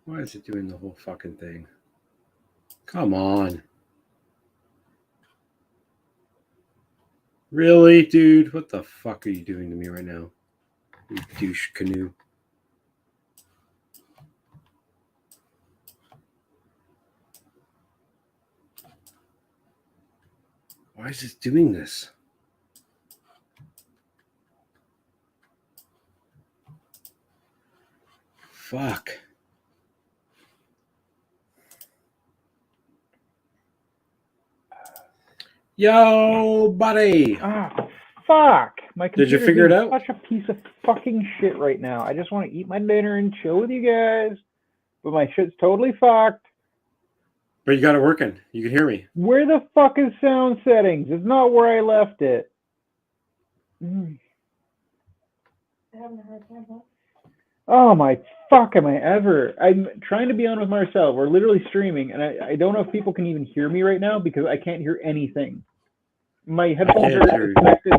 Why is it doing the whole fucking thing? Come on. Really, dude? What the fuck are you doing to me right now? You douche canoe. Why is it doing this? Fuck. Yo, buddy. Ah, fuck. My Did you computer's figure it being out? such a piece of fucking shit right now. I just want to eat my dinner and chill with you guys, but my shit's totally fucked. But you got it working. You can hear me. Where the fuck is sound settings? It's not where I left it. Oh my fuck, am I ever? I'm trying to be on with Marcel. We're literally streaming, and I don't know if people can even hear me right now because I can't hear anything. My headphones can't are hear you. connected.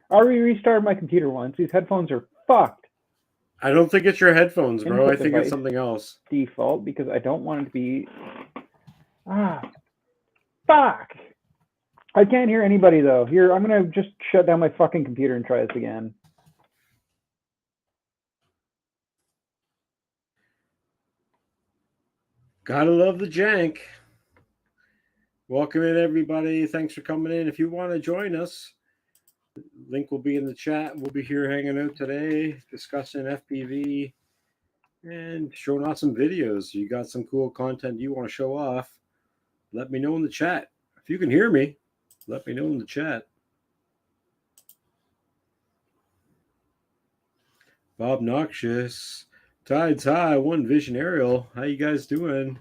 I already restarted my computer once. These headphones are fucked. I don't think it's your headphones, bro. Input I think device. it's something else. Default, because I don't want it to be. Fuck! I can't hear anybody though. Here, I'm gonna just shut down my fucking computer and try this again. Gotta love the jank. Welcome in, everybody. Thanks for coming in. If you want to join us, link will be in the chat. We'll be here hanging out today, discussing FPV and showing off some videos. You got some cool content you want to show off, let me know in the chat. If you can hear me, let me know in the chat. Bob Noxious, Tides High, One Vision Aerial. How you guys doing?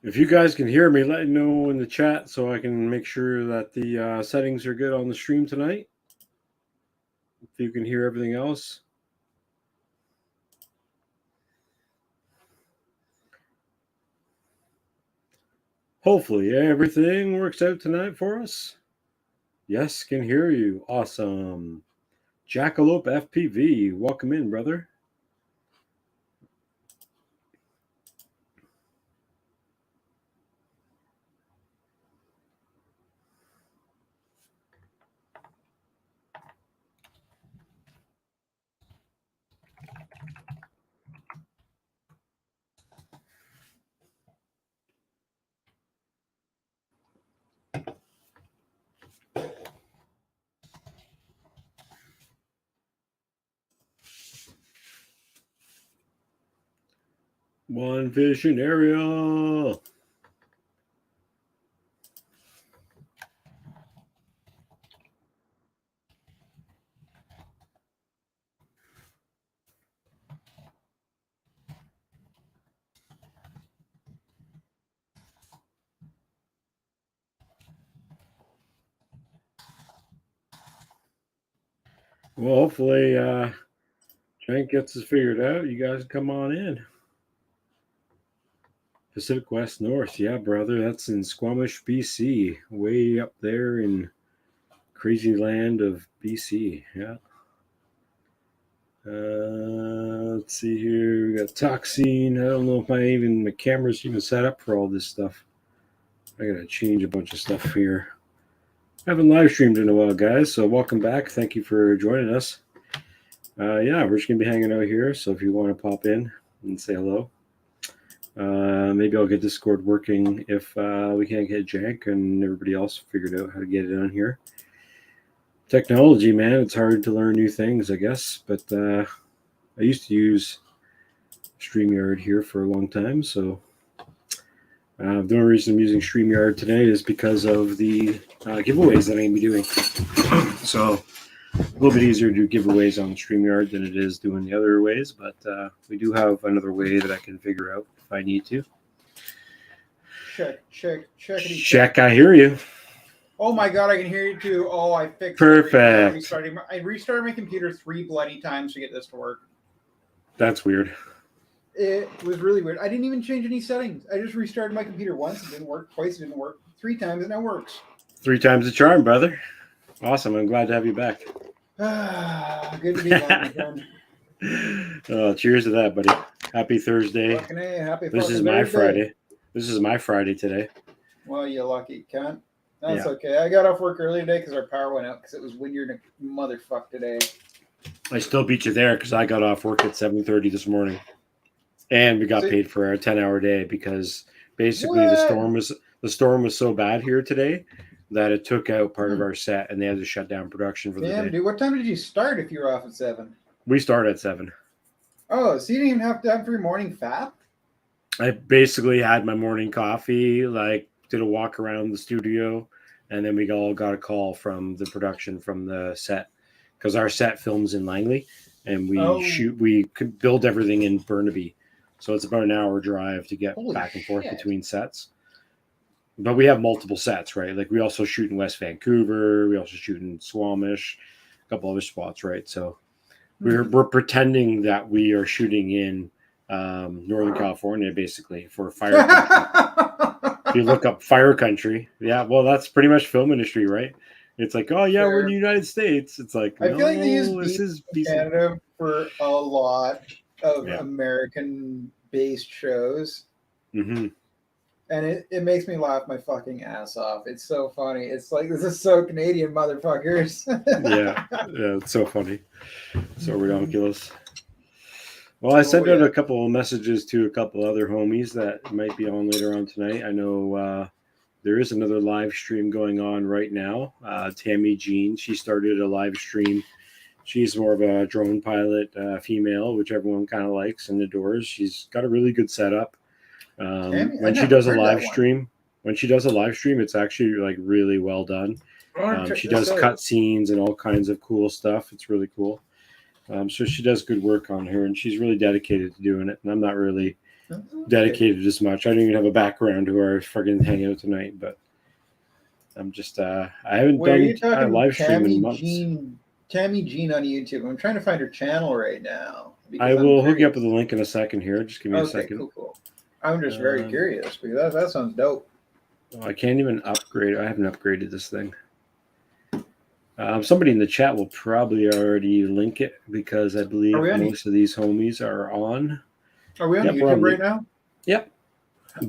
If you guys can hear me, let me know in the chat so I can make sure that the settings are good on the stream tonight. If you can hear everything else. Hopefully everything works out tonight for us. Yes, can hear you. Awesome. Jackalope FPV, welcome in, brother. One vision area. Well, hopefully Jank gets this figured out. You guys come on in. Pacific West North. Yeah, brother. That's in Squamish, BC. Way up there in crazy land of BC. Yeah. Let's see here. We got Toxine. I don't know if my camera's even set up for all this stuff. I gotta change a bunch of stuff here. I haven't live streamed in a while, guys, so welcome back. Thank you for joining us. Yeah, we're just gonna be hanging out here, so if you want to pop in and say hello. Maybe I'll get Discord working if we can't get Jank and everybody else figured out how to get it on here. Technology, man, it's hard to learn new things, I guess, but I used to use StreamYard here for a long time, so the only reason I'm using StreamYard today is because of the giveaways that I'm going to be doing. So a little bit easier to do giveaways on StreamYard than it is doing the other ways, but we do have another way that I can figure out if I need to. Check. I hear you. Oh my god, I can hear you too. Oh, I fixed Perfect. it. I restarted my computer 3 bloody times to get this to work. That's weird. It was really weird. I didn't even change any settings. I just restarted my computer once, it didn't work. Twice, it didn't work. 3 times, it now works. 3 times the charm, brother. Awesome. I'm glad to have you back. Good to be back, my friend. Oh, cheers to that, buddy. Happy Thursday. Fucking A, happy This is fucking my Thursday. Friday. This is my Friday today. Well, you lucky cunt. That's okay. I got off work early today because our power went out because it was windier than a motherfucker today. I still beat you there because I got off work at 7:30 this morning, and we got paid for our 10-hour day because basically the storm was so bad here today that it took out part of our set and they had to shut down production for the day. Damn, dude, what time did you start if you were off at 7? We started at 7. Oh, so you didn't even have to have for your morning fap? I basically had my morning coffee, like did a walk around the studio, and then we all got a call from the production from the set because our set films in Langley and we could build everything in Burnaby. So it's about an hour drive to get back and forth between sets. But we have multiple sets, right? Like we also shoot in West Vancouver, we also shoot in Squamish, a couple other spots, right? So we're pretending that we are shooting in Northern California, basically, for fire country. If you look up fire country, yeah, well, that's pretty much film industry, right? It's like, oh yeah, we're in the United States. It's like, I feel like they use this is Canada for a lot of American-based shows, mm-hmm. and it makes me laugh my fucking ass off. It's so funny. It's like, this is so Canadian, motherfuckers. yeah, it's so funny, so ridiculous. Well, I sent out a couple of messages to a couple other homies that might be on later on tonight. I know there is another live stream going on right now. Tammy Jean, she started a live stream. She's more of a drone pilot, female, which everyone kind of likes and adores. She's got a really good setup. When she does a live stream, it's actually like really well done. She does cut scenes and all kinds of cool stuff. It's really cool. So she does good work on her, and she's really dedicated to doing it. And I'm not really dedicated as much. I don't even have a background to our friggin' hangout tonight, but I'm just I haven't Wait, are you done a talking live stream Tammy in months. Jean? Tammy Jean on YouTube. I'm trying to find her channel right now. I because I'm will hook you up curious. with a link in a second here. Just give me a Okay, second. cool. I'm just very curious because that sounds dope. I can't even upgrade. I haven't upgraded this thing. Somebody in the chat will probably already link it because I believe most of these homies are on. Are we on YouTube right now? Yep.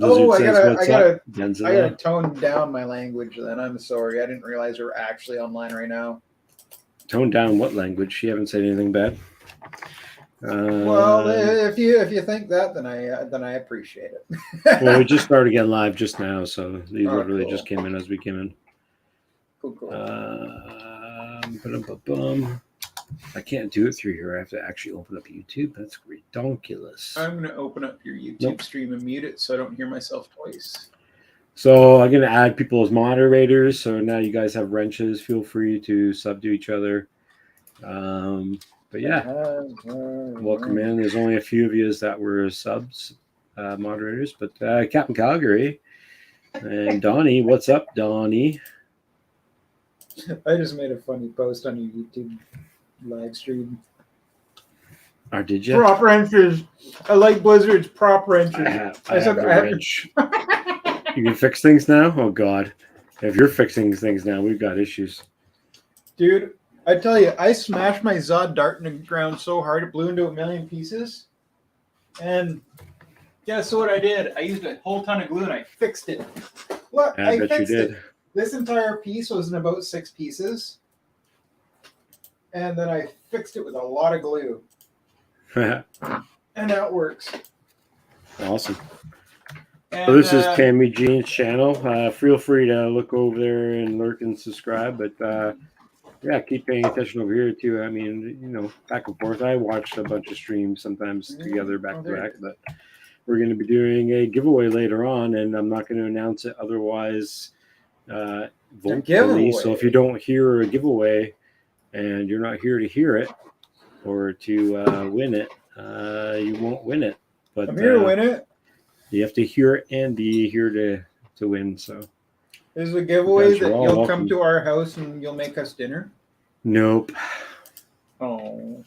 Oh, Blizzard I gotta Genzilla. tone down my language. Then I'm sorry, I didn't realize we're actually online right now. Tone down what language? You haven't said anything bad. Well, if you think that, then I appreciate it. Well, we just started getting live just now, so these literally cool. just came in as we came in. Cool. I can't do it through here. I have to actually open up YouTube. That's ridiculous. I'm gonna open up your YouTube stream and mute it so I don't hear myself twice. So I'm gonna add people as moderators. So now you guys have wrenches. Feel free to sub to each other. But yeah, welcome in. There's only a few of you that were subs, moderators, but Captain Calgary and Donnie, what's up, Donnie? I just made a funny post on your YouTube live stream. Or did you? Prop wrenches. I like Blizzard's prop wrenches. I have the wrench. You can fix things now? Oh God! If you're fixing things now, we've got issues, dude. I tell you, I smashed my Zod dart in the ground so hard it blew into a million pieces. And guess what I did? I used a whole ton of glue and I fixed it. What? I bet you did. It. This entire piece was in about 6 pieces. And then I fixed it with a lot of glue. And now it works. Awesome. And, so this is Tammy Jean's channel. Feel free to look over there and lurk and subscribe. But yeah, keep paying attention over here too. I mean, you know, back and forth. I watched a bunch of streams sometimes together back to back, but we're going to be doing a giveaway later on, and I'm not going to announce it otherwise. Vote for me. So if you don't hear a giveaway and you're not here to hear it or to win it, you won't win it. But I'm here to win it. You have to hear it and be here to win. So. Is a giveaway that you'll come to our house and you'll make us dinner? Nope. Oh.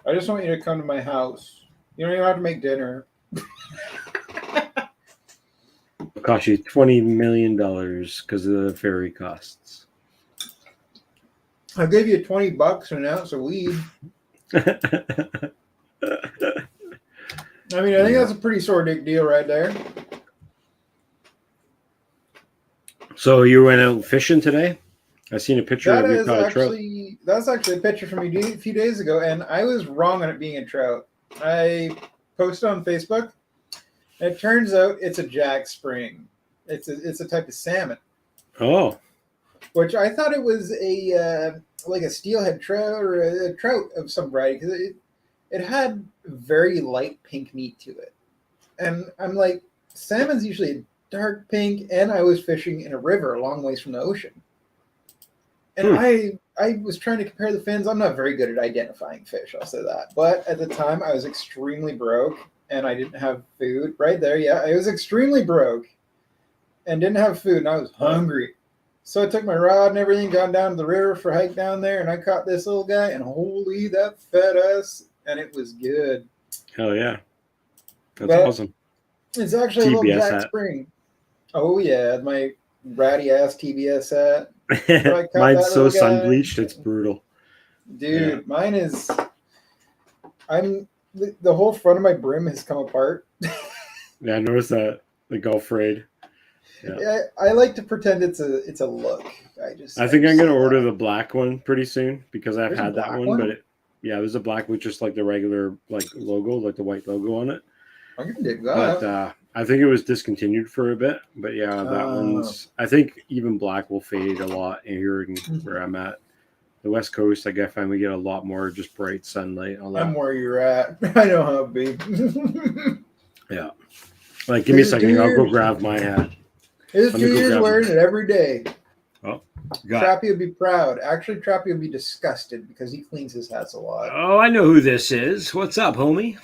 I just want you to come to my house. You don't even have to make dinner. It'll cost you $20 million because of the ferry costs. I'll give you $20 an ounce of weed. I mean, I think that's a pretty sore dick deal right there. So you went out fishing today? I seen a picture of you caught a trout. That's actually a picture from me a few days ago, and I was wrong on it being a trout. I posted on Facebook, and it turns out it's a jack spring. It's a type of salmon. Oh. Which I thought it was like a steelhead trout or a trout of some variety because it had very light pink meat to it, and I'm like, salmon's usually dark pink, and I was fishing in a river a long ways from the ocean. And I was trying to compare the fins. I'm not very good at identifying fish, I'll say that. But at the time, I was extremely broke, and I didn't have food. Right there, yeah, I was extremely broke and didn't have food, and I was hungry. So I took my rod and everything, gone down to the river for a hike down there, and I caught this little guy, and holy, that fed us, and it was good. Hell yeah. That's awesome. It's actually a little Jack Spring. Oh, yeah, my ratty ass TBS hat. Mine's so sun bleached, it's brutal. Dude, mine is. The whole front of my brim has come apart. Yeah, I noticed that. The Gulf Raid. Yeah, I like to pretend it's a look. I think I'm gonna order the black one pretty soon because I've had that one, but there's a black with just like the regular like logo, like the white logo on it. I can dig that. But I think it was discontinued for a bit. But yeah, that one's. I think even black will fade a lot here where I'm at. The West Coast, I guess, we get a lot more just bright sunlight. I'm where you're at. I know how it be. Yeah. Like, give me a second. I'll go grab my hat. It's 2 years wearing it every day. Oh, Trappy would be proud. Actually, Trappy would be disgusted because he cleans his hats a lot. Oh, I know who this is. What's up, homie?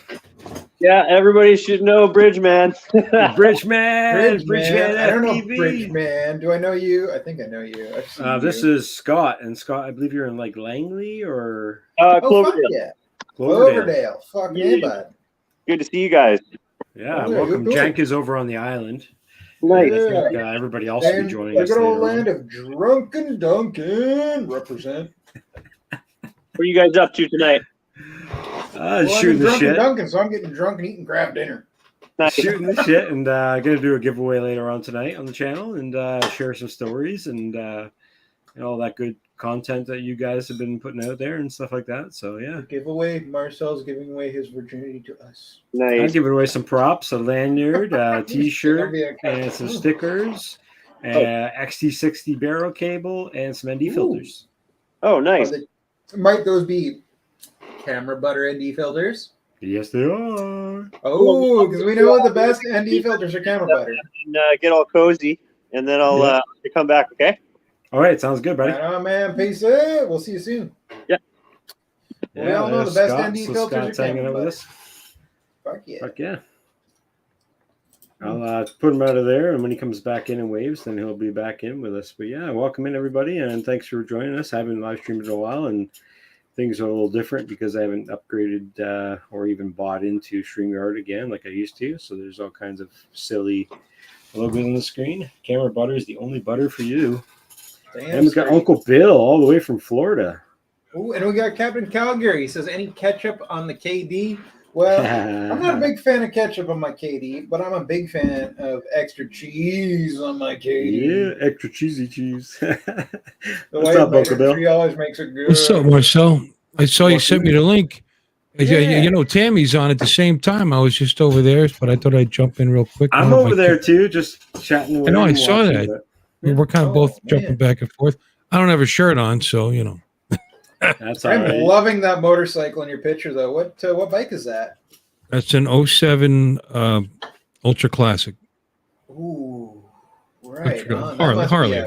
Yeah, everybody should know Bridgeman. Bridgeman, Bridgeman. I don't know FPV. Bridgeman. Do I know you? I think I know you. I've seen This you. is Scott, and Scott, I believe you're in like Langley or Oh, fuck Cloverdale. yeah. Cloverdale. Cloverdale. Fuck Yeah. me, bud. Good to see you guys. Yeah, Oh, yeah, welcome. you're cool. Jank is over on the island. Nice. I think Yeah. everybody else will be And joining the us good old later land on. of Drunken Duncan. Represent. What are you guys up to tonight? Well, I'm Shooting in the Drunken shit. Duncan, so I'm getting drunk and eating crab dinner. Nice. Shooting the shit, and gonna do a giveaway later on tonight on the channel, and share some stories and all that good content that you guys have been putting out there and stuff like that. So yeah, Giveaway. Marcel's giving away his virginity to us. I'm Nice. giving away some props, a lanyard, a t-shirt, and some stickers, XT60 barrel cable, and some ND filters. Oh, nice. Might those be camera butter ND filters? Yes, they are. Oh, because we know the best ND filters are camera butter. And, get all cozy, and then I'll come back. Okay. All right, sounds good, buddy. Right on, man. Peace out. We'll see you soon. Yeah. We all know the there's best Scott. ND So filters Scott's are hanging camera out with butter. us. Fuck yeah. Fuck yeah. I'll put him out of there, and when he comes back in and waves, then he'll be back in with us. But yeah, welcome in everybody, and thanks for joining us. I haven't live streamed in a while, and things are a little different because I haven't upgraded or even bought into StreamYard again like I used to. So there's all kinds of silly logos on the screen. Camera butter is the only butter for you. Damn And we've got straight. Uncle Bill all the way from Florida. Ooh, and we got Captain Calgary. He says, any ketchup on the KD? Well, I'm not a big fan of ketchup on my KD, but I'm a big fan of extra cheese on my KD. Yeah, extra cheesy cheese. The What's wife up, makes Uncle it, Bill? she always makes it good. What's up, Marcel? I saw you sent me the link. Yeah. You know, Tammy's on at the same time. I was just over there, but I thought I'd jump in real quick. I'm over there too, just chatting away. I know, I and saw watching that. it. We're kind of Oh, both man. jumping back and forth. I don't have a shirt on, so, you know. That's all I'm right. loving that motorcycle in your picture, though. What bike is that? That's an 07 Ultra Classic. Ooh, right Ultra- on. That must Harley.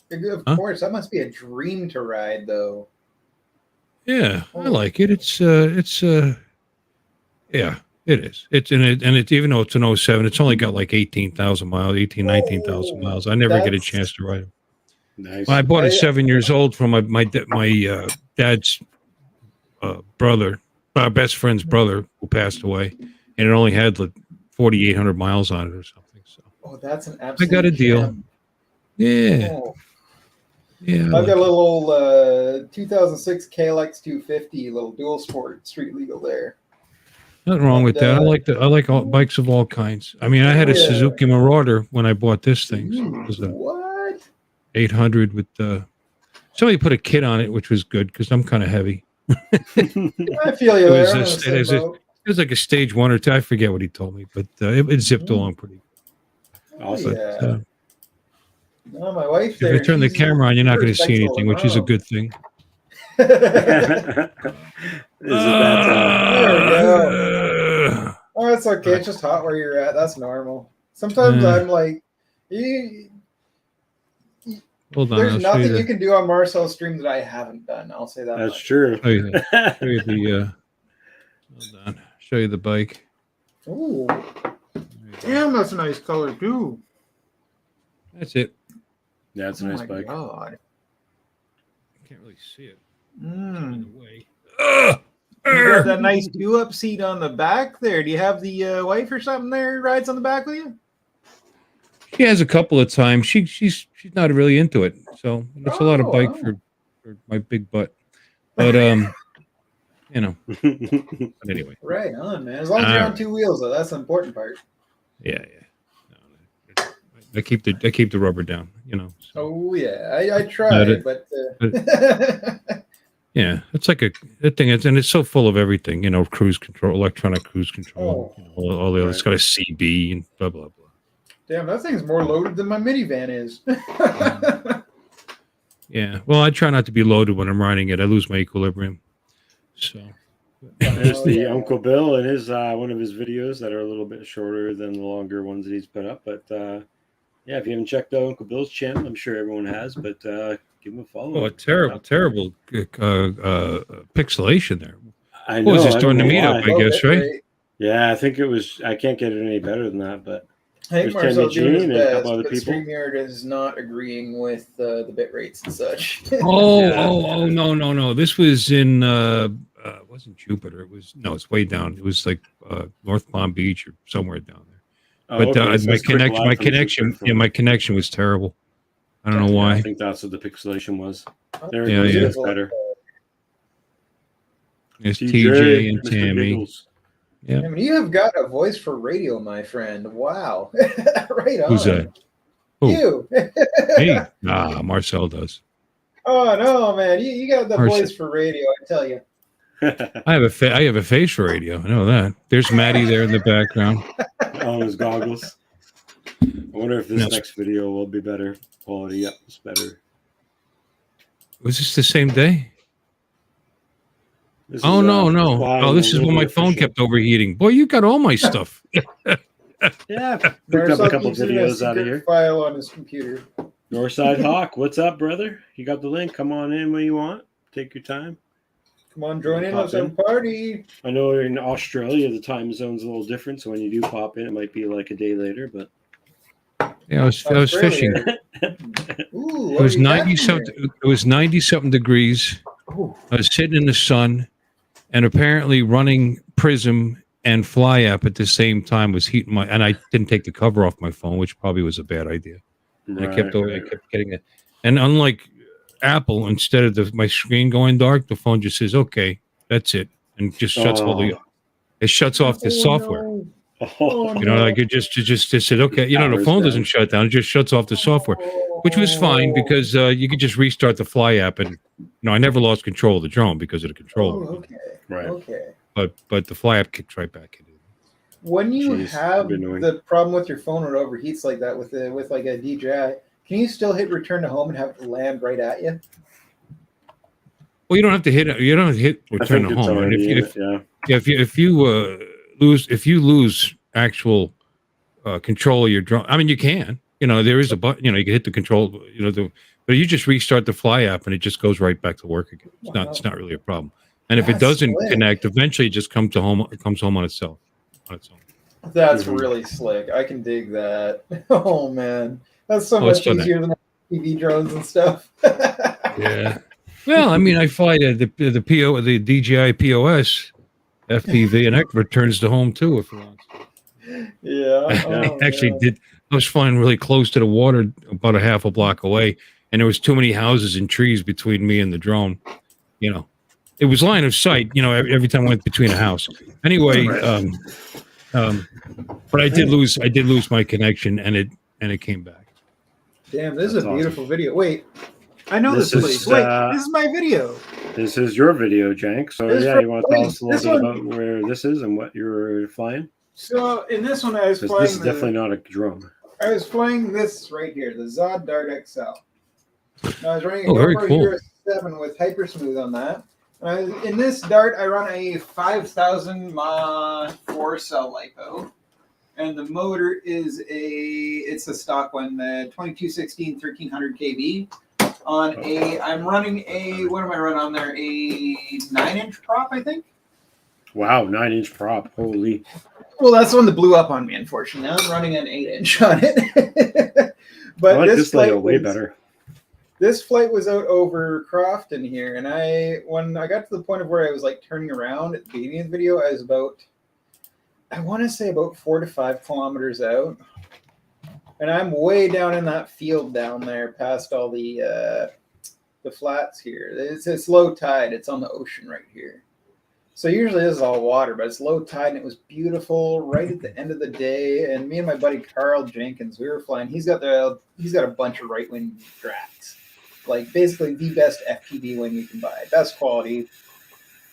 be of Huh? course, that must be a dream to ride, though. Yeah, Oh. I like it. Yeah, it is. It's even though it's an 07, it's only got like 18,000 miles, 19,000 miles. I never get a That's- chance to ride it. Nice. Well, I bought it 7 years old from my dad's brother, my best friend's brother, who passed away, and it only had like 4,800 miles on it or something. So Oh, that's an absolute. I got a deal. gem. yeah, Oh, yeah. I I've like got a it. little old 2006 KLX 250, little dual sport street legal there. Nothing wrong with that. I like all bikes of all kinds. I mean, I had a Yeah. Suzuki Marauder when I bought this thing. So it was a What? 800 with somebody put a kit on it, which was good because I'm kind of heavy. I feel you It there. was I'm a- in the same it was a- boat. It was like a stage 1 or 2. I forget what he told me, but it zipped along pretty. Awesome. But, Yeah. No, my wife. if there, I turn the she's- camera on, you're not her going to see bike's anything, which is a all good thing. Is it that There we Oh, it's okay. It's just hot where you're at. That's normal. Sometimes Yeah. I'm like, Hold on, there's I'll show nothing you you can do on Marcel's stream that I haven't done. I'll say that. That's much. true. show you the hold on, show you the bike. Ooh, damn, that's a nice color too. That's it. Yeah, it's a Oh nice my bike. god. I can't really see it. Mm. In the way. You got that nice do-up seat on the back there. Do you have the wife or something there rides on the back with you? She has a couple of times. She's not really into it, so it's a lot of bike Oh. for my big butt. But you know. But anyway, Right on, man. As long as you're on Alright. two wheels, though, that's the important part. yeah. No, I keep the rubber down, you know. So, Oh yeah, I try, No, but yeah, it's like a thing, and it's so full of everything, you know, cruise control, electronic cruise control, Oh. you know, all the other. It's got a CB and blah blah blah. damn, that thing's more loaded than my minivan is. Yeah, well, I try not to be loaded when I'm riding it. I lose my equilibrium. So There's the yeah. Uncle Bill and his one of his videos that are a little bit shorter than the longer ones that he's put up. But yeah, if you haven't checked out Uncle Bill's channel, I'm sure everyone has. But give him a follow. oh, a terrible pixelation there. I know. What was this I during don't the know meetup? why. I guess, right? Yeah, I think it was. I can't get it any better than that, but I think there's Marcel's Tammy doing his Jean and a couple best, other but people. StreamYard is not agreeing with the bit rates and such. Oh, no. This was in it wasn't Jupiter. It's way down. It was like North Palm Beach or somewhere down there. Oh, But okay. So my it's quick connection, live from Jupiter. my connection was terrible. I don't know Yeah, I why. think that's what the pixelation was. There Yeah, it goes. yeah. That's better. It's TJ and Mr. Tammy. Giggles. Yeah. I mean, you have got a voice for radio, my friend. Wow. Right on. Who's that? Who? You. Me? Nah, Marcel does. Oh, no, man. You got the Marcel. voice for radio, I tell you. I have a face for radio. I know that. There's Maddie there in the background. Oh, his goggles. I wonder if this No. next video will be better quality. Yep, it's better. Was this the same day? This Oh is, no. flying Oh, this a is when little my bit phone official. kept overheating. Boy, you got all my stuff. Yeah, picked up Marcel a couple keeps it in a videos out of secret here. file on his computer. Northside Hawk, what's up, brother? You got the link. Come on in when you want. Take your time. Come on, join in. Pop Let's have a in. party. I know in Australia the time zone's a little different, so when you do pop in, it might be like a day later. But Yeah, I was fishing. Australia. Ooh, It what was are you 90 catching something. there? It was 90 something degrees. Ooh. I was sitting in the sun, and apparently running Prism and Fly app at the same time was heating my. And I didn't take the cover off my phone, which probably was a bad idea. And I kept getting it. And unlike Apple, instead of my screen going dark, the phone just says, "Okay, that's it," and just shuts all the. It shuts off the software. No. Oh, You know, like it just said, "Okay," you know, the Power's phone down. doesn't shut down; it just shuts off the software, which was fine because you could just restart the Fly app, and I never lost control of the drone because of the Oh, controller. okay. right. Okay. But the Fly app kicked right back in. When you Jeez, have that'd be annoying. the problem with your phone when it overheats like that with like a DJI, can you still hit return to home and have it land right at you? Well, you don't have to hit. You don't have to hit I return think to it's home. And already in if it, yeah. if you lose actual control of your drone, I mean, you can. There is a button. You can hit the control. But you just restart the Fly app and it just goes right back to work again. It's not really a problem. And if it That's doesn't slick. connect, eventually it just comes home. It comes home on itself. On its own. That's Mhm. really slick. I can dig that. Oh man, that's so Oh, it's much fun. easier than TV drones and stuff. Yeah. Well, I mean, I fly the DJI POS FPV, and that returns to home too if you want. Yeah. I Oh, actually man. did. I was flying really close to the water, about a half a block away, and there was too many houses and trees between me and the drone. It was line of sight. Every time I went between a house. Anyway, but I did lose my connection, and it came back. Damn, this is That's a beautiful video. Wait, I know This this, is, place. Wait, uh, this is my video. This is your video, Jank. So This is yeah, from- you want to tell us a this little bit one- about where this is and what you're flying? So in this one, I was 'Cause flying. this is definitely not a drone. I was flying this right here, the Zod Dart XL. And I was running a Oh, very GoPro cool. Hero 7 with Hypersmooth on that. In this Dart, I run a 5,000 mAh 4-cell LiPo. And the motor is it's a stock one, the 2216 1300 kV. I'm running what am I running on there? A 9-inch prop, I think. Wow, 9-inch prop. Holy. Well, that's the one that blew up on me, unfortunately. Now I'm running an 8-inch on it. But I like this flight layout way was- better. This flight was out over Crofton here, and when I got to the point of where I was like turning around at the beginning of the video, I was I want to say about 4 to 5 kilometers out, and I'm way down in that field down there, past all the flats here. It's low tide. It's on the ocean right here. So usually this is all water, but it's low tide, and it was beautiful right at the end of the day. And me and my buddy Carl Jenkins, we were flying. He's got a bunch of right wing Drax, like basically the best FPV wing you can buy, best quality.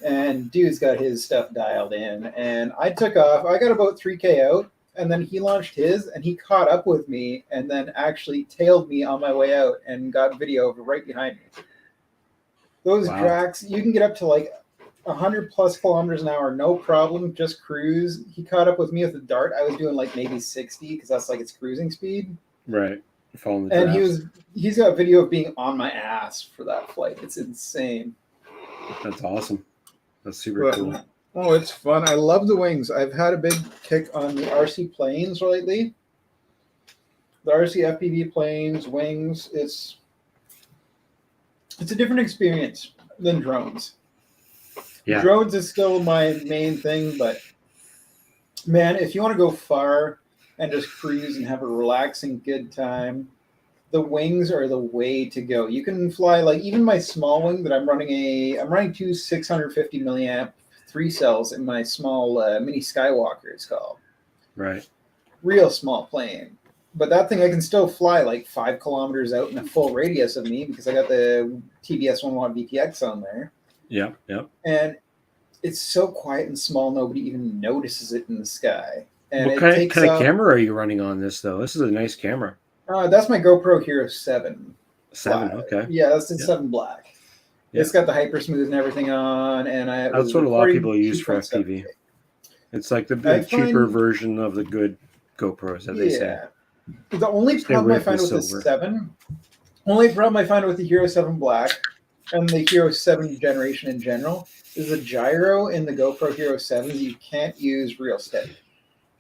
And dude's got his stuff dialed in. And I took off. I got about 3K out, and then he launched his, and he caught up with me, and then actually tailed me on my way out and got video of right behind me. Those Wow. Drax, you can get up to like 100 plus kilometers an hour, no problem, just cruise. He caught up with me with the Dart. I was doing like maybe 60 because that's like its cruising speed. Right. Following the And draft. he's got video of being on my ass for that flight. It's insane. That's awesome. That's super But cool. Oh, it's fun. I love the wings. I've had a big kick on the RC planes lately. The RC FPV planes, wings. It's a different experience than drones. Yeah. Drones is still my main thing, but man, if you want to go far and just cruise and have a relaxing good time, the wings are the way to go. You can fly like even my small wing that I'm running two 650 milliamp 3 cells in my small mini Skywalker. It's called Right. real small plane, but that thing I can still fly like 5 kilometers out in a full radius of me because I got the TBS 1 watt VPX on there. Yep. Yep. And it's so quiet and small, nobody even notices it in the sky. And What it kind takes of up, camera are you running on this though? This is a nice camera. that's my GoPro Hero 7. 7. Black. Okay. Yeah, that's the Yeah. 7 Black. Yeah. It's got the hyper smooth and everything on, and That's what a lot of people use for 2.7K. FPV. It's like the I cheaper find- version of the good GoPros that they say. The only Stay problem away I from find the with the silver. 7, only problem I find with the Hero 7 Black and the Hero 7 generation in general is the gyro in the GoPro Hero 7s. You can't use real steady.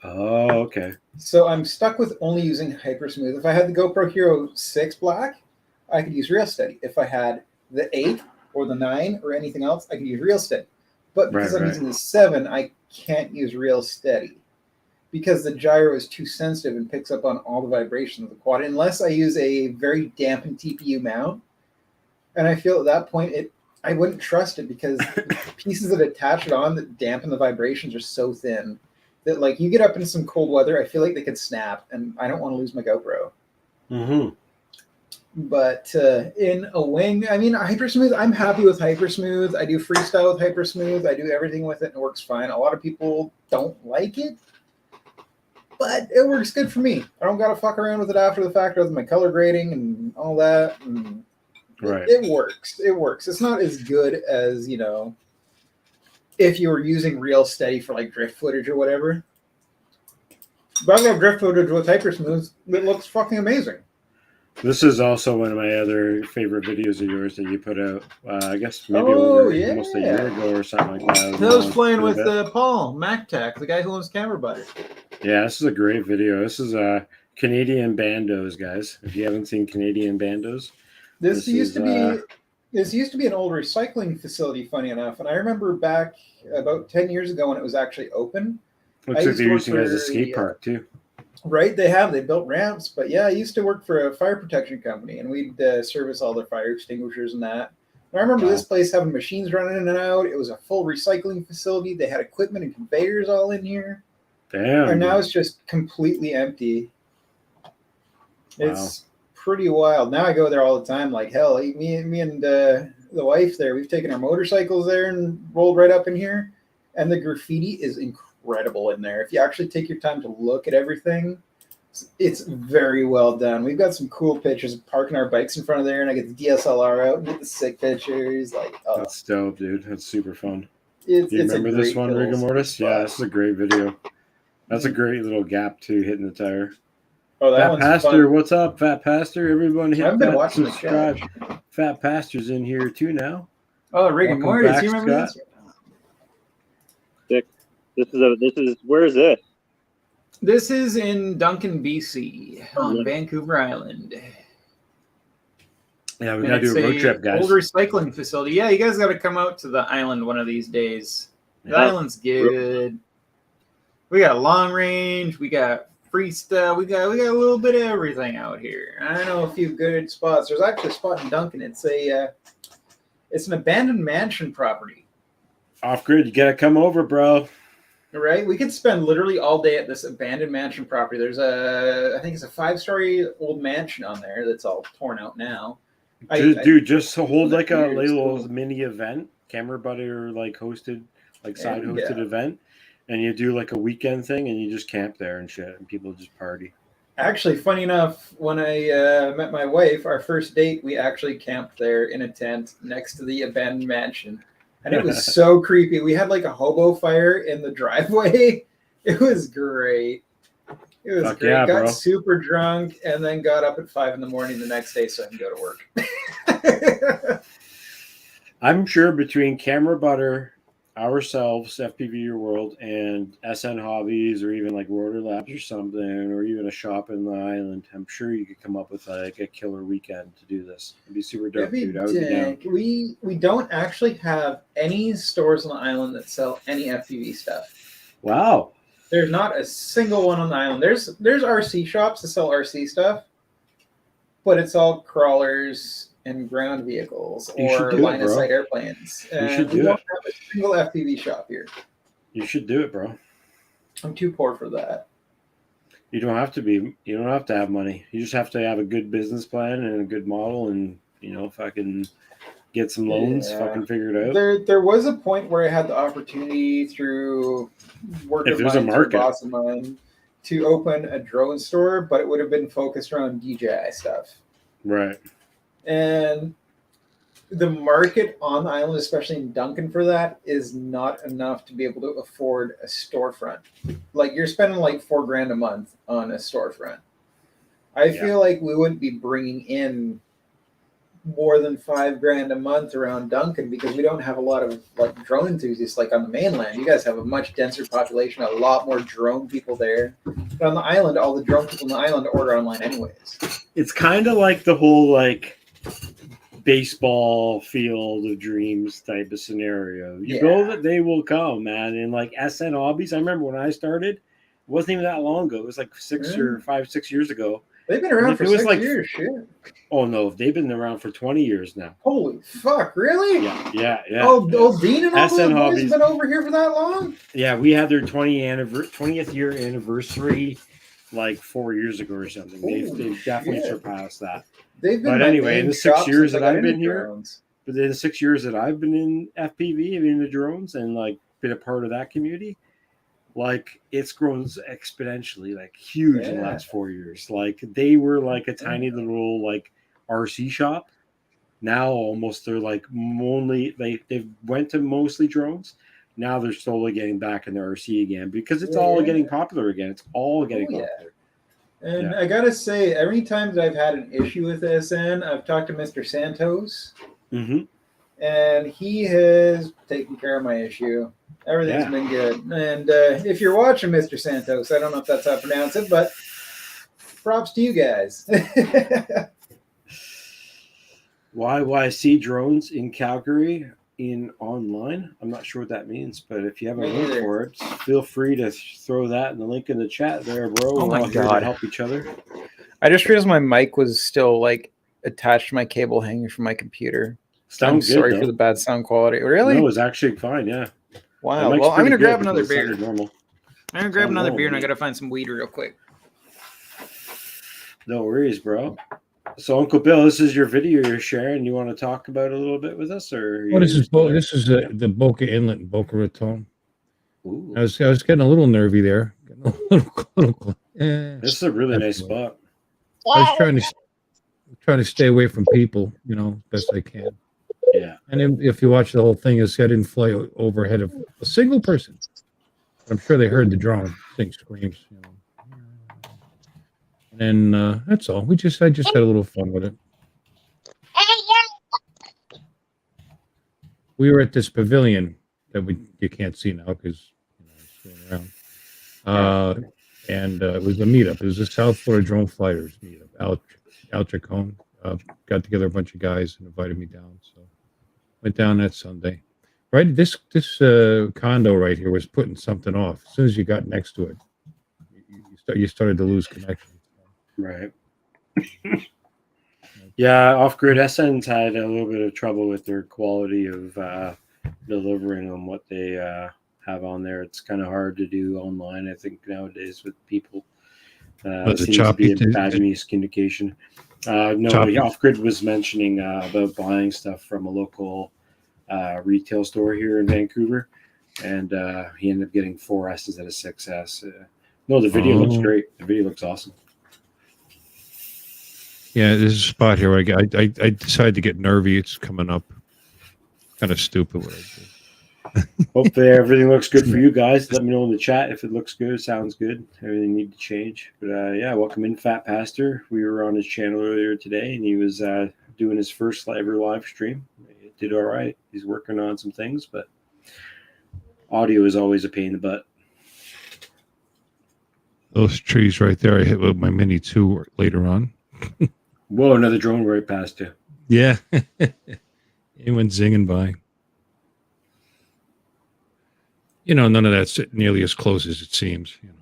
Oh, okay. So I'm stuck with only using hypersmooth. If I had the GoPro Hero 6 Black, I could use real steady. If I had the 8 or the 9 or anything else, I could use real steady. But because I'm Right. using the 7, I can't use real steady because the gyro is too sensitive and picks up on all the vibrations of the quad unless I use a very dampened TPU mount. And I feel at that point I wouldn't trust it because the pieces that attach it on that dampen the vibrations are so thin that like you get up in some cold weather, I feel like they could snap, and I don't want to lose my GoPro. Mm-hmm. But in a wing, I mean, hypersmooth, I'm happy with hypersmooth. I do freestyle with hypersmooth. I do everything with it, and it works fine. A lot of people don't like it, but it works good for me. I don't got to fuck around with it after the fact with my color grading and all that. And Right. it works. It works. It's not as good as, if you were using real steady for like drift footage or whatever. But I got drift footage with hypersmooth. It looks fucking amazing. This is also one of my other favorite videos of yours that you put out. I guess maybe Oh, almost a year ago or something like that. I was playing with Paul MacTac, the guy who owns Camera Butter. Yeah, this is a great video. This is Canadian Bandos, guys. If you haven't seen Canadian Bandos, This used is, to be an old recycling facility, funny enough. And I remember back about 10 years ago when it was actually open. looks like used they're to work using it as a for skate the, park too. Right, they built ramps, but yeah, I used to work for a fire protection company, and we'd service all their fire extinguishers and that. And I remember this place having machines running in and out. It was a full recycling facility. They had equipment and conveyors all in here. Damn. And now dude. it's just completely empty. It's pretty wild. Now I go there all the time. Like hell, me and the wife there, we've taken our motorcycles there and rolled right up in here. And the graffiti is incredible in there. If you actually take your time to look at everything, it's very well done. We've got some cool pictures of parking our bikes in front of there, and I get the DSLR out and get the sick pictures. Like, oh, That's dope, dude. That's super fun. it's Do you a remember this great one, little Rigor Mortis? spot. Yeah, this is a great video. That's a great little gap too, hitting the tire. Oh, that Fat one's Pastor, fun. what's up, Fat Pastor? Everyone hit I've been that watching the subscribe. chat. Fat Pastor's in here too now. Oh, Rick and Welcome Mortis, back, you remember Scott. this? This is where is it? This is in Duncan, BC, on Vancouver Island. Yeah, we And gotta do it's a road trip, guys. old recycling facility. Yeah, you guys got to come out to the island one of these days. The Yeah. island's good. We got long range. We got freestyle. We got a little bit of everything out here. I know a few good spots. There's actually a spot in Duncan. It's an abandoned mansion property. Off grid, you gotta come over, bro. Right, we could spend literally all day at this abandoned mansion property. There's I think it's a 5-story old mansion on there that's all torn out now. Dude, just hold like a It's little cool. mini event, Camera Butter like hosted, like side hosted Yeah. event, and you do like a weekend thing, and you just camp there and shit, and people just party. Actually, funny enough, when I met my wife, our first date, we actually camped there in a tent next to the abandoned mansion. And it was so creepy. We had like a hobo fire in the driveway. It was great. It was Fuck great. yeah, Got bro. super drunk and then got up at 5 a.m. the next day so I can go to work. I'm sure between Camera Butter ourselves, FPV Your World, and SN Hobbies, or even like Rotor Labs or something, or even a shop in the island, I'm sure you could come up with like a killer weekend to do this. It'd be super dope, dude. I would be down. We don't actually have any stores on the island that sell any FPV stuff. Wow. There's not a single one on the island. There's RC shops that sell RC stuff, but it's all crawlers and ground vehicles or line of sight airplanes. You should do we don't it. have a single FPV shop here. You should do it, bro. I'm too poor for that. You don't have to be. You don't have to have money. You just have to have a good business plan and a good model, and if I can get some loans, if I can figure it out. There was a point where I had the opportunity through work If of there's a mine, through market. boss of mine, to open a drone store, but it would have been focused around DJI stuff. Right. And the market on the island, especially in Duncan, for that is not enough to be able to afford a storefront. Like you're spending like $4,000 a month on a storefront. I feel like we wouldn't be bringing in more than $5,000 a month around Duncan because we don't have a lot of like drone enthusiasts like on the mainland. You guys have a much denser population, a lot more drone people there. But on the island, all the drone people on the island order online anyways. It's kind of like the whole like baseball field of dreams type of scenario. You know that they will come, man. And like SN Hobbies, I remember when I started, it wasn't even that long ago. It was like 6 years ago. They've been around for 6 years. Shit. Oh no, they've been around for 20 years now. Holy fuck! Really? Yeah. Oh, Dean and all those boys have been over here for that long? Yeah, we had their 20th year anniversary like 4 years ago or something. They've definitely surpassed that. But anyway, in the 6 years that I've been here, but in the 6 years that I've been in FPV, and in the drones, and like been a part of that community, like it's grown exponentially, like huge in the last 4 years. Like they were like a tiny little like RC shop. Now almost they're like only they went to mostly drones. Now they're slowly getting back in the RC again because it's all getting popular again. It's all getting popular. And I gotta say, every time that I've had an issue with SN, I've talked to Mr. Santos, and he has taken care of my issue. Everything's been good. And if you're watching, Mr. Santos, I don't know if that's how I pronounce it, but props to you guys. YYC drones in Calgary in online. I'm not sure what that means, but if you have a link for it, feel free to throw that in the link in the chat there, bro. Oh my God. To help each other. I just realized my mic was still like attached to my cable hanging from my computer. I'm sorry for the bad sound quality. Really? No, it was actually fine. Yeah. Wow. Well, I'm gonna grab another beer. I'm gonna grab another beer, and I gotta find some weed real quick. No worries, bro. So, Uncle Bill, this is your video you're sharing. You want to talk about it a little bit with us, or? Well, this is the Boca Inlet in Boca Raton. Ooh. I was getting a little nervy there. This is a really nice spot. I was trying to stay away from people, best I can. Yeah. And if you watch the whole thing, I didn't fly overhead of a single person. I'm sure they heard the drone thing screams. And then that's all. I just had a little fun with it. We were at this pavilion that you can't see now because it's going around. And it was a meetup. It was a South Florida Drone Fighters meetup. Al Chacon got together a bunch of guys and invited me down. So went down that Sunday. Right, this condo right here was putting something off. As soon as you got next to it, you started to lose connection. Right. Yeah, off-grid SN's had a little bit of trouble with their quality of delivering on what they have on there. It's kind of hard to do online, I think, nowadays with people. Seems to be a bad miscommunication. The off-grid was mentioning about buying stuff from a local retail store here in Vancouver, and he ended up getting 4S instead of 6S. The video looks great. The video looks awesome. Yeah, there's a spot here where I decided to get nervy. It's coming up. Kind of stupid what I did. Hopefully everything looks good for you guys. Let me know in the chat if it looks good, sounds good. Everything need to change. But welcome in, Fat Pastor. We were on his channel earlier today, and he was doing his first ever live stream. It did all right. He's working on some things, but audio is always a pain in the butt. Those trees right there, I hit with my Mini 2 later on. Whoa, another drone right past you. Yeah. It went zinging by. You know, none of that's nearly as close as it seems. You know.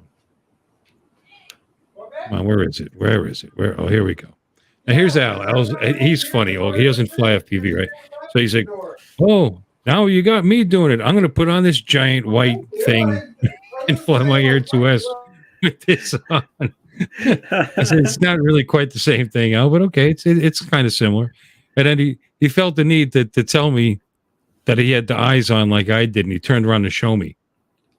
Come on, where is it? Where is it? Where? Oh, here we go. Now here's Al. He's funny. Oh, he doesn't fly FPV, right? So he's like, "Oh, now you got me doing it. I'm going to put on this giant white thing and fly my Air 2S with this on." I said, "It's not really quite the same thing, Al, but okay, it's kind of similar." And then he felt the need to tell me that he had the eyes on like I did, and he turned around to show me.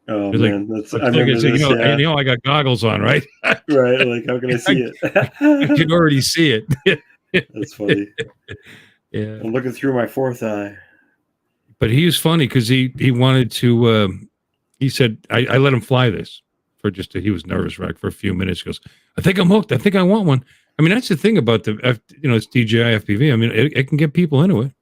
Oh man, like, I remember this, you know, I got goggles on, right? Right, like how can I see it? You can already see it. That's funny. Yeah, I'm looking through my fourth eye. But he was funny because he wanted to. He said, I let him fly this for just. He was nervous wreck for a few minutes. He goes, I think I'm hooked. I think I want one. I mean, that's the thing about it's DJI FPV. I mean, it can get people into it.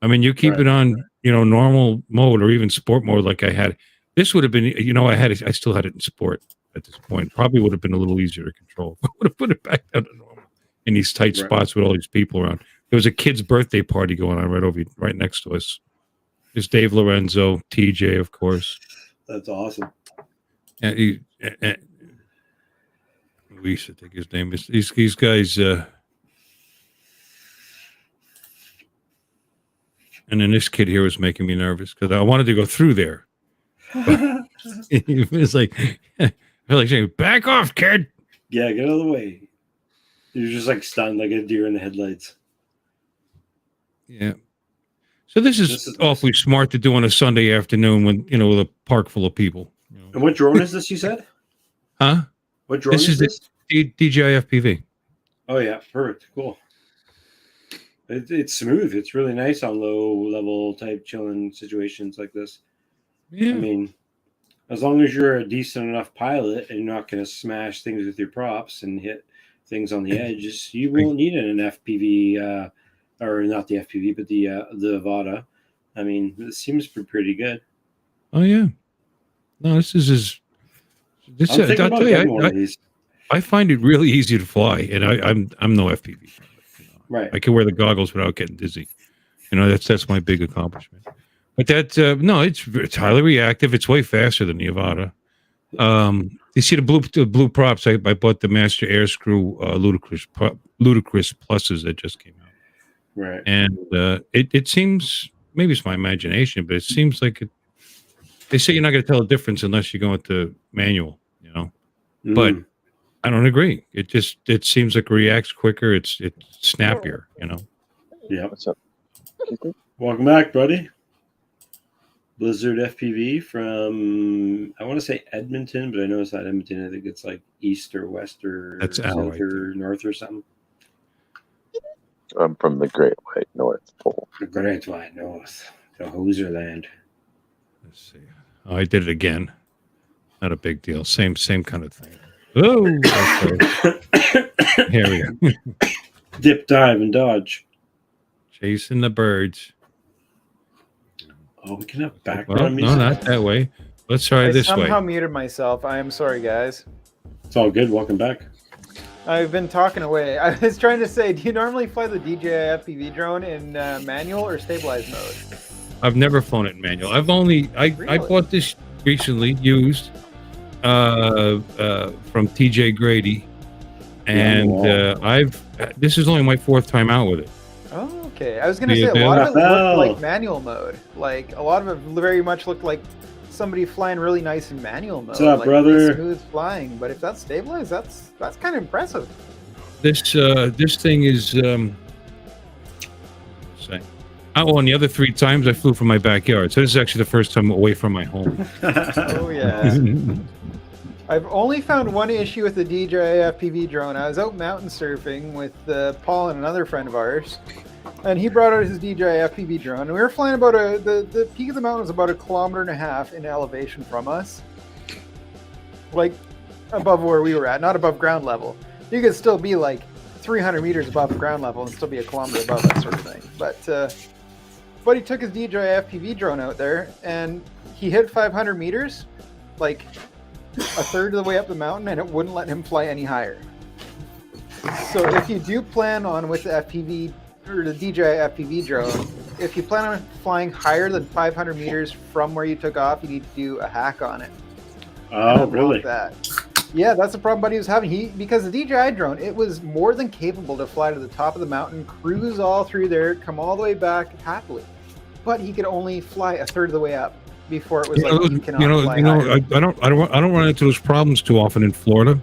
I mean, you keep it on, normal mode or even sport mode like I had. This would have been, I still had it in sport at this point. Probably would have been a little easier to control. I would have put it back down to normal in these tight spots with all these people around. There was a kid's birthday party going on right next to us. There's Dave Lorenzo, TJ, of course. That's awesome. And Luis, I think his name is. These guys. And then this kid here was making me nervous because I wanted to go through there. It's like, I feel like saying, "Back off, kid." Yeah, get out of the way. You're just like stunned, like a deer in the headlights. Yeah. So this is awfully smart to do on a Sunday afternoon when with a park full of people. And what drone is this? You said? Huh? What drone is this? DJI FPV. Oh yeah, perfect, cool. It's smooth. It's really nice on low level type chilling situations like this. Yeah. I mean, as long as you're a decent enough pilot and you're not going to smash things with your props and hit things on the edges, you won't need an FPV, or not the FPV, but the Vada. I mean, it seems pretty good. Oh yeah. No, this is. I'll tell you, I find it really easy to fly, and I'm no FPV. Right. I can wear the goggles without getting dizzy. That's my big accomplishment. But it's highly reactive. It's way faster than the Avata. You see the blue props. I bought the Master Air Screw Ludicrous Pluses that just came out. Right. And it seems, maybe it's my imagination, but it seems like it. They say you're not going to tell the difference unless you go into manual. But I don't agree. It seems like it reacts quicker. It's snappier. Yeah. What's up? Welcome back, buddy. Blizzard FPV from, I want to say Edmonton, but I know it's not Edmonton. I think it's like east or west or south or north or something. I'm from the Great White North Pole. The Great White North, the Hoser Land. Let's see. Oh, I did it again. Not a big deal. Same kind of thing. Oh, okay. Here we go. Dip, dive, and dodge. Chasing the birds. Oh, we can have background music. No, not that way. Let's try this way. I somehow muted myself. I am sorry, guys. It's all good. Welcome back. I've been talking away. I was trying to say, do you normally fly the DJI FPV drone in manual or stabilized mode? I've never flown it in manual. I bought this recently, used, from TJ Grady, and this is only my fourth time out with it. Oh, okay. I was gonna say a lot of it looked like manual mode. Like a lot of it very much looked like somebody flying really nice in manual mode. What's up, like brother? Smooth flying. But if that's stabilized, that's kind of impressive. This thing is say. Oh, and the other 3 times I flew from my backyard. So this is actually the first time away from my home. Oh yeah. I've only found one issue with the DJI FPV drone. I was out mountain surfing with Paul and another friend of ours, and he brought out his DJI FPV drone. And we were flying about the peak of the mountain was about 1.5 kilometers in elevation from us, like above where we were at, not above ground level. You could still be like 300 meters above ground level and still be 1 kilometer above that sort of thing. But buddy took his DJI FPV drone out there, and he hit 500 meters, like a third of the way up the mountain, and it wouldn't let him fly any higher. So if you do plan on with the FPV or the DJI FPV drone, if you plan on flying higher than 500 meters from where you took off, you need to do a hack on it. Oh, really? That. Yeah, that's the problem Buddy was having. Because the DJI drone, it was more than capable to fly to the top of the mountain, cruise all through there, come all the way back happily. But he could only fly a third of the way up before it was like, you cannot fly higher. I don't run into those problems too often in Florida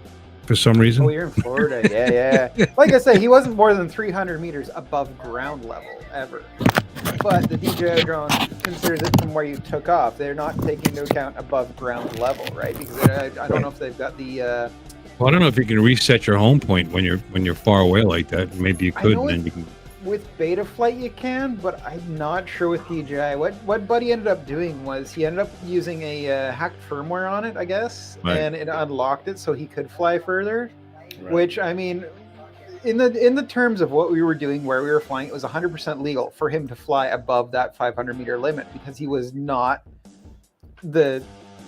for some reason. Oh, you're in Florida. Yeah. Like I say, he wasn't more than 300 meters above ground level ever. But the DJI drone considers it from where you took off. They're not taking into account above ground level, right? Because I don't know if they've got the. Well, I don't know if you can reset your home point when you're far away like that. Maybe you could, and then you can. With beta flight you can, but I'm not sure with DJI. What Buddy ended up doing was he ended up using a hacked firmware on it, I guess, right. And it unlocked it so he could fly further. Right. Which, I mean, in the terms of what we were doing, where we were flying, it was 100% legal for him to fly above that 500 meter limit because he was not the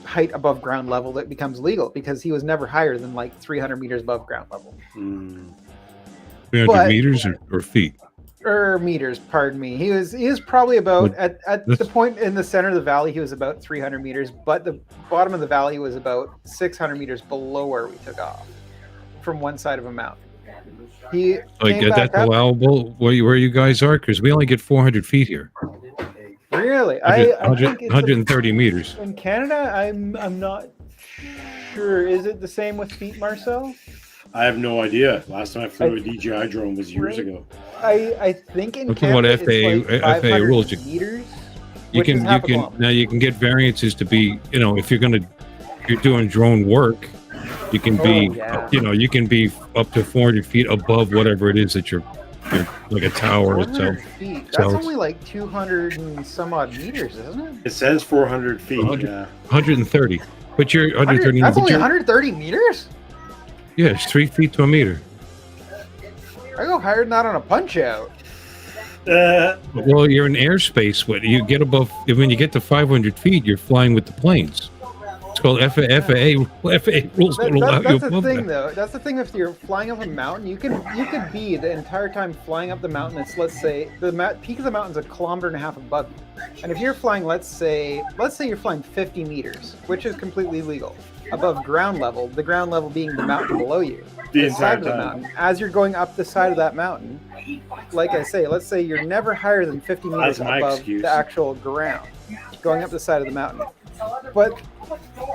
height above ground level that becomes legal because he was never higher than like 300 meters above ground level. 300 meters or feet? Or meters, pardon me. He was probably about at the point in the center of the valley. He was about 300 meters, but the bottom of the valley was about 600 meters below where we took off from one side of a mountain. He like that's allowable where you guys are because we only get 400 feet here. Really, 130 meters in Canada. I'm not sure. Is it the same with feet, Marcel? I have no idea. Last time I flew a DJI drone was years ago. I think in Canada it's like FAA rules. Meters, you can get variances to be, if you're doing drone work, you can you can be up to 400 feet above whatever it is that you're like a tower itself. Feet. That's only like 200 and some odd meters, isn't it? It says 400 feet. 130. But you're 130. That's only 130 meters? Yeah, it's 3 feet to a meter. I go higher than that on a punch out. Well, you're in airspace. When you get when you get to 500 feet, you're flying with the planes. It's called FAA rules don't allow you above that. That's the thing, though. That's the thing. If you're flying up a mountain, you could be the entire time flying up the mountain. It's, let's say the peak of the mountain's 1.5 kilometers above you, and if you're flying, let's say you're flying 50 meters, which is completely legal, above ground level. The ground level being the mountain below you, the side of the mountain. As you're going up the side of that mountain, like I say, let's say you're never higher than 50 meters above the actual ground, going up the side of the mountain. But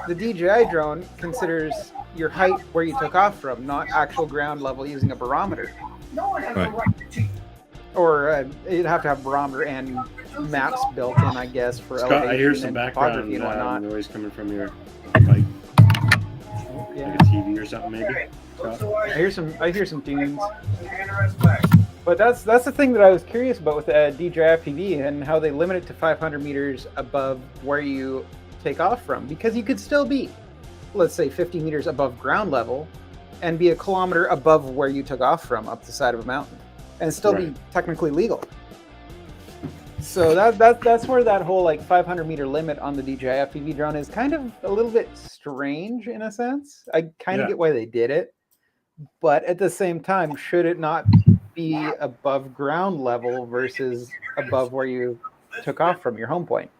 the DJI drone considers your height where you took off from, not actual ground level using a barometer. Right. Or you'd have to have barometer and maps built in, I guess, for Scott, elevation I hear some and background topography and whatnot. noise coming from your mic. Yeah. Like a TV or something, maybe. Scott? I hear some tunes. But that's the thing that I was curious about with DJI FPV and how they limit it to 500 meters above where you take off from, because you could still be, let's say, 50 meters above ground level and be 1 kilometer above where you took off from up the side of a mountain and still be technically legal. So that's where that whole like 500 meter limit on the DJI FPV drone is kind of a little bit strange in a sense. I kind of get why they did it, but at the same time, should it not be above ground level versus above where you took off from your home point?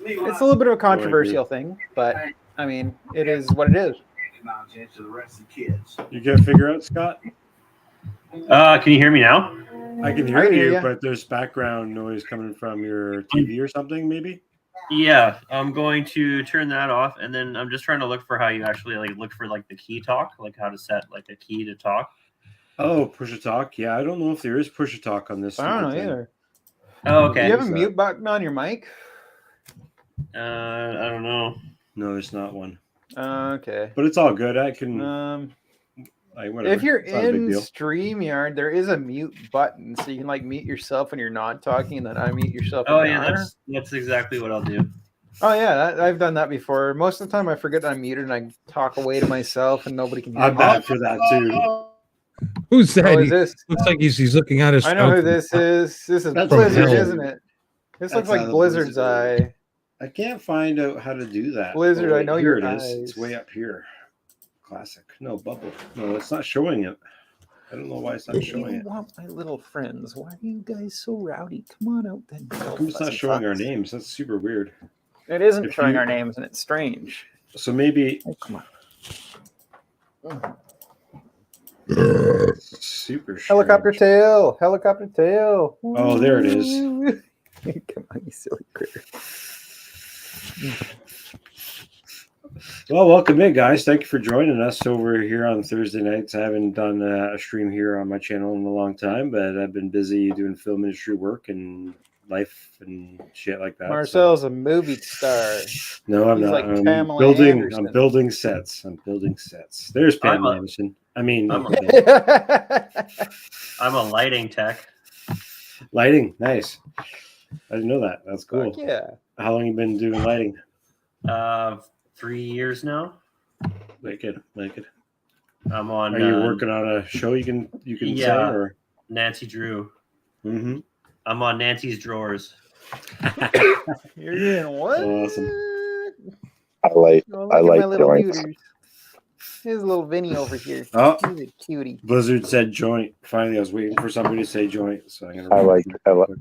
It's a little bit of a controversial thing, but I mean, it is what it is. You can't figure out, Scott? Can you hear me now? I can hear you, but there's background noise coming from your TV or something, maybe? Yeah, I'm going to turn that off, and then I'm just trying to look for how you actually look for the key talk, like how to set a key to talk. Oh, push a talk. Yeah, I don't know if there is push a talk on this. I don't know either. Oh, okay. Do you have a mute button on your mic? I don't know. No, there's not one. Okay. But it's all good. I can. If you're in StreamYard, there is a mute button, so you can mute yourself when you're not talking, and then unmute yourself. Oh yeah, that's exactly what I'll do. Oh yeah, I've done that before. Most of the time, I forget I'm muted and I talk away to myself, and nobody can hear me. I'm bad for that too. Who's that? Oh, is He this? looks like he's looking at us. I know out who from- this is. This is That's Blizzard, hell. isn't it? This looks That's out like of Blizzard's Blizzard. eye. I can't find out how to do that. Blizzard, Oh, I wait, know here your it is. It's eyes. way up here. Classic. No, bubble. No, it's not showing it. I don't know why it's not If showing you it. want my little friends, why are you guys so rowdy? Come on out then. How come it's not showing our names? That's super weird. It isn't If showing you- our names, and it's strange. So maybe Oh, come on. super strange. Helicopter tail. Helicopter tail. Oh, there it is. Come on, you silly critter. Well, welcome in, guys. Thank you for joining us over here on Thursday nights. I haven't done a stream here on my channel in a long time, but I've been busy doing film industry work and life and shit like that. Marcel's a movie star. No, I'm He's not. like I'm Pamela building. Anderson. I'm building sets. I'm building sets. There's Pamela I'm a- Anderson. I mean, I'm I'm a lighting tech. lighting. Nice. I didn't know that. That's cool. Fuck yeah. How long you been doing lighting? 3 years now. Like it. Like it. I'm on. Are you working on a show? You can say Yeah. or. Nancy Drew. Mm-hmm. I'm on Nancy's drawers. You're doing what? Awesome. I like Oh, look I at like my little joints. hooters. Here's little Vinny over here. Oh, He's a cutie. Blizzard said joint. Finally, I was waiting for somebody to say joint, so I'm gonna. I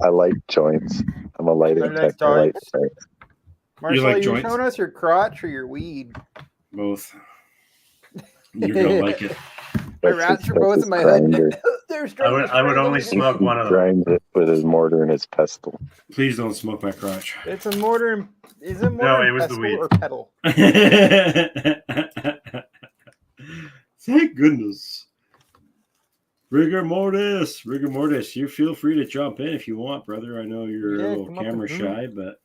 like joints. I'm a lighting I like tech. I like joints. joints. Marcel, like you joints? showing us your crotch or your weed? Both. You're gonna like it. My That's rats his- are that's both his in my head. grinder. They're I would only strangling. smoke one of them. Grinds it with his mortar and his pestle. Please don't smoke my crotch. It's a mortar. And, is it mortar No, and it was the pestle weed. or pedal? Thank goodness. Rigor mortis. Rigor mortis. You feel free to jump in if you want, brother. I know you're Yeah, a little come up camera and- shy, but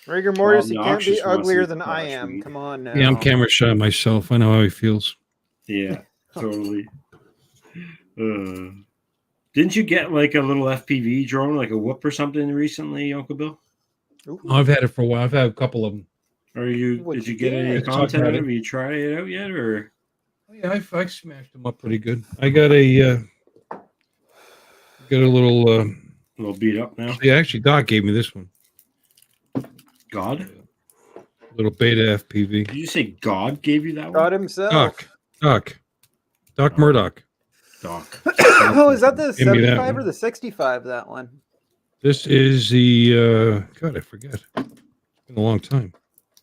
Rigor mortis, you can't Obnoxious be wants uglier to than I watch am. weed. Come on now. Yeah, I'm camera shy myself. I know how he feels. yeah, totally. Didn't you get like a little FPV drone, like a whoop or something recently, Uncle Bill? Ooh. I've had it for a while. I've had a couple of them. Or you What'd did you you get any get? content out Talk of about it? You tried it out yet, or Oh, yeah, I smashed them up pretty good. I got a little. a little beat up now? Yeah, actually, Doc gave me this one. God? Little beta FPV. Did you say God gave you that one? God himself. Doc Murdoch. Doc. Oh, is that the Give me that 75 or one. the 65? That one. This is the God, I forget. It's been a long time.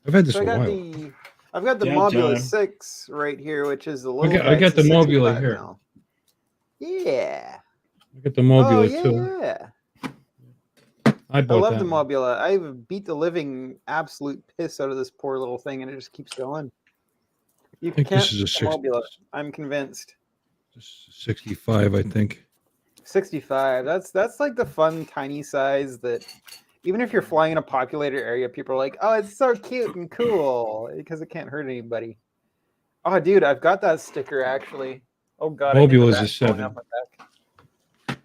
I've had this So a while. I've got the Yeah, Mobula time. 6 right here, which is the little. I got guy. It's the a Mobula 65 here. now. Yeah. I got the Mobula Oh yeah, too. yeah. I I bought love that the one. Mobula. I've beat the living absolute piss out of this poor little thing, and it just keeps going. You I think can't this is a beat the Mobula. I'm convinced. This is 65, I think. 65. That's like the fun tiny size that even if you're flying in a populated area, people are like, "Oh, it's so cute and cool," because it can't hurt anybody. Oh, dude, I've got that sticker actually. Oh god, I think Mobula the is a rat's going 7. up my back.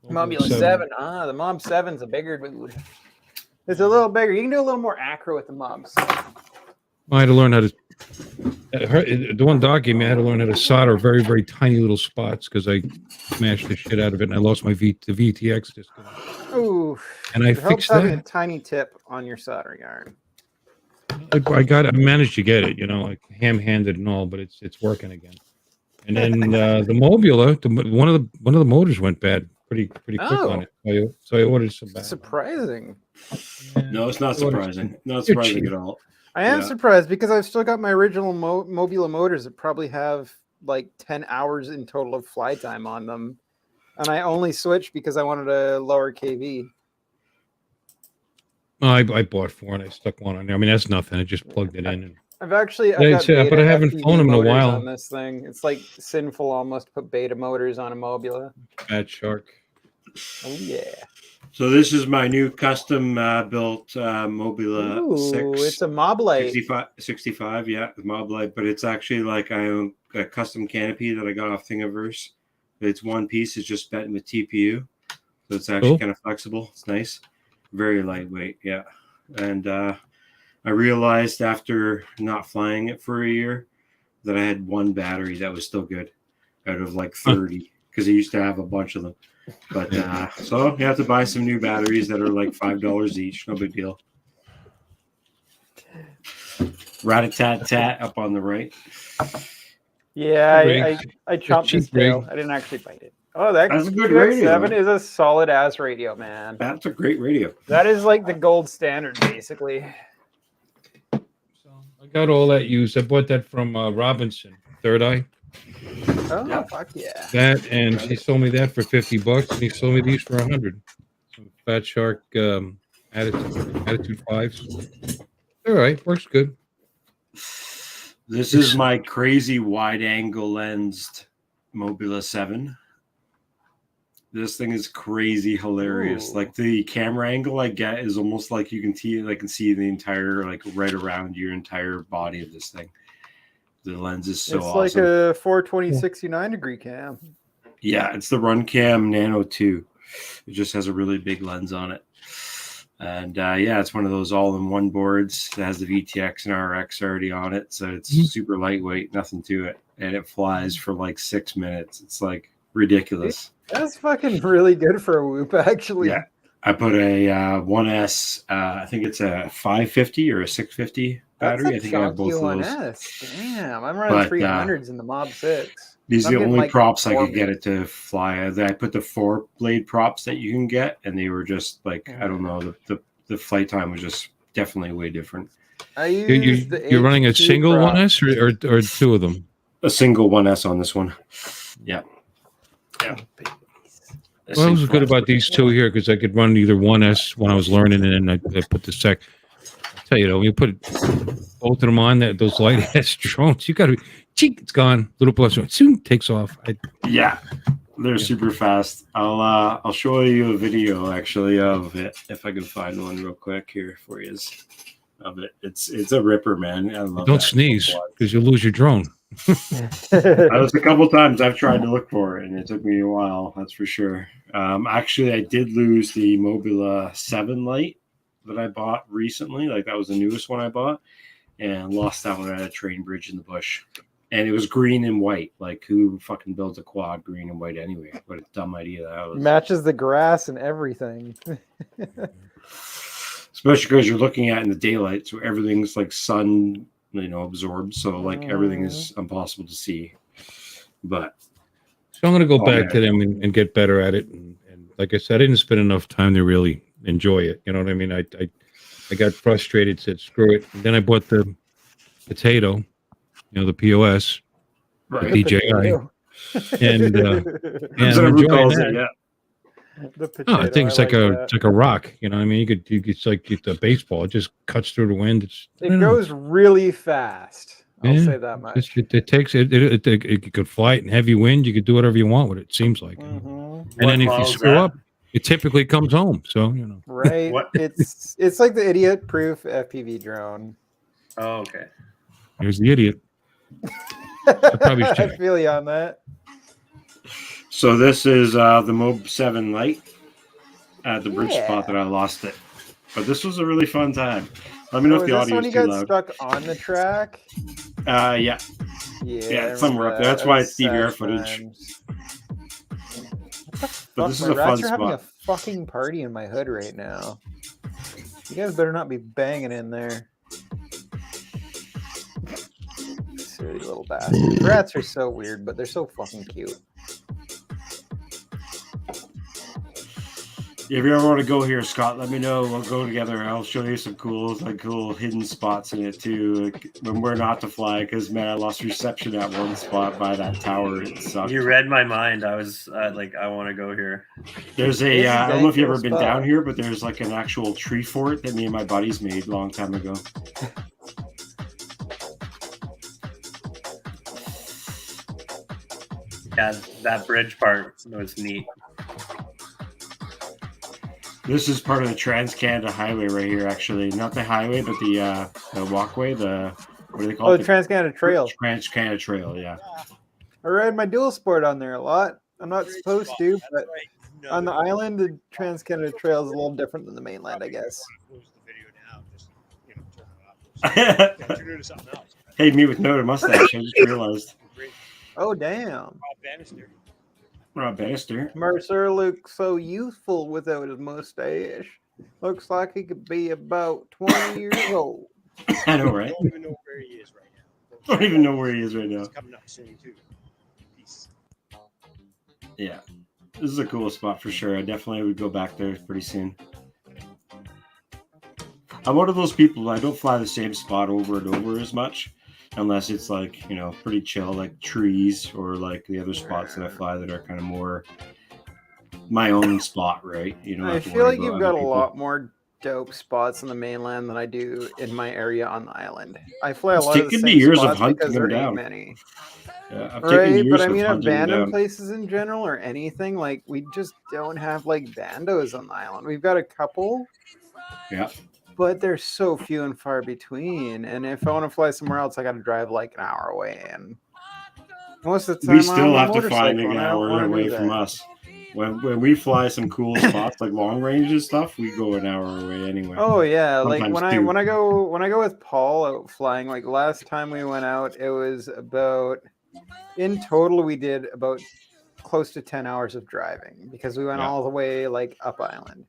Mobula 7. Ah, the Mob 7's a bigger dude. It's a little bigger. You can do a little more acro with the Mobs. I had to learn how to. The one Doc gave me, I had to learn how to solder very, very tiny little spots because I smashed the shit out of it and I lost my the VTX disc. Ooh, And I it helps fixed having a that. tiny tip on your soldering iron. I managed to get it, like ham-handed and all, but it's working again. And then the Mobula, one of the motors went bad pretty quick on it. So I ordered some back. Surprising. No, it's not I ordered surprising. some- Not They're surprising cheap. at all. I am Yeah. surprised because I've still got my original Mobula motors that probably have like 10 hours in total of fly time on them. And I only switched because I wanted a lower KV. I bought 4 and I stuck one on there. I mean, that's nothing. I just plugged it in. And I've actually Yeah, got but I beta haven't FPV flown 'em in a motors while. on this thing. It's like sinful almost to put beta motors on a Mobula. Bad Shark. Oh yeah. So this is my new custom built Mobula Ooh, 6. it's a Moblite. 65, yeah, the Moblite, but it's actually like I own a custom canopy that I got off Thingiverse. It's one piece, it's just bent with TPU. So it's actually Cool. kind of flexible. It's nice. Very lightweight, yeah. And I realized after not flying it for a year that I had one battery that was still good. out of like 30 because he used to have a bunch of them. But so you have to buy some new batteries that are like $5 each. No big deal. Rat-a-tat-tat up on the right. Yeah, I chopped cheap his tail. rig. I didn't actually bite it. Oh, that That's a good radio. QX7 is a solid ass radio, man. That's a great radio. That is like the gold standard, basically. So I got all that used. I bought that from Robinson, Third Eye. Oh, Yeah. fuck yeah. That, and he sold me that for $50, and he sold me these for $100. Some Fat Shark Attitude 5s. All right, works good. This is my crazy wide-angle lensed Mobula 7. This thing is crazy hilarious. Ooh. Like the camera angle I get is almost like you can see, the entire, like right around your entire body of this thing. The lens is so It's awesome. like a 420 69-degree cam. Yeah, it's the Runcam Nano 2. It just has a really big lens on it. And yeah, it's one of those all-in-one boards that has the VTX and RX already on it. So it's super lightweight, nothing to it. And it flies for like 6 minutes. It's like ridiculous. That's fucking really good for a Whoop, actually. Yeah. I put a 1S, I think it's a 550 or a 650 battery. I think I have both of those. 1S. Damn, I'm running But, 300s in the Mob 6. These are I'm the getting, only like, props I 4 could get it to fly. I put the 4-blade props that you can get, and they were just like, I don't know, the flight time was just definitely way different. I use the You're running a HT single prop. 1S or two of them? A single 1S on this one. Yeah. Yeah. Well, it was good about these two here because I could run either 1S when I was learning, and then I put the sec. I'll tell you though, when you put both of them on, those light ass drones, you got to cheek, it's gone. Little plus one, soon takes off. Yeah, they're super fast. I'll show you a video actually of it if I can find one real quick here for you. Of it, it's a ripper, man. I love Don't that. sneeze because you'll lose your drone. That was a couple times I've tried to look for it, and it took me a while. That's for sure. Actually, I did lose the Mobula 7 light that I bought recently. Like that was the newest one I bought, and lost that one at a train bridge in the bush. And it was green and white. Like who fucking builds a quad green and white anyway? What a dumb idea that was. Matches the grass and everything. Especially because you're looking at it in the daylight, so everything's like sun, absorbed. So like everything is impossible to see. But So I'm going to go back to them and get better at it. And like I said, I didn't spend enough time to really enjoy it. You know what I mean? I got frustrated, said screw it. And then I bought the potato, the POS, right. the DJI, and That's what I'm everyone enjoying calls that. it, yeah. The potato, I think it's like that. it's like a rock. You know what I mean? It's like a baseball. It just cuts through the wind. It goes really fast. I'll say that much. It takes it. You could fly it in heavy wind. You could do whatever you want with it. It seems like. Mhm. And then if you screw up, it typically comes home. So Right. It's like the idiot-proof FPV drone. Oh, okay. Here's the idiot. I feel you on that. So this is the Mob 7 light at the bridge spot that I lost it. But this was a really fun time. Let me know if the audio is too loud. This one you got stuck on the track? Yeah. Yeah, somewhere up there. That's why it's DVR footage. But this is a fun Rats are having a spot. fucking party in my hood right now. You guys better not be banging in there. Silly little bastards. Rats are so weird, but they're so fucking cute. If you ever want to go here, Scott, let me know. We'll go together. I'll show you some cool hidden spots in it too. Like when we're not to fly, because man, I lost reception at one spot by that tower. It sucked. You read my mind. I was I want to go here. There's a I don't know if you've ever been down here, but there's like an actual tree fort that me and my buddies made a long time ago. Yeah, that bridge part was neat. This is part of the Trans-Canada Highway right here, actually. Not the highway, but the walkway. What do they call it? Oh, the Trans-Canada Trail. Trans-Canada Trail, yeah. I ride my dual sport on there a lot. I'm not supposed to, but on the island, the Trans-Canada Trail is a little different than the mainland, I guess. Hey, me with no mustache. I just realized. Oh, damn. Rob Bannister. Rob Bannister. Mercer looks so youthful without his mustache. Looks like he could be about 20 years old. I know, right? Don't even know where he is right now. Don't even know where he is right now. He's coming up soon too. Peace. Yeah, this is a cool spot for sure. I definitely would go back there pretty soon. I'm one of those people, I don't fly the same spot over and over as much, unless it's like, you know, pretty chill, like trees or like the other spots that I fly that are kind of more my own spot, right? You know, I feel like you've got a lot more dope spots on the mainland than I do in my area on the island. I fly a It's lot of the taken me same years of spots hunting because them there ain't down. many. Yeah, I've taken Right, years but I of mean hunting them abandoned down. places in general or anything, like we just don't have like bandos on the island. We've got a couple, Yeah, but they're so few and far between. And if I want to fly somewhere else, I got to drive like an hour away. And most of the time, we still I'm have on a to find motorcycle, an and I don't hour wanna do away from that. us. When we fly some cool spots like long range and stuff, we go an hour away anyway. Oh yeah, like Sometimes when I two. go with Paul out flying, like last time we went out, it was about in total we did about close to 10 hours of driving because we went Yeah. all the way like up island.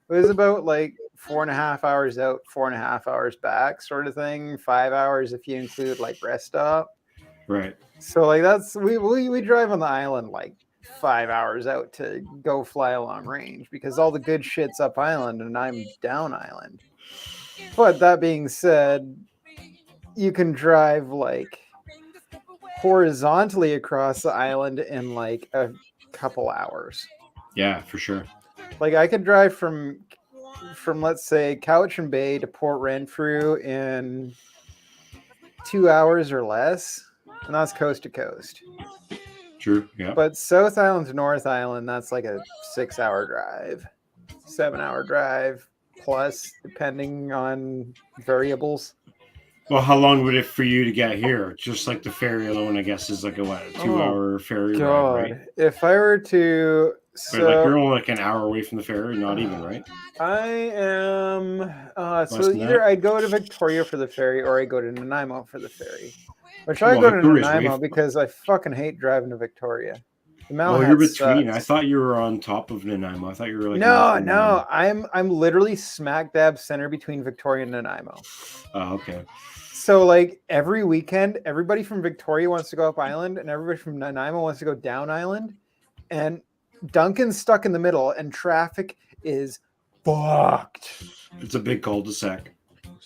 It was about like 4.5 hours out, 4.5 hours back, sort of thing. 5 hours if you include like rest stop. Right. So like that's we drive on the island like 5 hours out to go fly a long range because all the good shit's up island and I'm down island. But that being said, you can drive like horizontally across the island in like a couple hours. Yeah, for sure. Like I could drive from let's say Cowichan Bay to Port Renfrew in 2 hours or less, and that's coast to coast. True. Yeah. But South Island to North Island, that's like a 6-hour drive, 7-hour drive plus, depending on variables. Well, how long would it for you to get here? Just like the ferry alone, I guess, is like a what, 2-hour ferry ride, right? If I were to, But like you're only like an hour away from the ferry, not even, right? I am. So than either that? I'd go to Victoria for the ferry, or I go to Nanaimo for the ferry. Which I Well, go to Victoria's way Nanaimo from- because I fucking hate driving to Victoria. The Oh, you're Malhats between. I sucks. thought you were on top of Nanaimo. I thought you were like No, north of no, I'm literally smack dab center between Victoria and Nanaimo. Oh, okay. So like every weekend, everybody from Victoria wants to go up island, and everybody from Nanaimo wants to go down island, and Duncan's stuck in the middle, and traffic is fucked. It's a big cul-de-sac.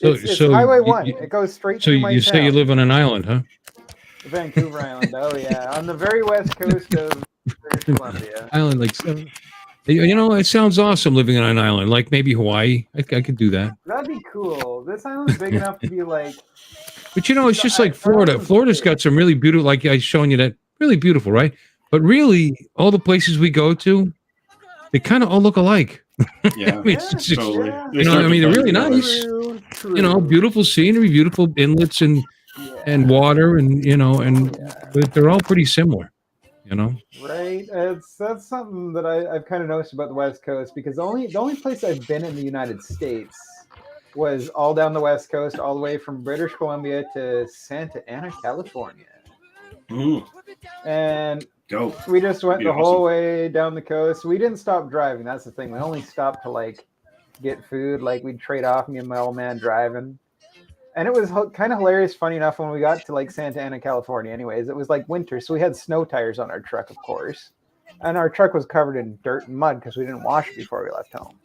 It's Highway 1. It goes straight So through my you say you town. live on an island, huh? Vancouver Island. Oh yeah, on the very west coast of British Columbia. Island, like, you know, it sounds awesome living on an island, like maybe Hawaii. I could do that. That'd be cool. This island's big enough to be like. But you know, it's just like Florida. Florida's got some really beautiful, like I was showing you that, really beautiful, right? But really, all the places we go to, they kind of all look alike. Yeah, I mean, it's just, totally. you know, I mean, they're really nice. You know, beautiful scenery, beautiful inlets and water, and you know, but they're all pretty similar. You know, Right. That's something that I've kind of noticed about the West Coast because the only place I've been in the United States was all down the West Coast, all the way from British Columbia to Santa Ana, California. And Dope. we just went Be the whole awesome. way down the coast. We didn't stop driving. That's the thing. We only stopped to like get food. Like we'd trade off, me and my old man driving. And it was kind of hilarious, funny enough, when we got to like Santa Ana, California. Anyways, it was like winter, so we had snow tires on our truck, of course. And our truck was covered in dirt and mud because we didn't wash it before we left home.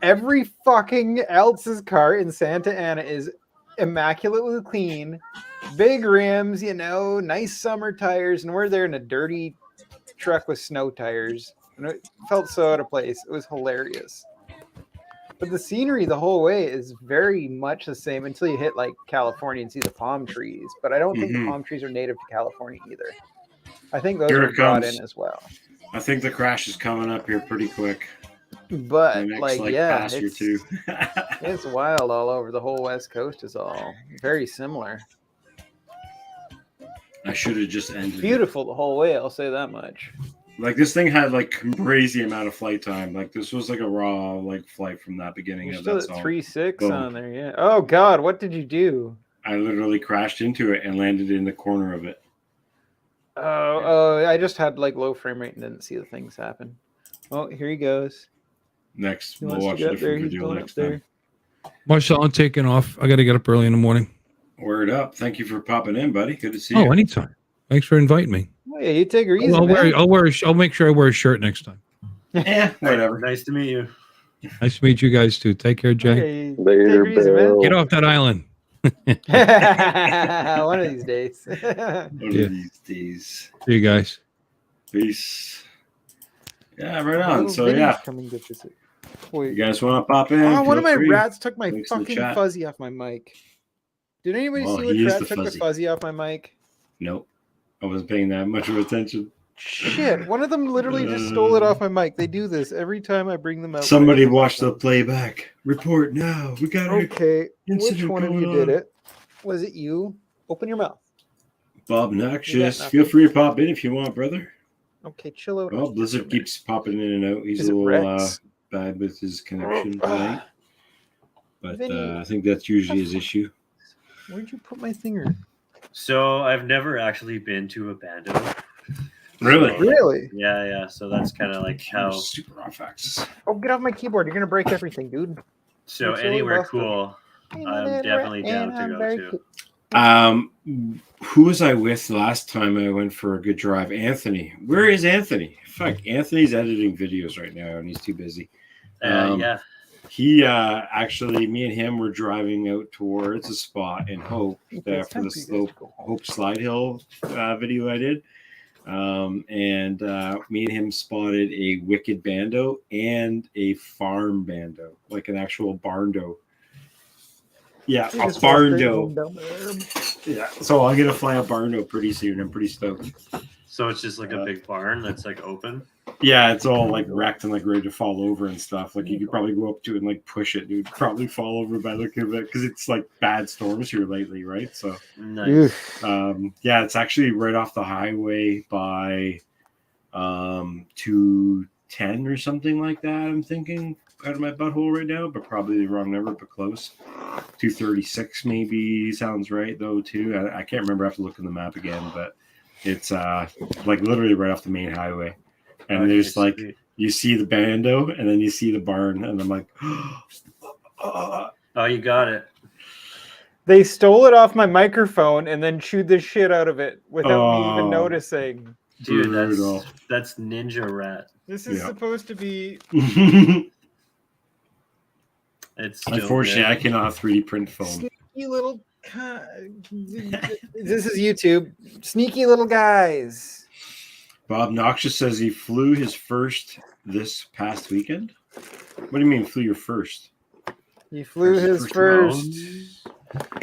Every fucking else's car in Santa Ana is immaculately clean, big rims, you know, nice summer tires, and we're there in a dirty truck with snow tires. And it felt so out of place. It was hilarious. But the scenery the whole way is very much the same until you hit like California and see the palm trees. But I don't think the palm trees are native to California either. I think those Here were it brought comes. in as well. I think the crash is coming up here pretty quick. But The next, like yeah, pass or two. it's wild all over. The whole West Coast is all very similar. I should have just ended. Beautiful the whole way. I'll say that much. Like this thing had like crazy amount of flight time. Like this was like a raw like flight from that beginning You're of still that at song. 3.6 Boom. on there, yeah. Oh God, what did you do? I literally crashed into it and landed in the corner of it. Oh, I just had like low frame rate and didn't see the things happen. Oh, here he goes. Next, He we'll wants to watch a get up there. different He's video going next up there. time. Marcel, I'm taking off. I got to get up early in the morning. Word up. Thank you for popping in, buddy. Good to see you. Oh, anytime. Thanks for inviting me. Oh, yeah, you take her easy, I'll man. I'll make sure I wear a shirt next time. Yeah, whatever. Nice to meet you. Nice to meet you guys too. Take care, Jay. Okay, Later, take her easy, man. Bill. Get off that island. One of these days. One Yeah. of these days. See you guys. Peace. Yeah, right My on. little So Vinny's yeah, coming to visit. you Wait. guys want to pop in? Oh, one feel of my free. rats took my Links in the fucking chat. fuzzy off my mic. Did anybody Well, see what he is rat the took fuzzy. the fuzzy off my mic? Nope. I wasn't paying that much of attention. Shit, one of them literally just stole it off my mic. They do this every time I bring them out. Somebody watch the playback. Report now. We got it. Okay, which incident one of going you did on. it? Was it you? Open your mouth. Bob You got Noxious. nothing. Feel free to pop in if you want, brother. Okay, chill out. Well, Blizzard keeps popping in and out. He's Is a it little Rex? bad with his connection tonight. But Vinny. I think that's usually his issue. Where'd you put my finger? So I've never actually been to a bando. Really? So, Really? Yeah. So that's kind of like how. Super off axis. Oh, get off my keyboard. You're gonna break everything, dude. So It's really anywhere busted. cool, I'm definitely down to go to. Who was I with last time I went for a good drive? Anthony. Where is Anthony? Fuck, Anthony's editing videos right now and he's too busy. Yeah. He actually, me and him were driving out towards a spot in Hope Okay, it's for time the for you guys slope to go home. Hope Slide Hill video I did. And me and him spotted a wicked bando and a farm bando, like an actual barndo. Yeah, You a just walk straight barndo. home down there. Yeah, so I'm gonna fly a barndo pretty soon. I'm pretty stoked. So it's just like a big barn that's like open. Yeah, it's all like wrecked and like ready to fall over and stuff. Like you could probably go up to it and like push it. It would probably fall over by looking at it because it's like bad storms here lately, right? So Nice. yeah, it's actually right off the highway by 210 or something like that. I'm thinking out of my butthole right now, but probably the wrong number, but close. 236 maybe sounds right though too. I can't remember. I have to look in the map again, but it's like literally right off the main highway. And Okay, there's like sweet. you see the bando and then you see the barn, and I'm like, Oh, you got it. They stole it off my microphone and then chewed the shit out of it without me even Oh. noticing. Dude, brutal. that's Ninja Rat. This is Yeah. supposed to be. It's still Unfortunately, I good. cannot 3D print foam. Sneaky little. This is YouTube. Sneaky little guys. Bob Noxious says he flew his first this past weekend. What do you mean flew your first? He flew his first.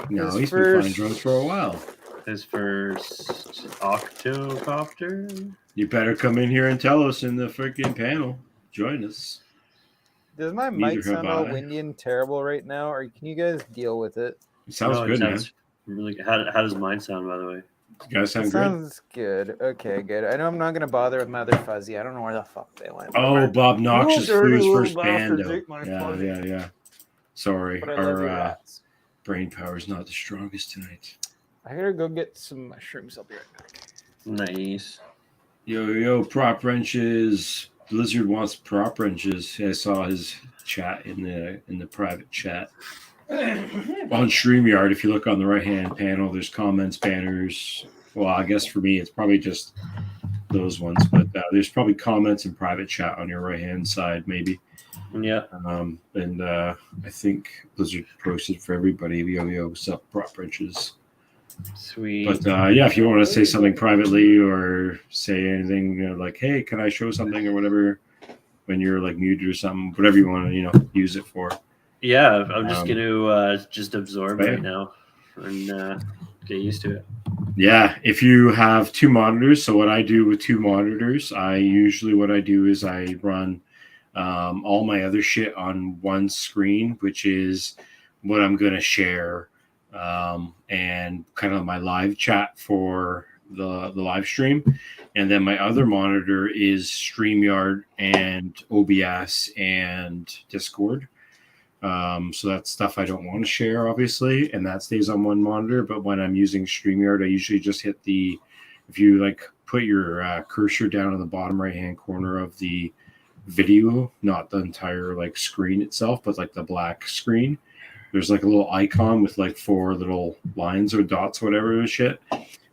No, His he's been flying first- drones for a while. His first octocopter. You better come in here and tell us in the freaking panel. Join us. Does my Neither mic have sound all I. windy and terrible right now, or can you guys deal with it? It sounds No, it good, sounds really good. How does mine sound, by the way? man. You guys It sound good. sounds good. Okay, good. I know I'm not gonna bother with my other fuzzy. I don't know where the fuck they went. Oh, Bob Noxious You flew dirty his little first bastards bando. ate my Yeah, fuzzy. yeah. Sorry, But I love your our rats. brain power is not the strongest tonight. I gotta go get some mushrooms. I'll be right back. Nice. Yo, prop wrenches. Blizzard wants prop wrenches. I saw his chat in the private chat. On StreamYard, if you look on the right-hand panel, there's comments, banners. Well, I guess for me, it's probably just those ones, but there's probably comments and private chat on your right-hand side, maybe. Yeah. And I think Blizzard posted for everybody. Yo, what's up, prop wrenches? Sweet. But yeah, if you want to say something privately or say anything like, hey, can I show something or whatever when you're like muted or something, whatever you want to, use it for. Yeah, I'm just going to just absorb yeah. right now and get used to it. Yeah, if you have two monitors, so what I do with two monitors, what I do is I run all my other shit on one screen, which is what I'm going to share and kind of my live chat for the live stream. And then my other monitor is StreamYard and OBS and Discord. So that's stuff I don't want to share, obviously, and that stays on one monitor. But when I'm using StreamYard, I usually just hit if you like put your cursor down in the bottom right-hand corner of the video, not the entire like screen itself, but like the black screen, there's like a little icon with like 4 little lines or dots, whatever shit,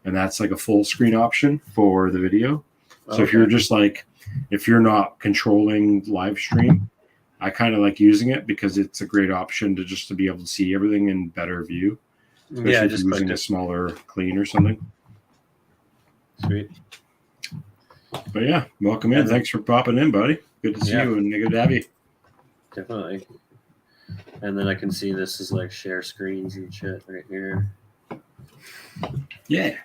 and that's like a full screen option for the video. So if you're just like, if you're not controlling live stream, I kind of like using it because it's a great option to be able to see everything in better view. Especially Yeah, if just you're using clicked a it. smaller clean or something. Sweet. But yeah, welcome in. And then- Thanks for popping in, buddy. Good to see Yeah. you and good to have you. Definitely. And then I can see this is like share screens and shit right here. Yeah.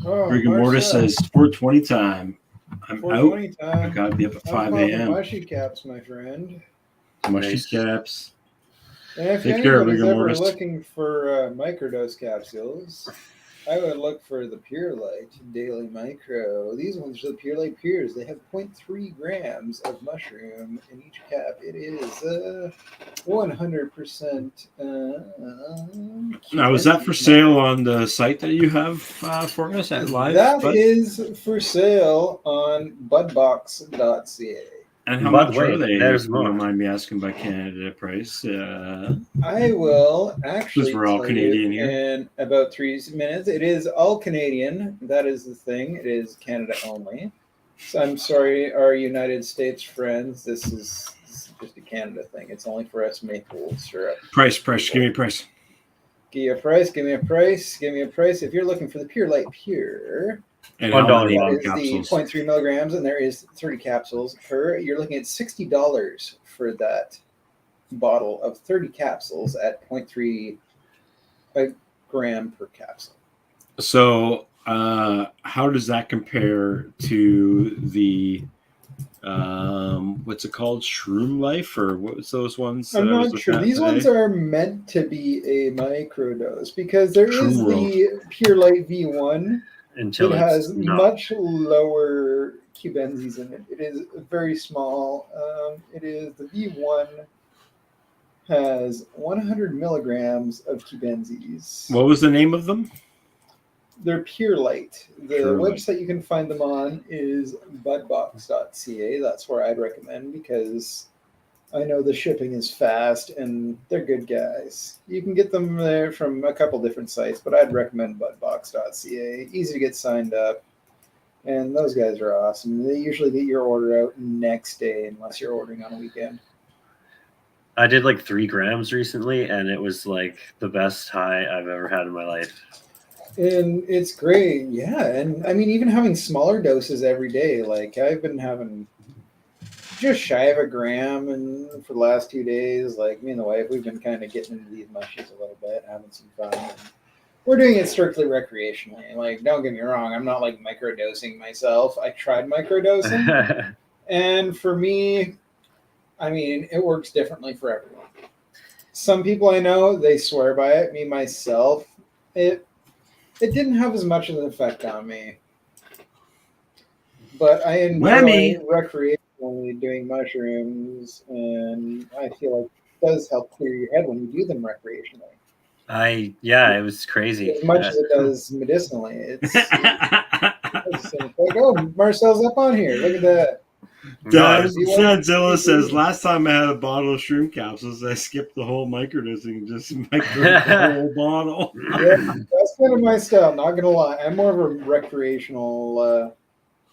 Oh, Rigor Mortis Marcel, says 420 time. I'm out. 420 I time. gotta be up at 5 I'm popping a.m. mushy caps, my friend. Mushy Nice. caps. And if Take care, anybody's Rigor ever Mortis. looking for microdose capsules, I would look for the Pure Light Daily Micro. These ones are the Pure Light Pures. They have 0.3 grams of mushroom in each cap. It is 100%. Now, is that for sale on the site that you have for us at Live? That Bud? is for sale on budbox.ca. And how By much the way, are they? there's If you more. don't mind me asking by Canada price. I will actually we're all tell Canadian you here. in about 3 minutes. It is all Canadian. That is the thing. It is Canada only. So I'm sorry, our United States friends. This is just a Canada thing. It's only for us maple syrup. Price. Give me a price. Give you a price. Give me a price. Give me a price. If you're looking for the Pure Light Pure, And $1 how many that is capsules? the 0.3 milligrams, and there is 30 capsules per. You're looking at $60 for that bottle of 30 capsules at 0.3 a gram per capsule. So, how does that compare to the what's it called, Shroom Life, or what's those ones? I'm that I was not looking sure. at These today? ones are meant to be a microdose because there True is World. the Pure Light V1. Until It it's has not. much lower cubensis in it. It is very small. It is the V1 has 100 milligrams of cubensis. What was the name of them? They're Pure Light. The Pure Light. website you can find them on is budbox.ca. That's where I'd recommend because I know the shipping is fast and they're good guys. You can get them there from a couple different sites, but I'd recommend budbox.ca. Easy to get signed up. And those guys are awesome. They usually get your order out next day unless you're ordering on a weekend. I did like 3 grams recently, and it was like the best high I've ever had in my life. And it's great, yeah. And I mean, even having smaller doses every day, like I've been having just shy of a gram, and for the last 2 days, like me and the wife, we've been kind of getting into these mushies a little bit, having some fun. And we're doing it strictly recreationally. Like, don't get me wrong, I'm not like microdosing myself. I tried microdosing, and for me, I mean, it works differently for everyone. Some people I know, they swear by it. Me, myself, it didn't have as much of an effect on me. But I enjoy Whammy. recreationally doing mushrooms, and I feel like it does help clear your head when you do them recreationally. It was crazy. As much as it does medicinally. It's like, oh, Marcel's up on here. Look at that. Dadzilla says, last time I had a bottle of shroom capsules, I skipped the whole microdosing and just microdosed the whole bottle. Yeah, that's kind of my style, not going to lie. I'm more of a recreational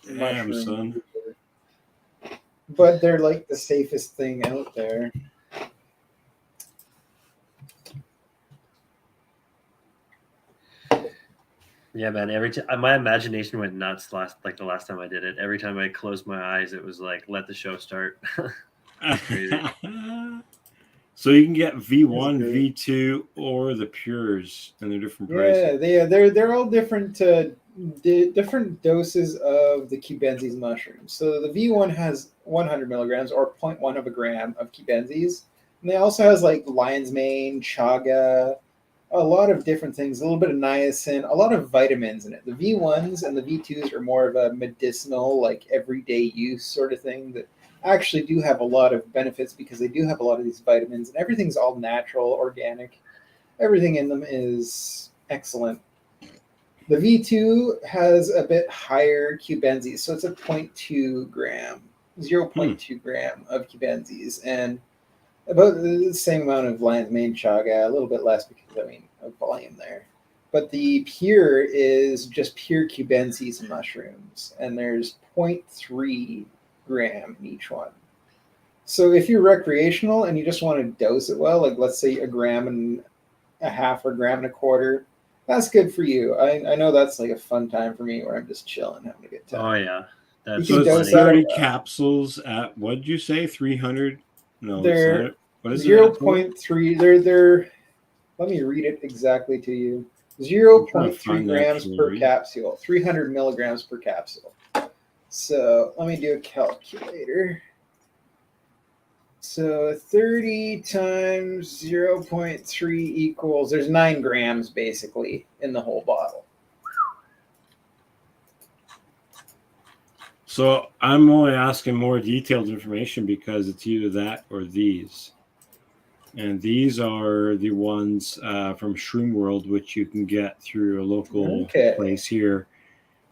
Damn, mushroom son. user. But they're like the safest thing out there. Yeah, man. Every time my imagination went nuts the last time I did it. Every time I closed my eyes, it was like, let the show start. Crazy. So you can get V1, That's great. V2, or the pures, and they're different prices. Yeah, they're all different different doses of the cubensis mushrooms. So the V1 has 100 milligrams or 0.1 of a gram of cubensis, and they also has like lion's mane, chaga, a lot of different things, a little bit of niacin, a lot of vitamins in it. The V1s and the V2s are more of a medicinal, like everyday use sort of thing that actually do have a lot of benefits because they do have a lot of these vitamins, and everything's all natural, organic. Everything in them is excellent. The V2 has a bit higher cubensis, so it's a 0.2 gram, 0.2 gram of cubensis, and about the same amount of lion's mane chaga, a little bit less because of volume there. But the pure is just pure cubensis mushrooms, and there's 0.3 gram in each one. So if you're recreational and you just want to dose it well, like let's say 1.5 grams or 1.25 grams, that's good for you. I know that's like a fun time for me where I'm just chilling, having a good time. Oh yeah, that's You can So dose it's that 30 out. capsules at, what did you say, 300? No, They're it's not. What is it? 0.3. They're. Let me read it exactly to you. I'm trying to 0.3 find the grams actual per read. capsule. 300 milligrams per capsule. So let me do a calculator. So 30 times 0.3 equals, there's 9 grams basically in the whole bottle. So I'm only asking more detailed information because it's either that or these. And these are the ones from Shroom World, which you can get through a local place here.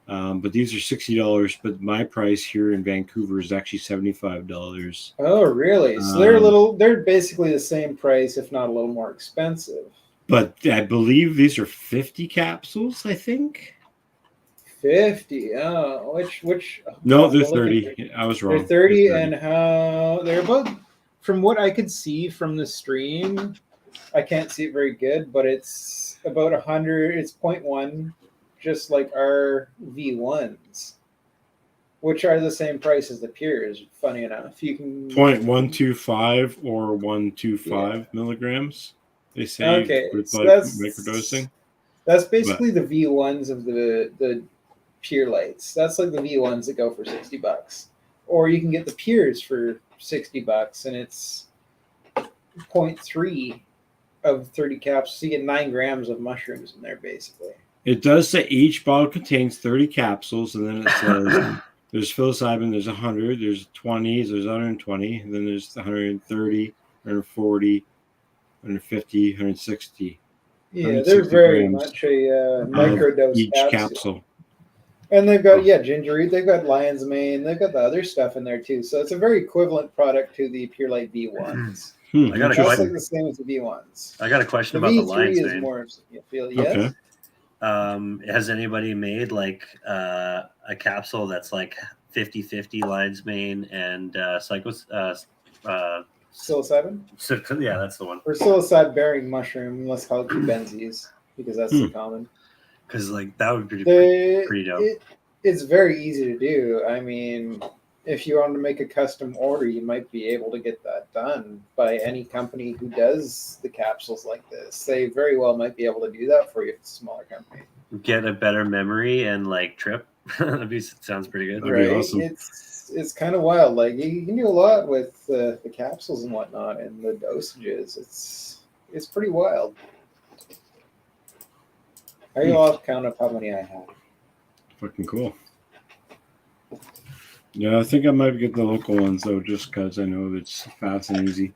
But these are $60, but my price here in Vancouver is actually $75. Oh, really? So they're basically the same price, if not a little more expensive. But I believe these are 50 capsules, I think. 50. Oh, which? No, they're 30. I was wrong. They're 30, and how they're about, from what I could see from the stream, I can't see it very good, but it's about 100. It's 0.1, just like our V1s, which are the same price as the pures. Funny enough, you can 0.125 or 125 milligrams. They say with so like microdosing. That's basically the V1s of the pure lights. That's like the V1s that go for $60, or you can get the pures for $60, and it's 0.3 of 30 capsules. So you get 9 grams of mushrooms in there, basically. It does say each bottle contains 30 capsules, and then it says there's psilocybin, there's 100, there's 20, there's 120, and then there's 130, 140, 150, 160. Yeah, they're very much a microdose each capsule. And they've got ginger, they've got lion's mane, they've got the other stuff in there too. So it's a very equivalent product to the Pure Light V1s. I got That's like the same as the V1s. I got a question about the lion's mane. More, yes. Okay. Has anybody made like a capsule that's like 50-50 lion's mane and psilocybin? Yeah, that's the one. Or psilocybin bearing mushroom, let's call it cubensis, because that's the common. Because like that would be pretty dope. It's very easy to do. I mean, if you wanted to make a custom order, you might be able to get that done by any company who does the capsules like this. They very well might be able to do that for you if it's a smaller company. Get a better memory and like trip. Sounds pretty good. That'd be awesome. It's kind of wild. Like you can do a lot with the capsules and whatnot and the dosages. It's pretty wild. I lost count of how many I had. Fucking cool. Yeah, I think I might get the local ones though, just because I know it's fast and easy.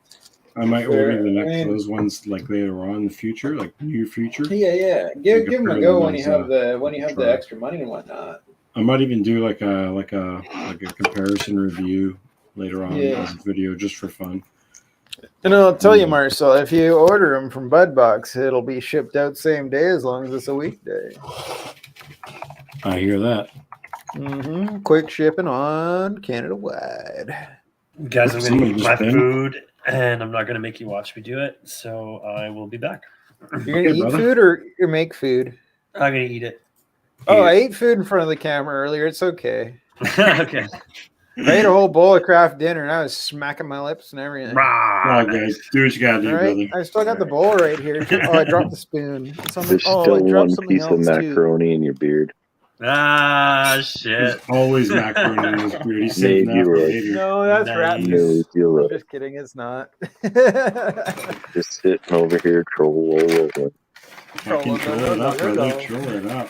I might order those ones like later on in the future, like near future. Yeah. Give them a go when you have the extra money and whatnot. I might even do like a comparison review later on as a video just for fun. And I'll tell you, Marcel, if you order them from Budbox, it'll be shipped out same day as long as it's a weekday. I hear that. Quick shipping on Canada-wide. Guys, I'm going to eat my food, and I'm not going to make you watch me do it, so I will be back. You're going to eat food or you make food? I'm going to eat it. I ate food in front of the camera earlier. It's okay. Okay. I ate a whole bowl of Kraft dinner, and I was smacking my lips and everything. Guys, do what you got to do, brother. I still got the bowl right here. I dropped the spoon. There's still one piece of macaroni in your beard. Shit. There's always macaroni in his beard. He's saving that for later. No, that's rat juice. I'm just kidding. It's not. Just sitting over here, trolling. Fucking troll it up, brother. Troll it up.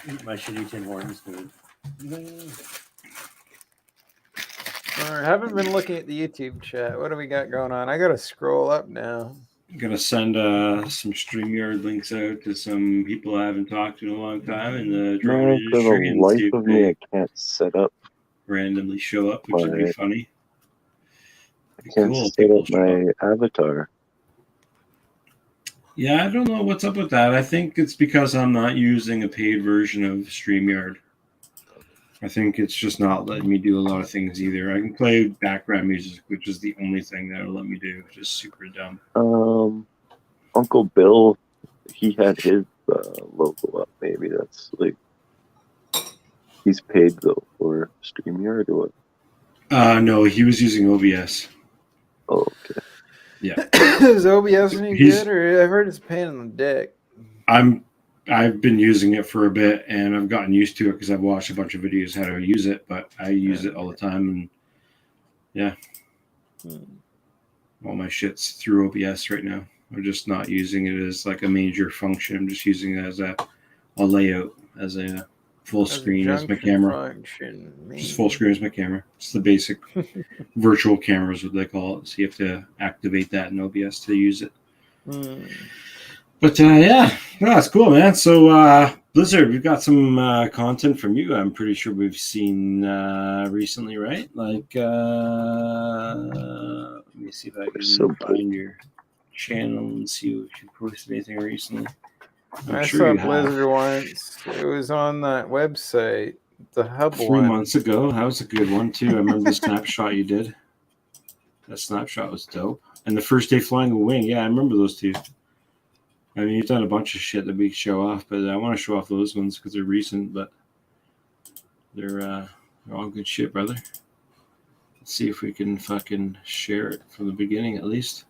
Eat my shitty Tim Hortons food. I haven't been looking at the YouTube chat. What do we got going on? I got to scroll up now. Gonna send some StreamYard links out to some people I haven't talked to in a long time in the drone Man, for the industry and life see if of me, they I can't set up. randomly show up, which would be my- funny. I can't Cool, set people up show up. my avatar. Yeah, I don't know what's up with that. I think it's because I'm not using a paid version of StreamYard. I think it's just not letting me do a lot of things either. I can play background music, which is the only thing that'll let me do. Just super dumb. Uncle Bill, he had his logo up. Maybe that's like he's paid though for StreamYard or what? No, he was using OBS. Oh, okay. Yeah. Is OBS any He's- good, or I've heard it's a pain in the dick. I've been using it for a bit, and I've gotten used to it because I've watched a bunch of videos how to use it. But I use it all the time, and yeah, all my shit's through OBS right now. I'm just not using it as like a major function. I'm just using it as a layout, as a full screen as my camera. Just full screen as my camera. It's the basic virtual camera is what they call it. So you have to activate that in OBS to use it. But yeah, no, that's cool, man. So Blizzard, we've got some content from you. I'm pretty sure we've seen recently, right? Like, let me see if I can find your channel and see if you posted anything recently. I saw Blizzard once. It was on that website, the Hub 3 one. months ago. That was a good one too. I remember the snapshot you did. That snapshot was dope. And the first day flying a wing. Yeah, I remember those two. I mean, you've done a bunch of shit that we show off, but I want to show off those ones because they're recent, but they're all good shit, brother. Let's see if we can fucking share it from the beginning at least.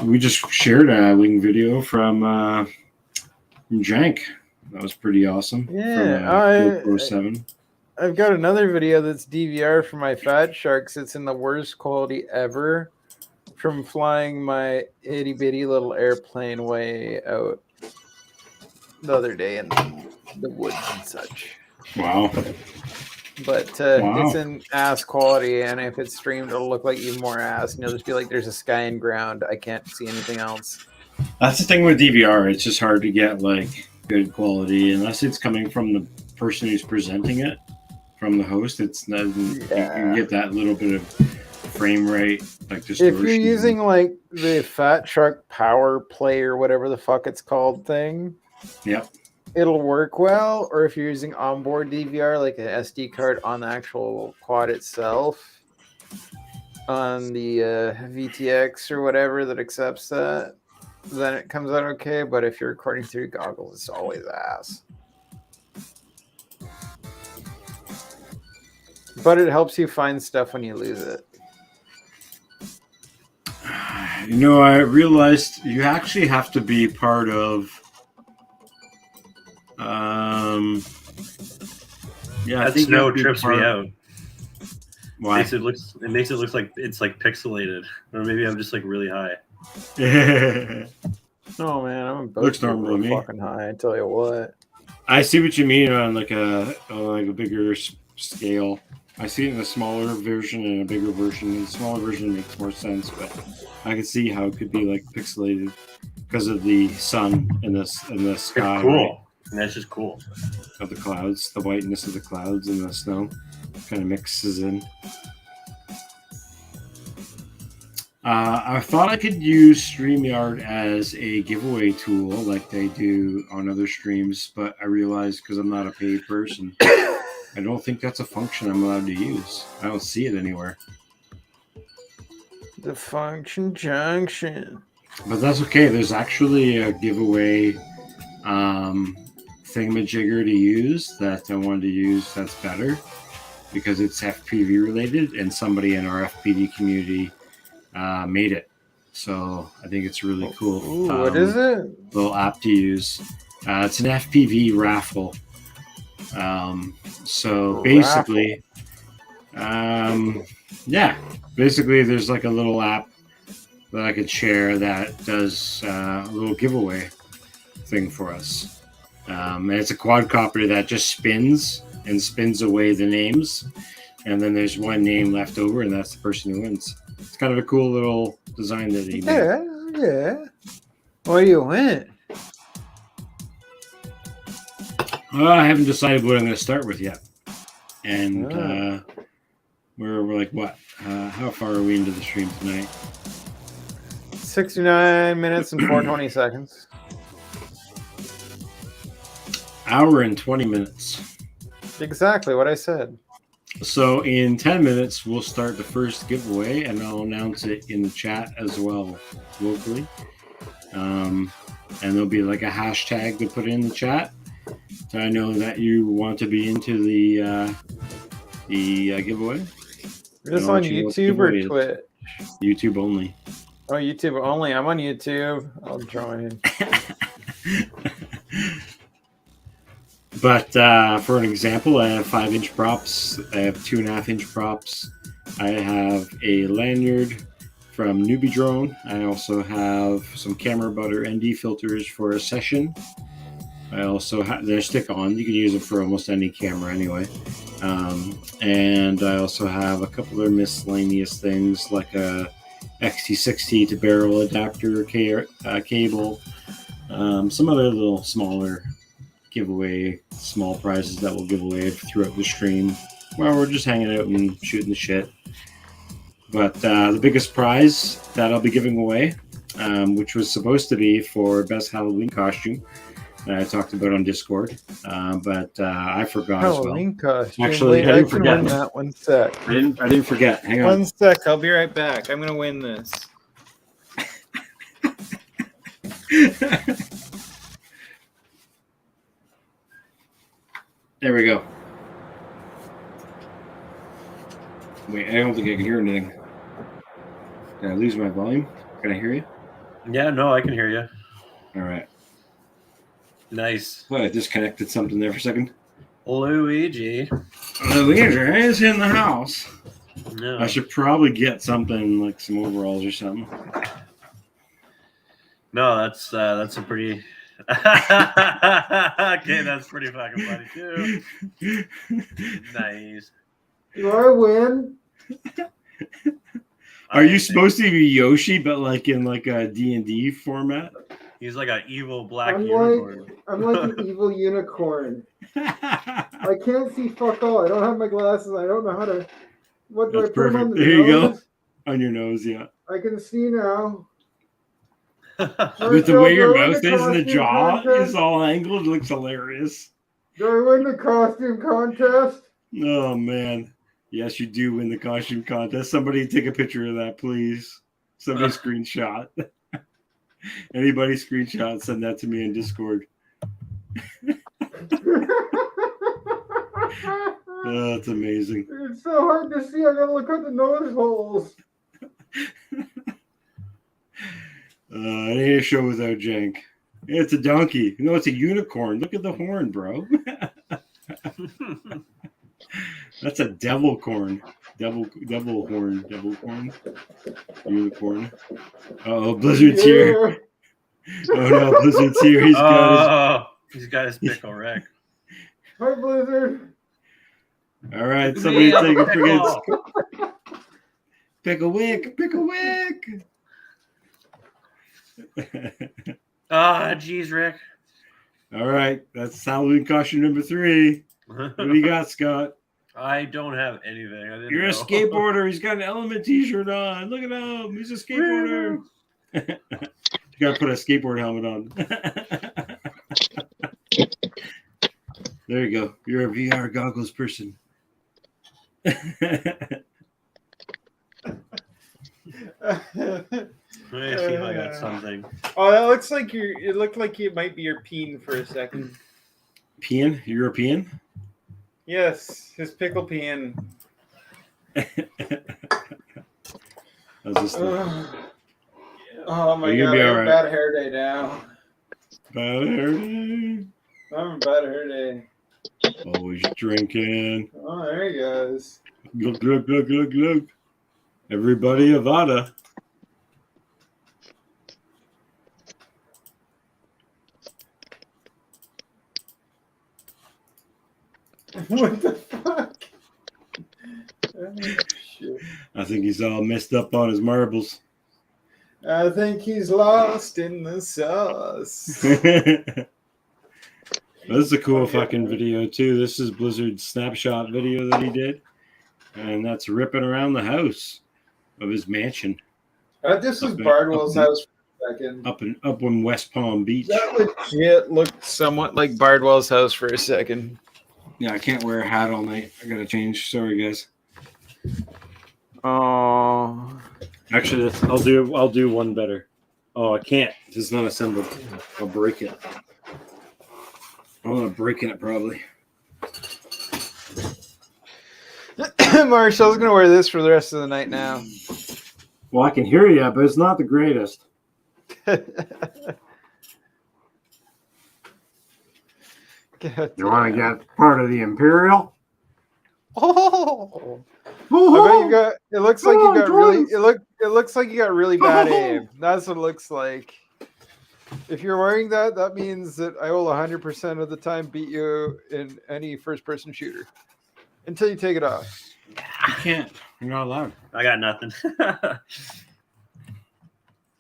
We just shared a wing video from Jank. That was pretty awesome. Yeah, from, 7. I've got another video that's DVR for my Fat Sharks. It's in the worst quality ever from flying my itty bitty little airplane way out the other day in the woods and such. Wow. But it's in ass quality, and if it's streamed, it'll look like even more ass, and you'll just be like, there's a sky and ground. I can't see anything else. That's the thing with DVR. It's just hard to get like good quality unless it's coming from the person who's presenting it, from the host. It's not, you can get that little bit of frame rate, like distortion. If you're using like the Fat Shark Power Play or whatever the fuck it's called thing, yep, it'll work well. Or if you're using onboard DVR, like an SD card on the actual quad itself, on the VTX or whatever that accepts that, then it comes out okay. But if you're recording through goggles, it's always ass. But it helps you find stuff when you lose it. You know, I realized you actually have to be part of. Yeah, I think snow trips me out. Why? It makes it look like it's like pixelated, or maybe I'm just like really high. Oh man, I'm about Looks to be normal to me. fucking high. I tell you what. I see what you mean on like a bigger scale. I see it in a smaller version and a bigger version. The smaller version makes more sense, but I can see how it could be like pixelated because of the sun in the sky. It's cool, right? and that's just cool. Of the clouds, the whiteness of the clouds and the snow kind of mixes in. I thought I could use StreamYard as a giveaway tool like they do on other streams, but I realized because I'm not a paid person, I don't think that's a function I'm allowed to use. I don't see it anywhere. The function junction. But that's okay. There's actually a giveaway thingamajigger to use that I wanted to use that's better because it's FPV related and somebody in our FPV community made it. So I think it's really cool. Ooh, what is it? Little app to use. It's an FPV raffle. So basically, basically there's like a little app that I could share that does a little giveaway thing for us. And it's a quadcopter that just spins away the names. And then there's one name left over, and that's the person who wins. It's kind of a cool little design that he made. Yeah, Yeah. What do you win? I haven't decided what I'm going to start with yet. And Oh. we're like, what? How far are we into the stream tonight? 69 minutes and 420 seconds. Hour and 20 minutes. Exactly what I said. So in 10 minutes, we'll start the first giveaway, and I'll announce it in the chat as well, locally. And there'll be like a hashtag to put in the chat. So I know that you want to be into the giveaway. Is this on YouTube or Twitch? YouTube only. Oh, YouTube only. I'm on YouTube. I'll join. But for an example, I have 5-inch props. I have 2.5-inch props. I have a lanyard from Newbie Drone. I also have some camera butter ND filters for a session. I also have they're stick on. You can use them for almost any camera anyway. And I also have a couple of miscellaneous things like a XT60 to barrel adapter cable. Some other little smaller giveaway, small prizes that we'll give away throughout the stream while we're just hanging out and shooting the shit. But the biggest prize that I'll be giving away, which was supposed to be for best Halloween costume, that I talked about on Discord, but I forgot Halloween as well. costume. Actually, wait, I didn't can forget. win that. 1 sec. I didn't forget. Hang on. 1 sec. I'll be right back. I'm gonna win this. There we go. Wait, I don't think I can hear anything. Did I lose my volume? Can I hear you? Yeah, no, I can hear you. All right. Nice. Well, I disconnected something there for a second. Luigi. Luigi is in the house. No. I should probably get something like some overalls or something. No, that's a pretty. Okay, that's pretty fucking funny too. Nice. Do I win? Are you supposed to be Yoshi, but like in like a D&D format? He's like an evil black I'm unicorn. like an evil unicorn. I can't see fuck all. I don't have my glasses. I don't know how to. What do That's I put them on perfect. the There you go. nose? On your nose, yeah. I can see now. With the way your Do I win mouth the is and the costume jaw contest? is all angled, it looks hilarious. Do I win the costume contest? Oh, man. Yes, you do win the costume contest. Somebody take a picture of that, please. Somebody screenshot. Anybody screenshot, send that to me in Discord. Oh, that's amazing. It's so hard to see. I gotta look at the nose holes. It ain't a show without jank. It's a donkey. No, it's a unicorn. Look at the horn, bro. That's a devil corn. Devil horn. Devil corn. Unicorn. Oh, Blizzard's here. Oh no, Blizzard's here. He's got his pickle wreck. Hi, Blizzard. All right, somebody take a friggin' pickle wick. Geez, Rick. All right, that's Halloween costume number 3. What do you got, Scott? I don't have anything. I didn't You're a know. skateboarder. He's got an Element t-shirt on. Look at him. He's a skateboarder. You gotta put a skateboard helmet on. There you go. You're a VR goggles person. Let me see if I got something. Oh, that looks like it looked like it might be your peen for a second. Peeing? European? Yes, his pickle peen. How's this look? Oh my You're god, gonna be I have all a right. bad hair day now. Bad hair day. I'm a bad hair day. Always drinking. Oh, there he goes. Look. Everybody Avada. What the fuck? Oh, shit. I think he's all messed up on his marbles. I think he's lost in the sauce. This is a cool fucking video too. This is Blizzard's snapshot video that he did, and that's ripping around the house of his mansion. This was Up in- Bardwell's up in- house for a second. up in West Palm Beach. That legit looked somewhat like Bardwell's house for a second. Yeah, I can't wear a hat all night. I gotta change. Sorry, guys. Oh, Actually, I'll do one better. Oh, I can't. It's not assembled. I'll break it. I'm gonna break it probably. Marshall's gonna wear this for the rest of the night now. Well, I can hear you, but it's not the greatest. You want to get part of the Imperial? Oh, I bet you got. It looks like you got really. It looks like you got really bad aim. That's what it looks like. If you're wearing that, that means that I will 100% of the time beat you in any first-person shooter until you take it off. You can't. You're not allowed. I got nothing.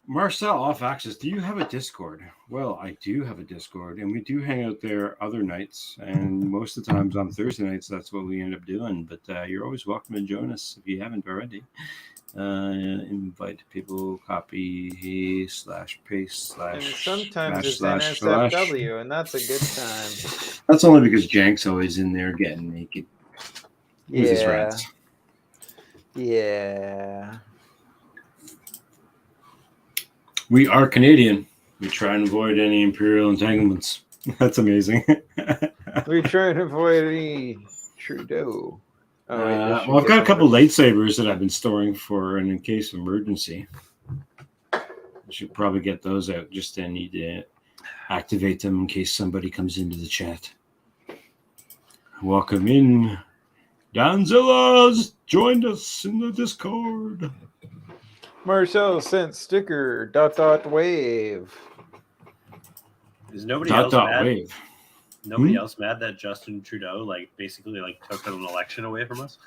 Marcel, off access. Do you have a Discord? Well, I do have a Discord, and we do hang out there other nights, and most of the times on Thursday nights, that's what we end up doing. But you're always welcome to join us if you haven't already. Invite people, copy / paste / And sometimes it's slash. NSFW, and that's a good time. That's only because Jank's always in there getting naked with his Yeah. rats. Yeah. We are Canadian. We try and avoid any imperial entanglements. That's amazing. We try and avoid any Trudeau. Oh, wait, this should Well, I've get got a over. couple lightsabers that I've been storing for an in case of emergency. I should probably get those out. Just I need to activate them in case somebody comes into the chat. Welcome in. Danzilla's joined us in the Discord. Marcel sent sticker ... wave. Is nobody else mad? Wave. Nobody else mad that Justin Trudeau basically took an election away from us?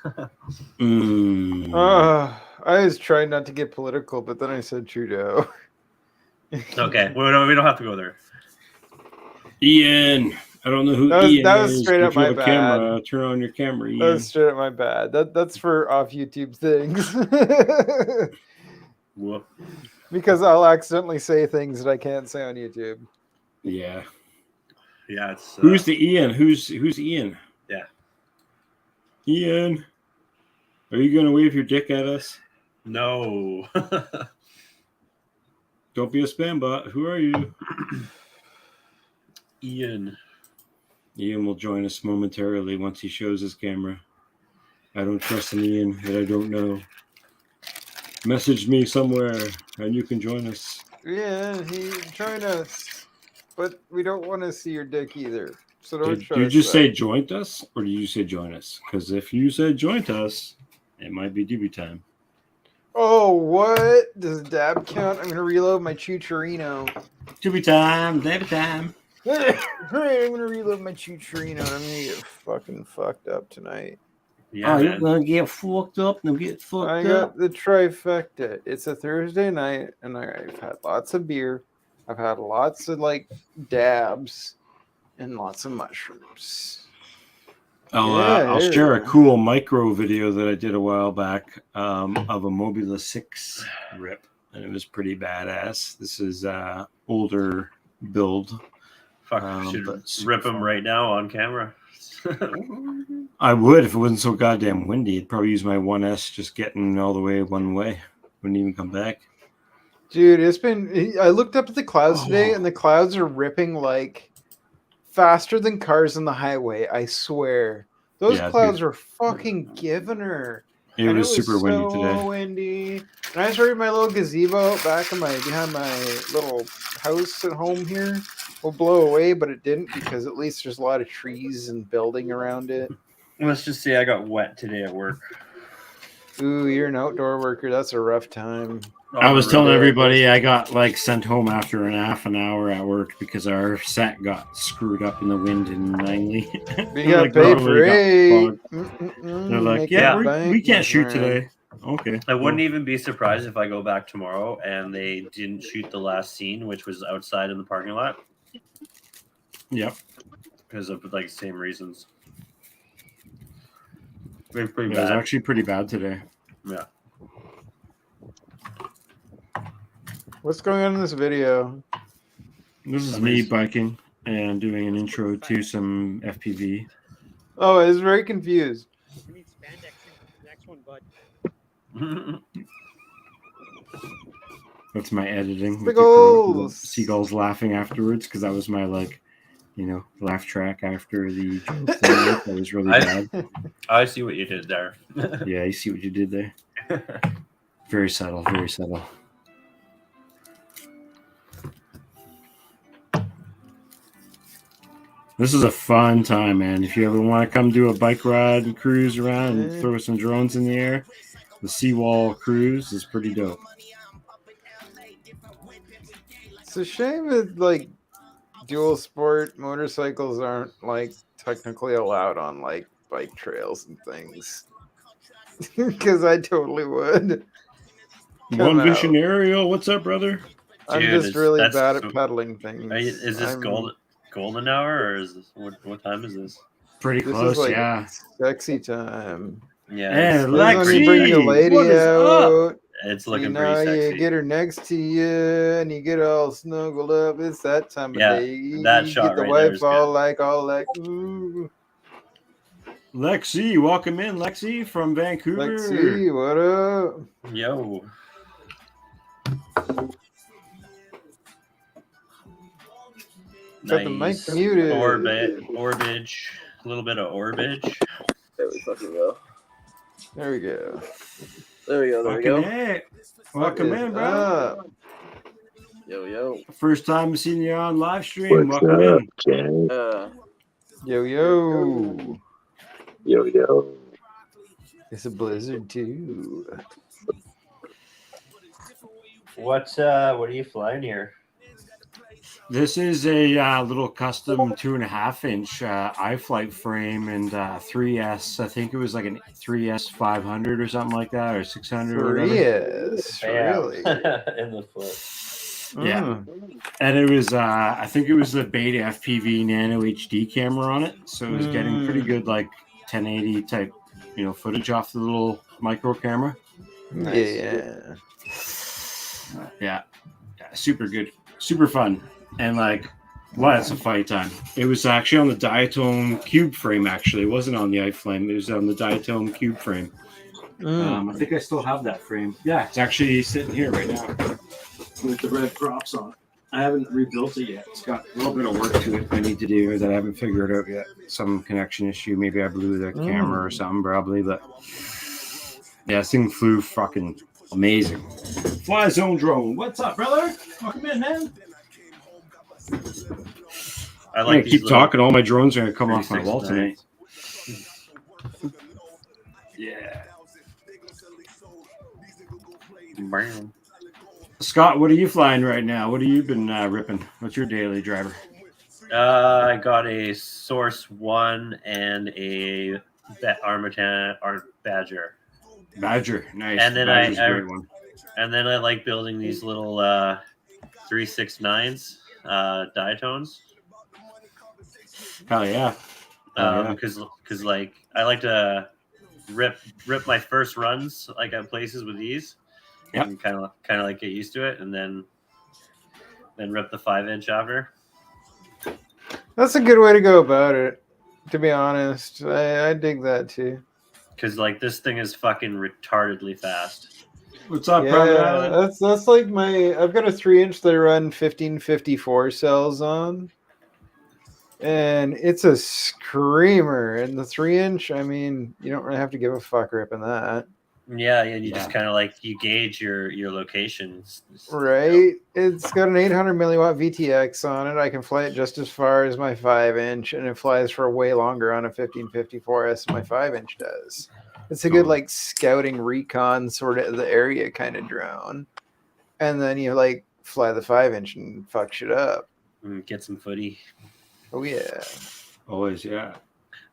I was trying not to get political, but then I said Trudeau. Okay, we don't have to go there. Ian. I don't know who That was- Ian that was is. straight If up you have my a camera, turn on your camera, Ian. That's straight up my bad. That's for off YouTube things. Whoop. Because I'll accidentally say things that I can't say on YouTube. Yeah. Yeah, it's Who's the Ian? Who's Ian? Yeah. Ian. Are you gonna wave your dick at us? No. Don't be a spam bot. Who are you? Ian. Ian will join us momentarily once he shows his camera. I don't trust an Ian that I don't know. Message me somewhere and you can join us. Yeah, join us. But we don't want to see your dick either. So don't show Did us you that. say join us or did you say join us? Because if you said join us, it might be debut time. Oh, what? Does dab count? I'm going to reload my Chuchurino. Debut time, debut time. Alright, I'm going to reload my Chuchurino and I'm going to get fucking fucked up tonight. Yeah, you're man. gonna get fucked up and get fucked I up. got the trifecta. It's a Thursday night and I've had lots of beer. I've had lots of dabs and lots of mushrooms. I'll share a cool micro video that I did a while back of a Mobula 6 rip, and it was pretty badass. This is older build. Fuck, should but rip him right now on camera. I would if it wasn't so goddamn windy. I'd probably use my 1S just getting all the way one way. Wouldn't even come back. Dude, I looked up at the clouds today and the clouds are ripping faster than cars on the highway. I swear. Those clouds are fucking giving her. It was super windy today. Windy. And I started my little gazebo out back behind my little house at home here. Will blow away, but it didn't because at least there's a lot of trees and building around it. Let's just say I got wet today at work. Ooh, you're an outdoor worker. That's a rough time. I was telling everybody I got sent home after half an hour at work because our set got screwed up in the wind in Langley. We got paid for 8. They're like, yeah, we can't shoot today. Okay. I wouldn't even be surprised if I go back tomorrow and they didn't shoot the last scene, which was outside in the parking lot, Yep. because of like same reasons. It's pretty It was bad. actually pretty bad today. Yeah. What's going on in this video? This is me biking and doing an intro to some FPV. Oh, I was very confused. We need spandex in the next one, bud. That's my editing. with Squiggles! the seagulls laughing afterwards because that was my laugh track after the joke thing. That was really bad. I see what you did there. Yeah, you see what you did there. Very subtle, very subtle. This is a fun time, man. If you ever want to come do a bike ride and cruise around and throw some drones in the air, the Seawall cruise is pretty dope. It's a shame that like dual sport motorcycles aren't like technically allowed on like bike trails and things. Because I totally would. One Vision Aerial, what's up, brother? I'm Dude, just really that's bad so- at pedaling things. Is this golden hour, or is this what time is this? Pretty This close, is like yeah. sexy time. Yeah, Hey, it's This is when you bring your Lexi, lady what is up? out. It's You looking know, pretty sexy. you get her next to you and you get all snuggled up. It's that time of Yeah, day. that you shot get the right there wife is all like, ooh. Lexi, welcome in, Lexi from Vancouver. Lexi, what up? Yo. Got the mic muted. Orbage. A little bit of orbage. There we fucking go. There we go. There we go. There we Fucking go. hey. Welcome What is in, bro. up? Yo, yo. First time seeing you on live stream. What's Welcome up, in. Jay? Yo, yo. Yo, yo. It's a blizzard too. What are you flying here? This is a little custom 2.5-inch iFlight frame and 3S. I think it was like an 3S 500 or something like that, or 600 or whatever. Yes, really. In the foot. Yeah. And it was, I think it was the Beta FPV Nano HD camera on it. So it was getting pretty good, like 1080 type, footage off the little micro camera. Yeah. Yeah. Super good. Super fun. And like, lots of fight time. It was actually on the Diatone Cube frame, actually. It wasn't on the iFlame. It was on the Diatone Cube frame. I think I still have that frame. Yeah, it's actually sitting here right now with the red props on it. I haven't rebuilt it yet. It's got a little bit of work to it I need to do that I haven't figured out yet. Some connection issue. Maybe I blew the camera or something, probably. But yeah, this thing flew fucking amazing. Fly Zone Drone. What's up, brother? Welcome in, man. I like keep talking. All my drones are going to come off my wall 369s. tonight. Yeah. Bam. Scott, what are you flying right now? What have you been ripping? What's your daily driver? I got a Source 1 and a Armatan Badger. Badger, nice. And then Badger's a great one. And then I like building these little 369s, diatones. Hell yeah. Because like I like to rip my first runs like at places with these. Yep. And kind of like get used to it, and then rip the 5-inch after. That's a good way to go about it, to be honest. I dig that too. Because like this thing is fucking retardedly fast. What's up, Private Yeah, Island? that's like I've got a 3-inch that I run 1554 cells on. And it's a screamer. And the 3-inch, I mean, you don't really have to give a fuck ripping that. Yeah, and you just kind of like you gauge your locations. Right. It's got an 800 milliwatt VTX on it. I can fly it just as far as my 5-inch, and it flies for way longer on a 1554S than my 5-inch does. It's a good like scouting recon sort of the area kind of drone. And then you like fly the 5-inch and fuck shit up. Get some footy. Oh yeah. Always, yeah.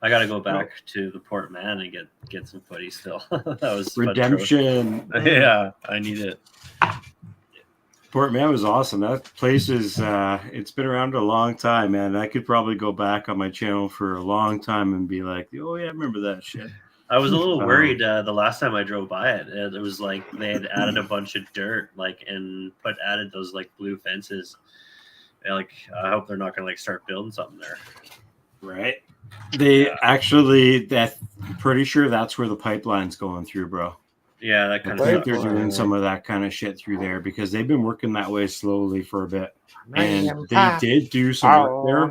I got to go back to the Port Man and get some footy still. That was fun Redemption. yeah, I need it. Port Man was awesome. That place is it's been around a long time, man. I could probably go back on my channel for a long time and be like, oh yeah, I remember that shit. I was a little worried the last time I drove by it. It was like they had added a bunch of dirt, like, and added those like blue fences. And, like, I hope they're not gonna like start building something there. Right. They actually, I'm pretty sure that's where the pipeline's going through, bro. Yeah, that kind I of think stuff. they're doing some of that kind of shit through there because they've been working that way slowly for a bit. And they did do some work there.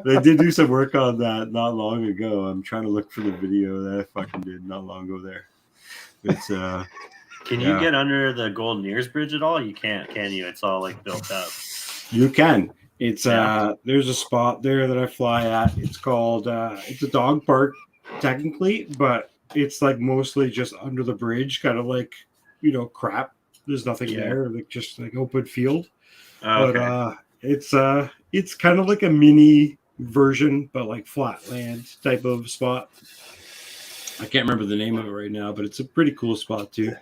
They did do some work on that not long ago. I'm trying to look for the video that I fucking did not long ago there. It's Can you get under the Golden Ears Bridge at all? You can't, can you? It's all like built up. You can. It's there's a spot there that I fly at. It's called it's a dog park technically, but it's like mostly just under the bridge, kind of like, you know, crap. There's nothing there, like just like open field. Okay. But it's kind of like a mini version, but like flat land type of spot. I can't remember the name of it right now, but it's a pretty cool spot too.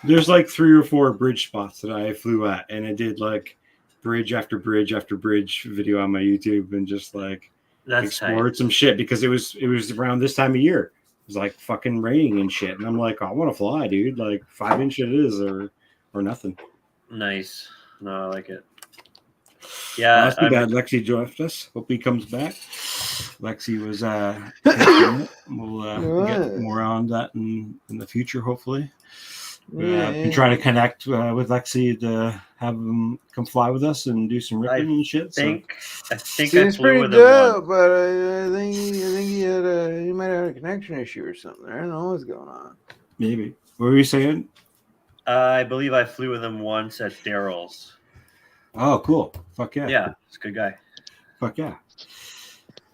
There's like 3 or 4 bridge spots that I flew at, and I did like bridge after bridge after bridge video on my YouTube and just like explored some shit because it was around this time of year. It was like fucking raining and shit, and I'm like, I want to fly, dude. Like 5-inch it is, or nothing. Nice. No, I like it. Yeah, that's too bad. Lexi joined us. Hope he comes back. Lexi was we'll get more on that in the future, hopefully. Been trying to connect with Lexi to have him come fly with us and do some ripping and shit. I think seems pretty dope, but I think he might have a connection issue or something. I don't know what's going on. Maybe. What were you saying? I believe I flew with him once at Daryl's. Oh, cool. Fuck yeah. Yeah, he's a good guy. Fuck yeah.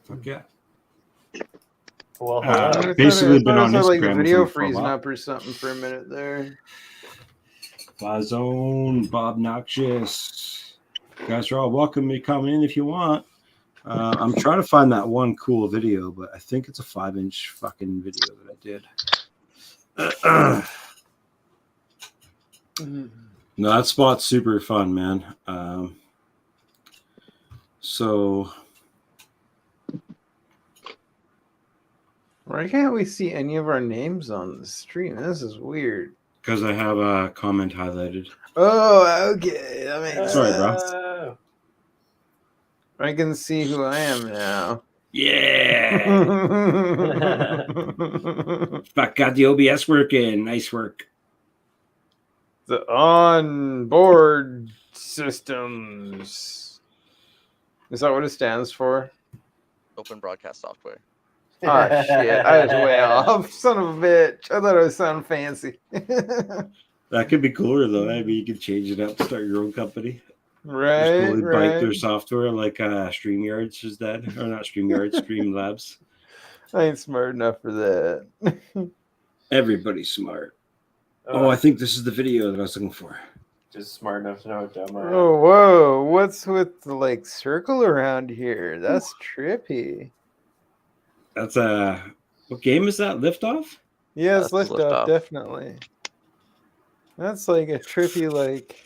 Fuck yeah. Well, basically been on Instagram. Like the video freezing up or something for a minute there. Zone, Bob Noxious. You guys are all welcome to come in if you want. I'm trying to find that one cool video, but I think it's a 5-inch fucking video that I did. No, that spot's super fun, man. So why can't we see any of our names on the stream? This is weird. Because I have a comment highlighted. Oh, okay. That makes Sorry, bro. I can see who I am now. Yeah. Fuck, got the OBS working. Nice work. The onboard systems. Is that what it stands for? Open broadcast software. Oh shit! I was way off. Son of a bitch! I thought it would sound fancy. That could be cooler though. Maybe you could change it up, start your own company. Right, just bite their software like StreamYards is that, or not StreamYards, Streamlabs. I ain't smart enough for that. Everybody's smart. Oh, I think this is the video that I was looking for. Just smart enough to know what dumb. Oh, whoa! What's with the like circle around here? That's trippy. That's what game is that? Liftoff? Yeah, it's Liftoff, definitely. That's like a trippy like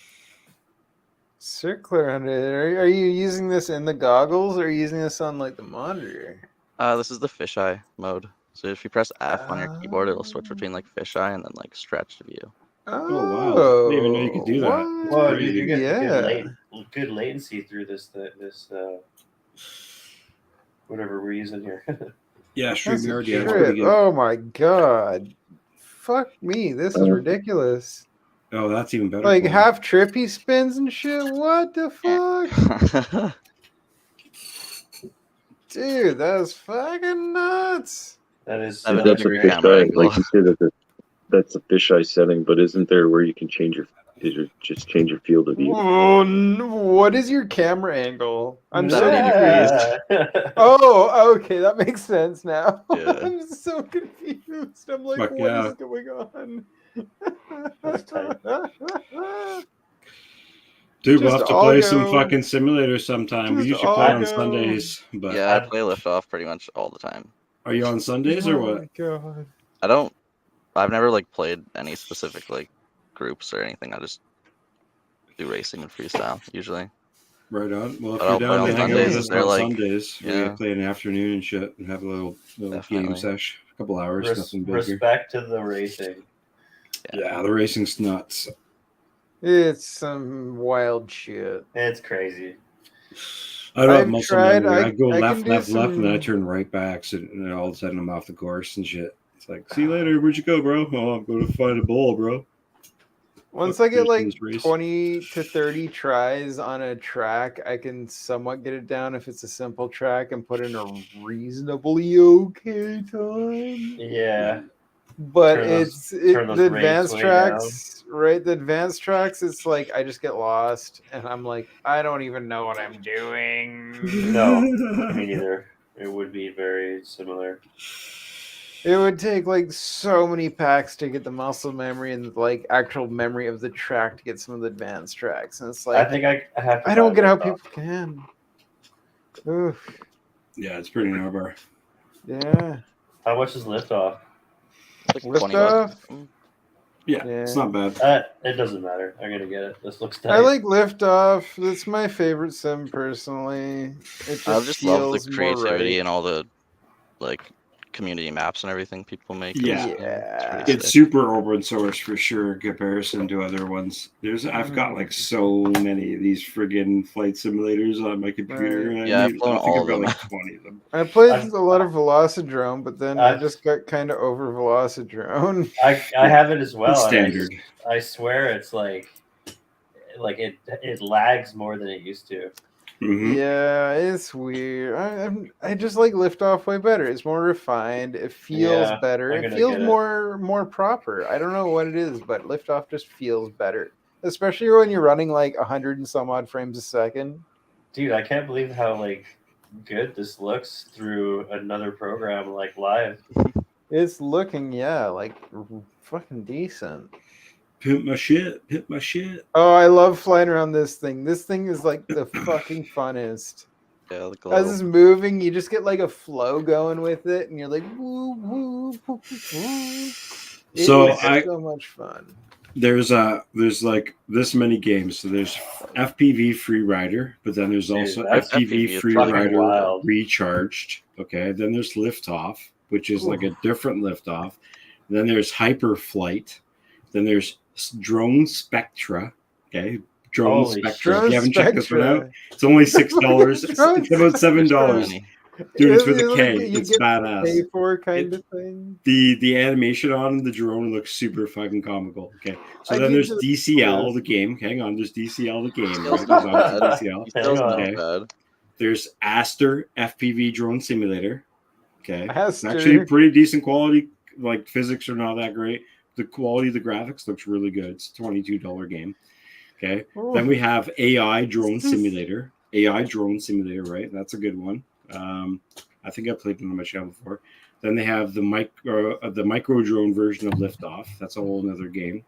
circle around it. Are you using this in the goggles or are you using this on like the monitor? This is the fisheye mode. So if you press F on your keyboard, it'll switch between like fisheye and then like stretch view. Oh wow! I didn't even know you could do that. Well, dude, you get good latency through this whatever we're using here. Yeah, StreamYard. Yeah, pretty good. Oh my god! Fuck me! This is ridiculous. Oh, that's even better. Like half trippy spins and shit. What the fuck? Dude, that's fucking nuts. That is. That's a fisheye. Like you said, that's a fisheye setting. But isn't there where you can change your field of view? Oh, no. What is your camera angle? I'm 70 degrees. Oh, okay, that makes sense now. Yeah. I'm so confused. I'm like, Fuck what yeah. is going on? That's tight. Dude, we'll Just have to all play some go. fucking simulators sometime. We Just usually play all on go. Sundays, but Yeah, I play Liftoff pretty much all the time. are you on Sundays or Oh what? my god. I've never like played any specific like groups or anything. I just do racing and freestyle usually. Right on. Well, if But you're I'll play down on to hang out with Sundays, us they're on like- Sundays, we yeah. can play in the afternoon and shit and have a little game Definitely. sesh. A couple hours, nothing bigger. Respect to the racing. Yeah, the racing's nuts. It's some wild shit. It's crazy. I don't have I've muscle tried- memory. I- I go I left, can do left, left, and then I some- turn right back, and then all of a sudden I'm off the course and shit. It's like, see you later. Where'd you go, bro? Oh, I'm going to find a bowl, bro. Once Fuck I get like this race. 20 to 30 tries on a track, I can somewhat get it down if it's a simple track and put in a reasonably okay time. Yeah. But Turn those the rates advanced way tracks, right? The advanced tracks, it's like I just get lost and I'm like, I don't even know what I'm doing. No, me neither. It would be very similar. It would take like so many packs to get the muscle memory and like actual memory of the track to get some of the advanced tracks. And it's I like think I have to I don't buy get how Liftoff. people can. Oof. Yeah, it's pretty narbar. Yeah. How much is Liftoff? Like Lift 20 bucks. off? Yeah, it's Yeah. not bad. It doesn't matter. I'm gonna get it. This looks nice. I like Liftoff. That's my favorite sim personally. It just I just love the feels more creativity right. and all the like community maps and everything people make. Yeah. Yeah. pretty It's sick. super open source for sure in comparison to other ones. I've got like so many of these friggin' flight simulators on my computer. Right. And Yeah, I've I think flown all I've of got them. like 20 of them. I played I've- a lot of Velocidrome, but then I I've- just got kind of over Velocidrome. I have it as well. It's and I standard. I swear it's like it lags more than it used to. Mhm. Yeah, it's weird. I just like Liftoff way better. It's more refined. It feels Yeah, better. I'm It gonna feels get it. more proper. I don't know what it is, but Liftoff just feels better, especially when you're running like 100 and some odd frames a second. Dude, I can't believe how like good this looks through another program like live. It's looking like fucking decent. Pimp my shit. Pimp my shit. Oh, I love flying around this thing. This thing is like the fucking funnest. Yeah, the As glow. it's moving, you just get like a flow going with it, and you're like, woo, woo, woo, woo. It So is so much fun. There's like this many games. So there's FPV Free Rider, but then there's Dude, also that's FPV FPV Free fucking Rider wild. Recharged. Okay, then there's Liftoff, which is like a different Liftoff. Then there's Hyper Flight. Then there's Drone Spectra. Okay, Drone Holy Spectra. If Drone you haven't checked this one out, Spectra. it's only $6. It's Drone about $7. Many. Dude, it's with It- a it- K. you It's get badass. Pay for kind of thing. The animation on the drone looks super fucking comical. Okay, so I then need there's to- DCL the game. Hang on, there's DCL the game. Feels Right? not There's obviously bad. DCL. He feels not Okay. bad. There's Aster FPV drone simulator. Okay, it's Aster. actually pretty decent quality. Like physics are not that great. The quality of the graphics looks really good. It's a $22 game. Okay, then we have AI drone simulator. AI drone simulator, right? That's a good one. I think I played it on my channel before. Then they have the micro drone version of Liftoff. That's a whole other game,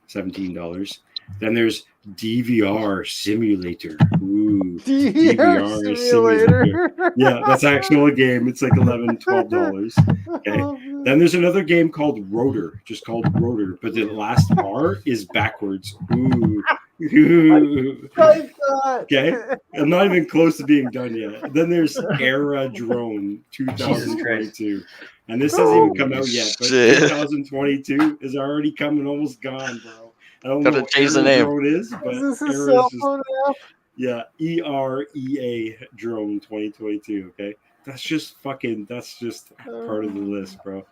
$17. Then there's DVR simulator. Ooh, DVR simulator. yeah, that's actually a game. It's like $11, $12. Okay. Then there's another game called Rotor, just called Rotor, but the last R is backwards. Ooh. Ooh. Okay, I'm not even close to being done yet. Then there's Era Drone 2022, and this hasn't even come out yet. But Shit. 2022 is already coming, almost gone, bro. I don't know Gotta what change the Era name. Drone is, but Is this a Era cell is just, phone app? yeah, EREA Drone 2022. Okay, that's just fucking. That's just part of the list, bro.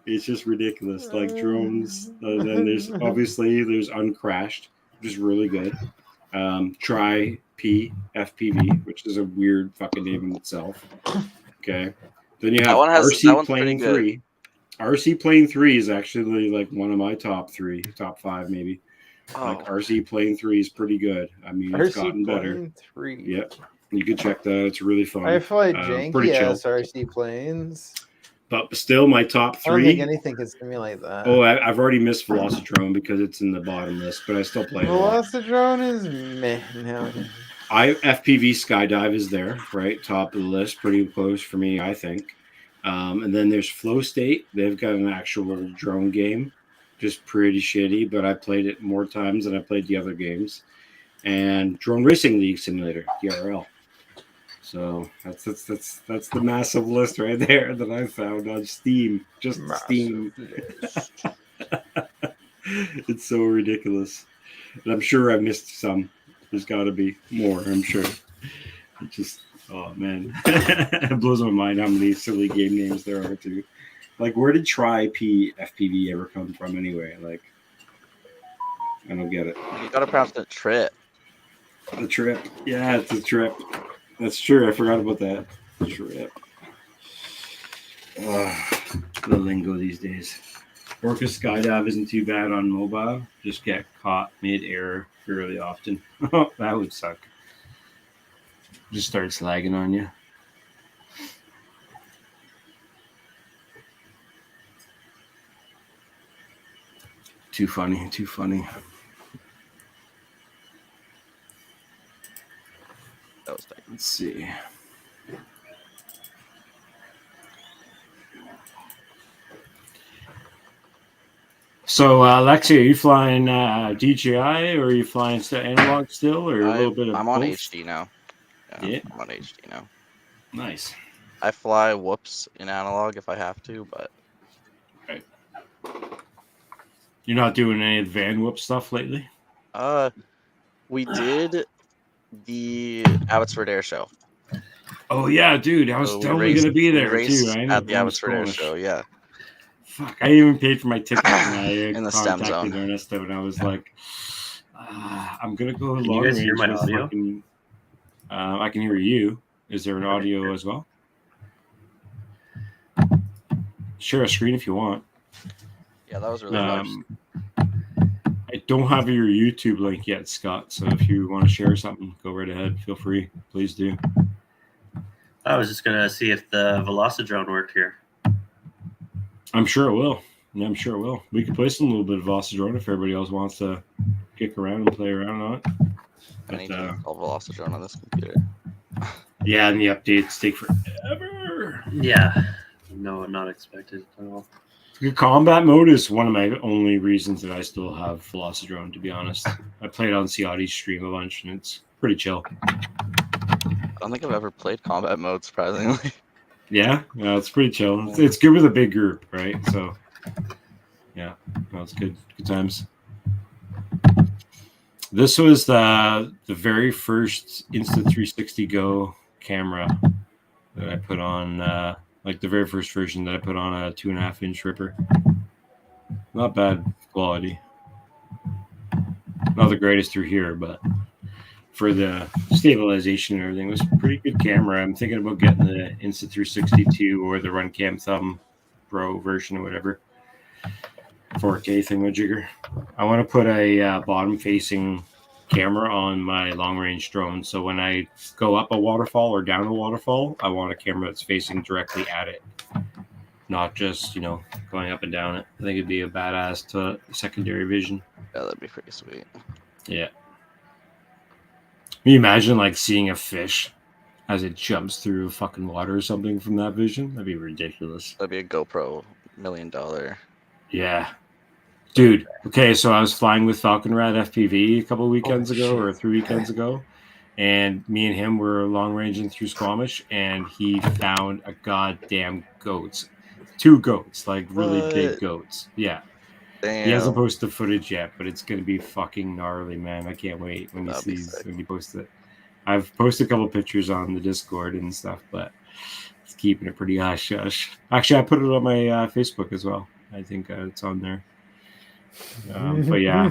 It's just ridiculous. Like drones. Then there's Uncrashed, which is really good. Try P FPV, which is a weird fucking name in itself. Okay. Then you have that RC one's pretty Plane good. 3. RC Plane 3 is actually like one of my top 5 maybe. Like Oh, RC Plane 3 is pretty good. I mean, it's gotten better. Plane 3. Yep. You can check that. It's really fun. I fly pretty janky chill. ass RC planes. but still my top I don't think three. anything can simulate that. Oh, I've already missed Velocidrome because it's in the bottom list, but I still play it a lot. Velocidrone is meh nowadays. FPV Skydive is there, right? Top of the list, pretty close for me, I think. And then there's Flow State. They've got an actual drone game, just pretty shitty, but I played it more times than I played the other games. And Drone Racing League Simulator, DRL. So that's the massive list right there that I found on Steam. Just Steam. It's so ridiculous. And I'm sure I missed some. There's got to be more, I'm sure. It just, oh man. It blows my mind how many silly game names there are too. Like, where did Tri-P FPV ever come from anyway? Like, I don't get it. You gotta pronounce it trip. The trip. Yeah, it's a trip. That's true. I forgot about that. Trip. The lingo these days. Orca Skydive isn't too bad on mobile. Just get caught mid-air fairly often. That would suck. Just starts lagging on you. Too funny. Too funny. That was tight. Let's see. So, Lexi, are you flying DJI or are you flying analog still, or a little bit of I'm on both? HD now. Yeah, I'm on HD now. Nice. I fly whoops in analog if I have to, but Right. You're not doing any of the van whoop stuff lately? we did the Abbotsford Air Show. Oh yeah, dude, I was So we totally gonna be we there raced too. I at the Abbotsford Air Show, yeah. Fuck, I even paid for my ticket when I In the STEM contacted zone. Ernesto, and I was like, I'm gonna go Can long you guys hear range. my with audio? fucking- I can hear you. Is there an audio as well? Share a screen if you want. Yeah, that was really large. I don't have your YouTube link yet, Scott. So if you want to share something, go right ahead. Feel free. Please do. I was just gonna see if the Velocidrone worked here. I'm sure it will. Yeah, I'm sure it will. We could play some little bit of Velocidrone if everybody else wants to kick around and play around on it. I need But, to install Velocidrone on this computer. yeah, and the updates take forever. Yeah. No, not expected at all. The combat mode is one of my only reasons that I still have Velocidrone, to be honest. I played on Ciotti's stream a bunch, and it's pretty chill. I don't think I've ever played combat mode, surprisingly. Yeah, it's pretty chill. It's good with a big group, right? So, yeah, no, it's good. Good times. This was the very first Insta360 Go camera that I put on, like the very first version that I put on a 2.5-inch ripper. Not bad quality. Not the greatest through here, but for the stabilization and everything, it was a pretty good camera. I'm thinking about getting the Insta360 or the Runcam Thumb Pro version or whatever. 4K thingamajigger. I want to put a bottom-facing camera on my long-range drone, so when I go up a waterfall or down a waterfall, I want a camera that's facing directly at it, not just going up and down it. I think it'd be a badass to secondary vision. Yeah, that'd be pretty sweet. Yeah. Can you imagine like seeing a fish as it jumps through fucking water or something from that vision? That'd be ridiculous. That'd be a GoPro $1 million. Yeah. Dude, okay, so I was flying with Falcon Rad FPV a couple weekends ago or 3 weekends ago, and me and him were long ranging through Squamish, and he found a goddamn goats. 2 goats, like really big goats. Yeah. Damn. He hasn't posted the footage yet, but it's gonna be fucking gnarly, man. I can't wait when he posts it. I've posted a couple pictures on the Discord and stuff, but it's keeping it pretty hush hush. Actually, I put it on my Facebook as well. I think it's on there. But yeah,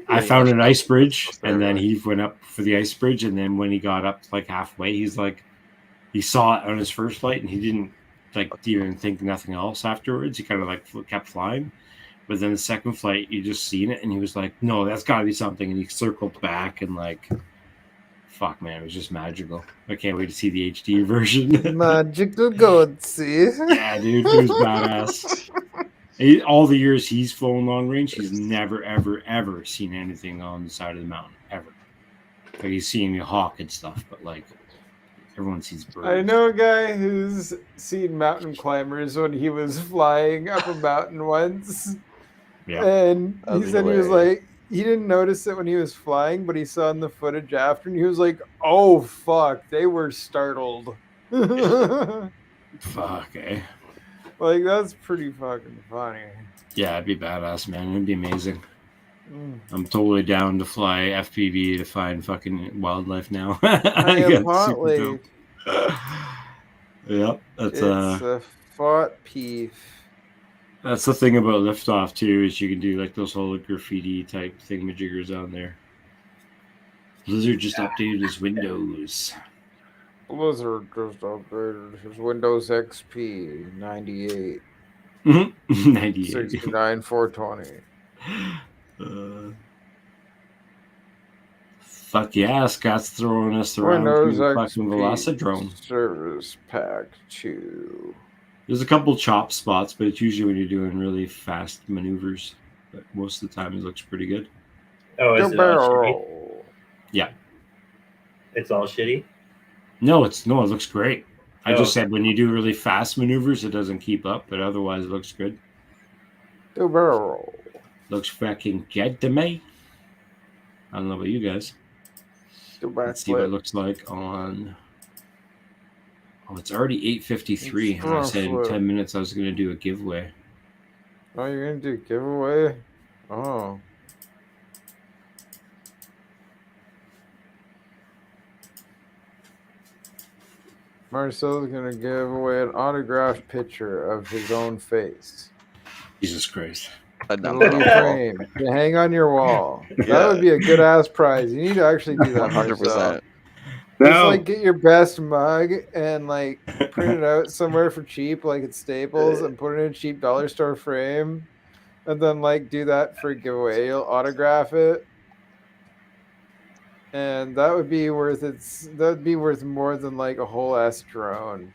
I found an ice bridge, and then he went up for the ice bridge, and then when he got up like halfway, he's like, he saw it on his first flight, and he didn't like even think nothing else afterwards. He kind of like kept flying. But then the second flight, you just seen it, and he was like, "No, that's got to be something." And he circled back and like fuck, man, it was just magical. I can't wait to see the HD version. Magical goatsy. Yeah, dude, it was badass. All the years he's flown long range, he's never, ever, ever seen anything on the side of the mountain, ever. Like, he's seen the hawk and stuff, but like everyone sees birds. I know a guy who's seen mountain climbers when he was flying up a mountain once. Yeah. And That'd he be said he was hilarious. like, he didn't notice it when he was flying, but he saw in the footage after, and he was like, "Oh fuck, they were startled." Fuck, eh? Like, that's pretty fucking funny. Yeah, it'd be badass, man. It'd be amazing. Mm. I'm totally down to fly FPV to find fucking wildlife now. I got am super hotly. dope. Yep, It's a fought peeve. that's the thing about liftoff too, is you can do like those whole graffiti type thingamajiggers on there. Blizzard just updated his Windows. Blizzard just upgraded his Windows XP 98, 98. 69, 420. Fuck yeah, Scott's throwing us around Windows to fucking XP Velocidrome. Service Pack 2. There's a couple chop spots, but it's usually when you're doing really fast maneuvers. But most of the time, it looks pretty good. Oh, is it all shitty? Yeah. It's all shitty? No, it looks great. I just okay. said when you do really fast maneuvers, it doesn't keep up, but otherwise, it looks good. The barrel. Looks fucking good to me. I don't know about you guys. Let's see what it looks like on. Oh, it's already 8:53, and I said in 10 minutes I was going to do a giveaway. Oh, you're going to do a giveaway? Oh. Marcel's going to give away an autographed picture of his own face. Jesus Christ. Little frame to hang on your wall. That would be a good ass prize. You need to actually do that. 100%. Just like get your best mug and like print it out somewhere for cheap, like at Staples, and put it in a cheap dollar store frame, and then like do that for a giveaway. You'll autograph it, and that would be worth more than like a whole ass drone.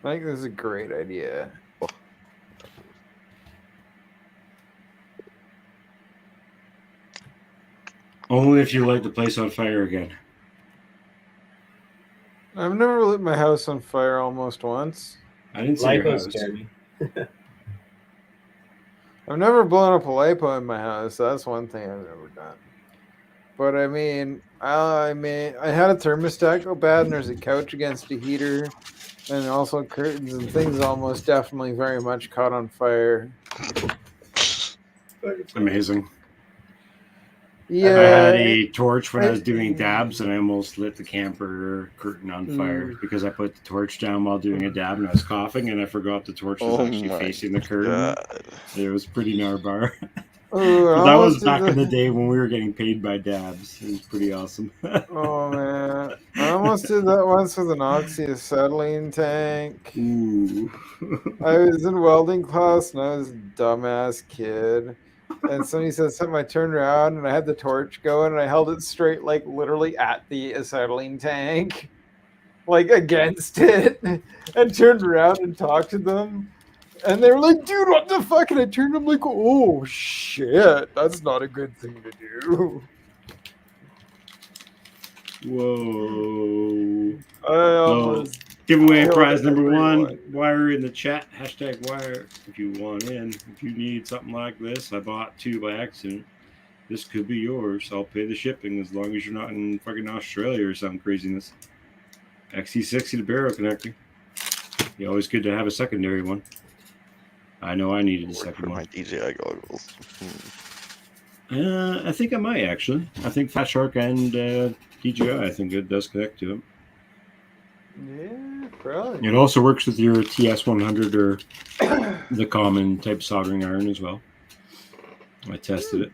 I think this is a great idea. Only if you light the place on fire again. I've never lit my house on fire almost once. I didn't see your house. I've never blown up a lipo in my house. That's one thing I've never done. But I mean, I had a thermostat go bad, and there's a couch against a heater, and also curtains, and things almost definitely very much caught on fire. Amazing. Yeah. I had a torch when I was doing dabs, and I almost lit the camper curtain on fire because I put the torch down while doing a dab, and I was coughing, and I forgot the torch was actually facing the curtain. It was pretty narbar. That was back in the day when we were getting paid by dabs. It was pretty awesome. Oh man, I almost did that once with an oxyacetylene tank. Ooh. I was in welding class, and I was a dumbass kid. And somebody said something, I turned around and I had the torch going and I held it straight, like literally at the acetylene tank, like against it, and turned around and talked to them. And they were like, dude, what the fuck? And I turned, I'm like, oh shit, that's not a good thing to do. Whoa. I almost giveaway prize number one. Wire in the chat. # wire if you want in. If you need something like this, I bought 2 by accident. This could be yours. I'll pay the shipping as long as you're not in fucking Australia or some craziness. XC60 to barrel connector. Yeah, always good to have a secondary one. I know I needed a second one. My DJI goggles. I think I might actually. I think Fat Shark and DJI, I think it does connect to them. Yeah, probably. It also works with your TS100 or the common type soldering iron as well. I tested it.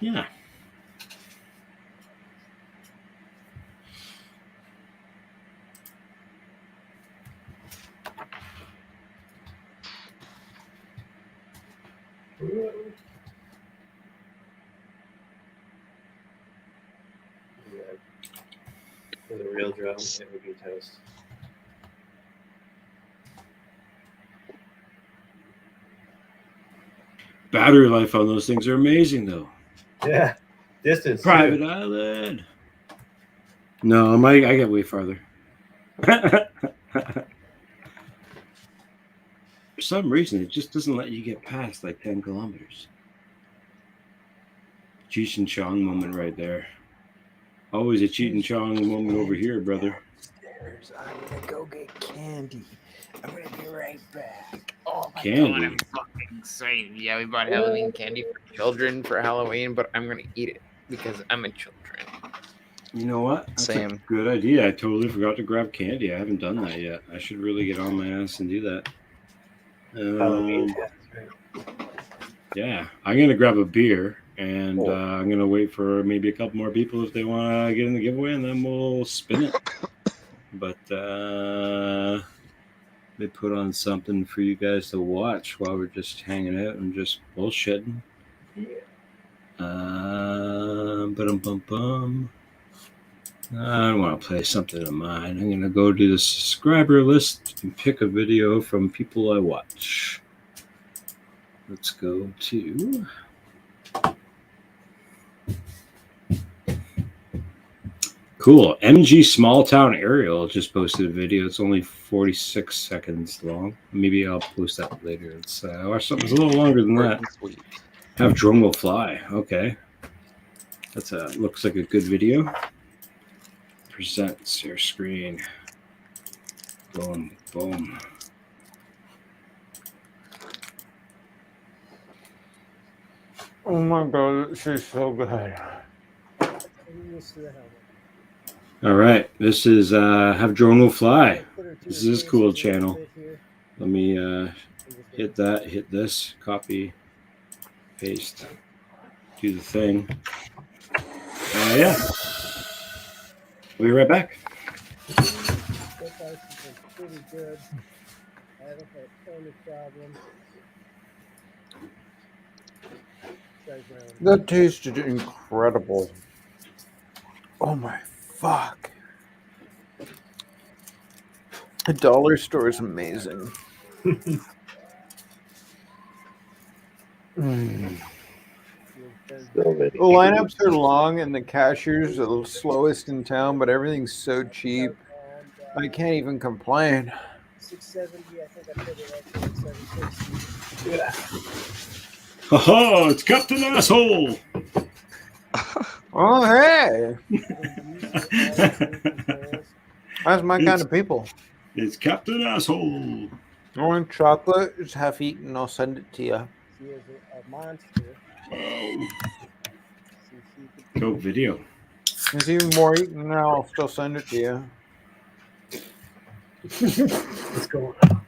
Yeah. For the real drum, it would be toast. Battery life on those things are amazing, though. Yeah, distance. Private too. island. No, I get way farther. For some reason, it just doesn't let you get past like 10 kilometers. Cheech and Chong moment right there. Always a Cheech and Chong moment over here, brother. I'm gonna go get candy. I'm gonna be right back. Oh my Candy. god, I'm fucking excited. Yeah, we bought Halloween candy for children for Halloween, but I'm gonna eat it because I'm a children. You know what? That's a Same. good idea. I totally forgot to grab candy. I haven't done that yet. I should really get on my ass and do that. Halloween. Yeah, I'm gonna grab a beer and I'm gonna wait for maybe a couple more people if they want to get in the giveaway, and then we'll spin it. But they put on something for you guys to watch while we're just hanging out and just bullshitting. Bum. I don't want to play something of mine. I'm gonna go to the subscriber list and pick a video from people I watch. Let's go to. Cool. MG Small Town Aerial just posted a video. It's only 46 seconds long. Maybe I'll post that later. Let's watch something that's a little longer than that. Sweet. Have Drone Will Fly. Okay. That's looks like a good video. Presents your screen. Boom, boom. Oh my god, this is so good. All right, this is Have Drone Will Fly. This is his cool channel. Let me hit that, hit this, copy, paste, do the thing. Yeah, we'll be right back. Pretty good. I haven't had any problems. That tasted incredible. Oh my fuck. The dollar store is amazing. Mm. The lineups are long and the cashiers are the slowest in town, but everything's so cheap. I can't even complain. 670, I think I put it at 760. Yeah. Oh, it's Captain Asshole. Oh, hey. That's my kind of people. It's Captain Asshole. Orange chocolate is half eaten. I'll send it to you. She is a monster. Oh. Go video. There's even more eaten now. I'll still send it to you. What's going on?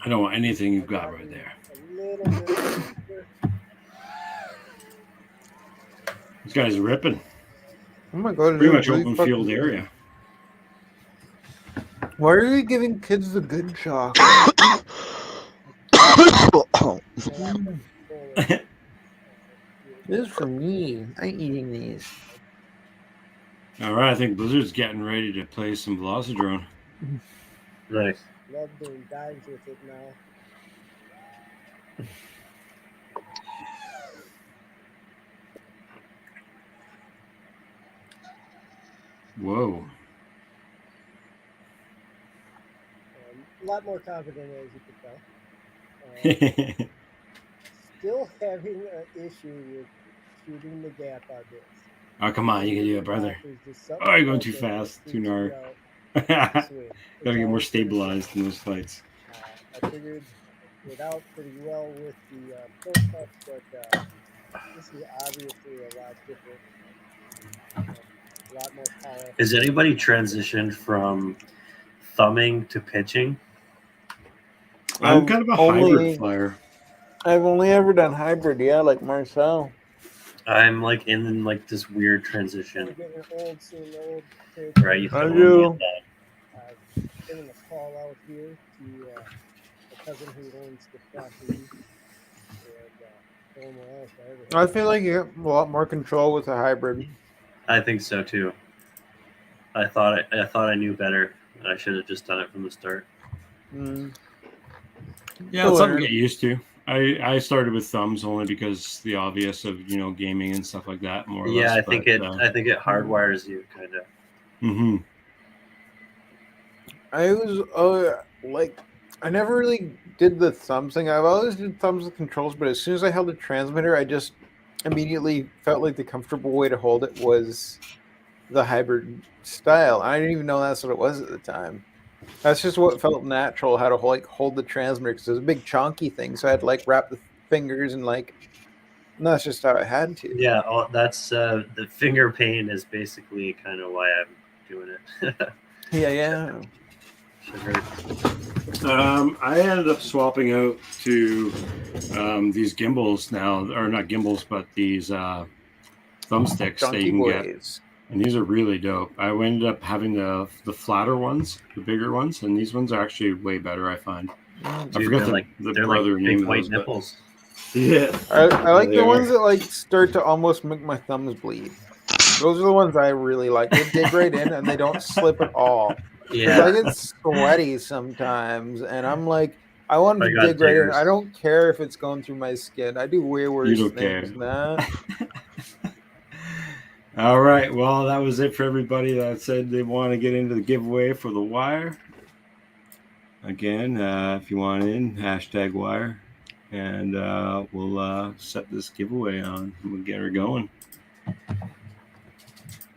I don't want anything you've got right there. This guy's ripping. Oh my god! Pretty much open field area. Why are you giving kids the good chocolate? This is for me. I'm eating these. All right, I think Blizzard's getting ready to play some Velocidrone. Nice. Love doing dives with it now. Whoa. A lot more confident, as you can tell. Still having an issue with shooting the gap on this. Oh, come on. You can do it, brother. Oh, you're going too fast. Too gnarly. Gotta get more stabilized in those fights. I figured it out pretty well with the pull cups, but this is obviously a lot different. A lot more power. Has anybody transitioned from thumbing to pitching? I'm kind of a hybrid flyer. I've only ever done hybrid, yeah, like Marcel. I'm like in like this weird transition. Right, you I do. I've given a call out here to a cousin who owns the property. And somewhere else I ever I had. feel like you get a lot more control with a hybrid. I think so too. I thought I knew better. I should have just done it from the start. Mm. Yeah, it's something to get used to. I started with thumbs only because the obvious of gaming and stuff like that, more or Yeah, less. I think it hardwires you kind of. Mm-hmm. I was like, I never really did the thumbs thing. I've always did thumbs with controls, but as soon as I held the transmitter, I just immediately felt like the comfortable way to hold it was the hybrid style. I didn't even know that's what it was at the time. That's just what felt natural, how to hold the transmitter, because it was a big chonky thing, so I had to wrap the fingers and and that's just how I had to. Yeah, that's the finger pain is basically kind of why I'm doing it. Yeah. Should hurt. I ended up swapping out to these gimbals now, or not gimbals, but these thumbsticks that you can get, and these are really dope. I ended up having the flatter ones, the bigger ones, and these ones are actually way better. I find. Dude, I forgot the brother name of those, nipples. But yeah, I like the ones that start to almost make my thumbs bleed. Those are the ones I really like. They dig right in and they don't slip at all. Yeah, I get sweaty sometimes, and I'm like, I want I to got dig right in. diggers. I don't care if it's going through my skin. I do way worse don't things than that. All right. Well, that was it for everybody that said they want to get into the giveaway for the wire. Again, if you want in, #wire, and we'll set this giveaway on. We'll get her going.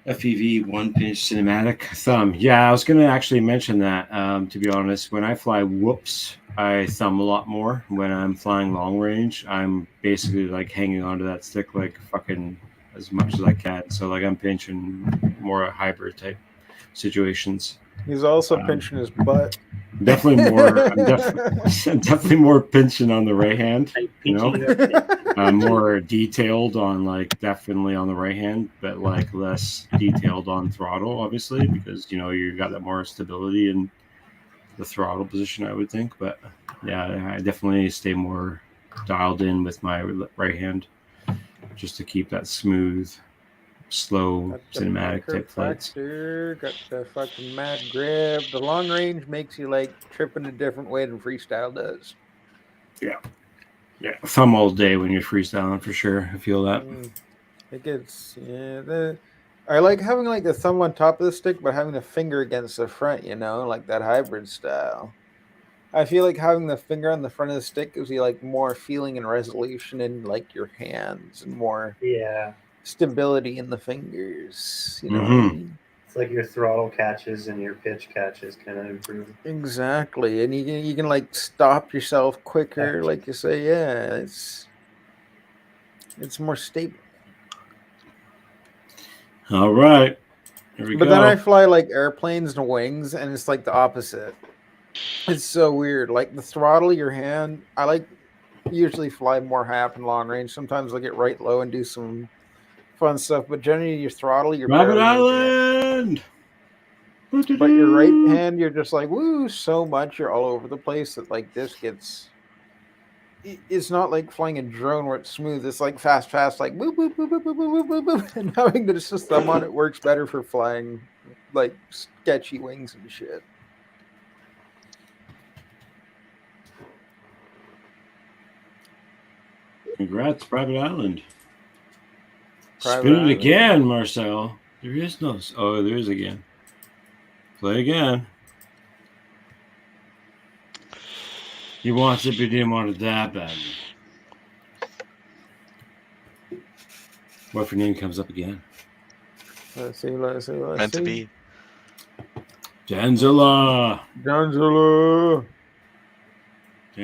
FEV 1-pinch cinematic thumb. Yeah, I was going to actually mention that. To be honest, when I fly whoops, I thumb a lot more. When I'm flying long range, I'm basically hanging onto that stick fucking as much as I can. So I'm pinching more hybrid type situations. He's also pinching his butt. Definitely more. I'm definitely more pinching on the right hand. I'm more detailed on definitely on the right hand, but less detailed on throttle, obviously, because you got that more stability in the throttle position, I would think. But yeah, I definitely stay more dialed in with my right hand, just to keep that smooth, slow, cinematic type flights. Got the fucking mad grip. The long range makes you trip in a different way than freestyle does. Yeah, thumb all day when you're freestyling for sure. I feel that. It gets I like having the thumb on top of the stick, but having the finger against the front. Like that hybrid style. I feel like having the finger on the front of the stick gives you more feeling and resolution in your hands and more stability in the fingers. You know what I mean? It's like your throttle catches and your pitch catches kind of improve. Exactly, and you can stop yourself quicker, like you say. Yeah, it's more stable. All right, here we go. But then I fly airplanes and wings, and it's the opposite. It's so weird. The throttle of your hand, I usually fly more high up and long range. Sometimes I'll get right low and do some fun stuff, but generally your throttle, you're Rabbit barely Island. But your right hand, you're just woo, so much. You're all over the place that this gets. It's not like flying a drone where it's smooth. It's fast, boop, boop, boop, boop, boop, boop, boop, boop. And having the just thumb on it works better for flying sketchy wings and shit. Congrats, Private Island. Private Spin Island. it again, Marcel. There is no. Oh, there is again. Play again. He wants it, but he didn't want it that bad. What if your name comes up again? Let's see. Meant to be. Danzilla,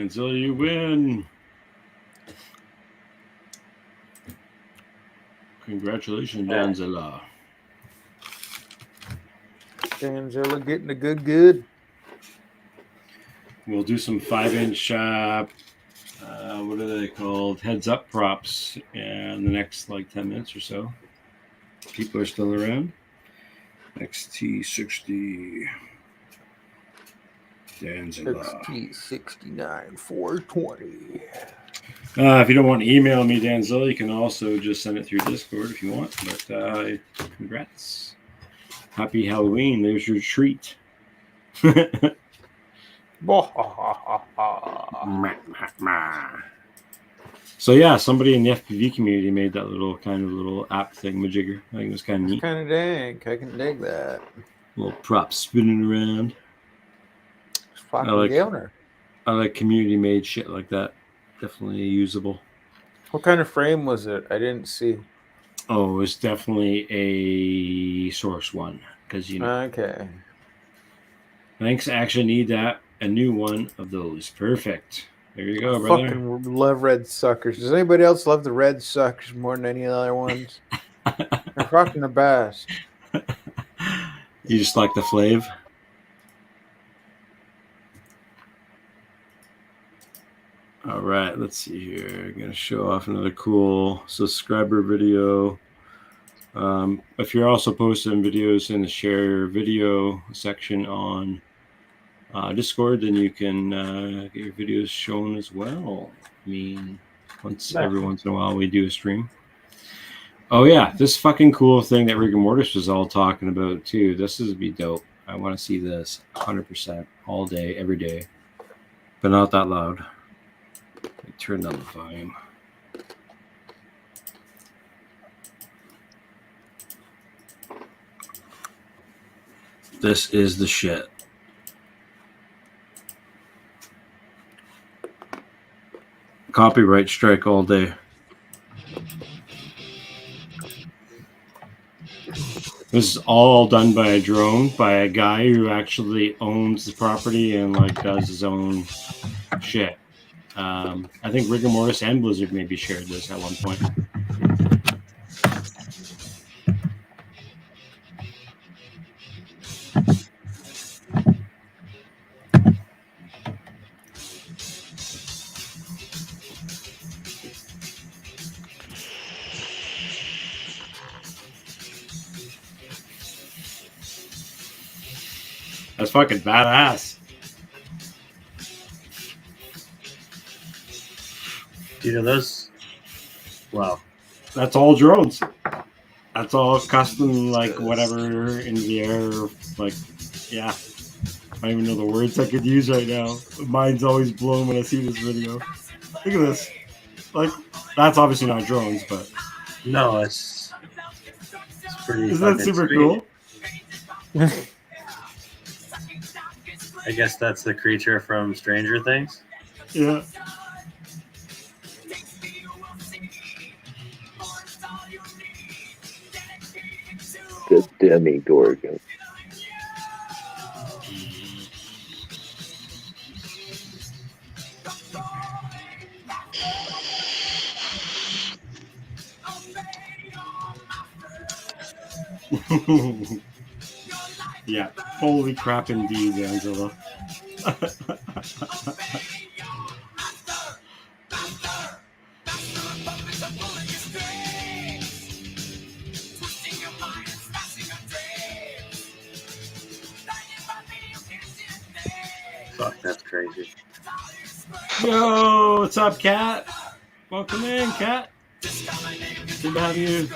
you win. Congratulations, Danzilla. Danzilla getting a good. We'll do some 5-inch, what are they called? Heads up props in the next 10 minutes or so. People are still around. XT60. Danzilla. XT69 420. If you don't want to email me, Danzilla, you can also just send it through Discord if you want. But congrats. Happy Halloween. There's your treat. So yeah, somebody in the FPV community made that little app thing, Majigger. I think it was kind of neat. Kind of dank. I can dig that. Little props spinning around. Fucking Gilner. I like community made shit like that. Definitely usable. What kind of frame was it? I didn't see. Oh, it's definitely a Source one because Okay. Thanks. I actually need a new one of those. Perfect. There you go, brother. Fucking love red suckers. Does anybody else love the red suckers more than any other ones? They're fucking the best. You just like the flav? All right, let's see here. I'm going to show off another cool subscriber video. If you're also posting videos in the share video section on Discord, then you can get your videos shown as well. I mean, every once in a while we do a stream. Oh yeah, this fucking cool thing that Rigor Mortis was all talking about too. This is be dope. I want to see this 100% all day, every day, but not that loud. Turn down the volume. This is the shit. Copyright strike all day. This is all done by a drone, by a guy who actually owns the property and like does his own shit. I think Rigor Mortis and Blizzard maybe shared this at one point. That's fucking badass. You know those? Wow. That's all drones. That's all custom, like whatever in the air. Like, yeah. I don't even know the words I could use right now. Mine's always blown when I see this video. Look at this. Like, that's obviously not drones, but. No, it's pretty. Isn't that super cool? I guess that's the creature from Stranger Things. Yeah. The Demigorgon. Yeah. Holy crap indeed, Angela. Fuck, that's crazy. Yo, what's up, Cat? Welcome in, Cat. Good to have you.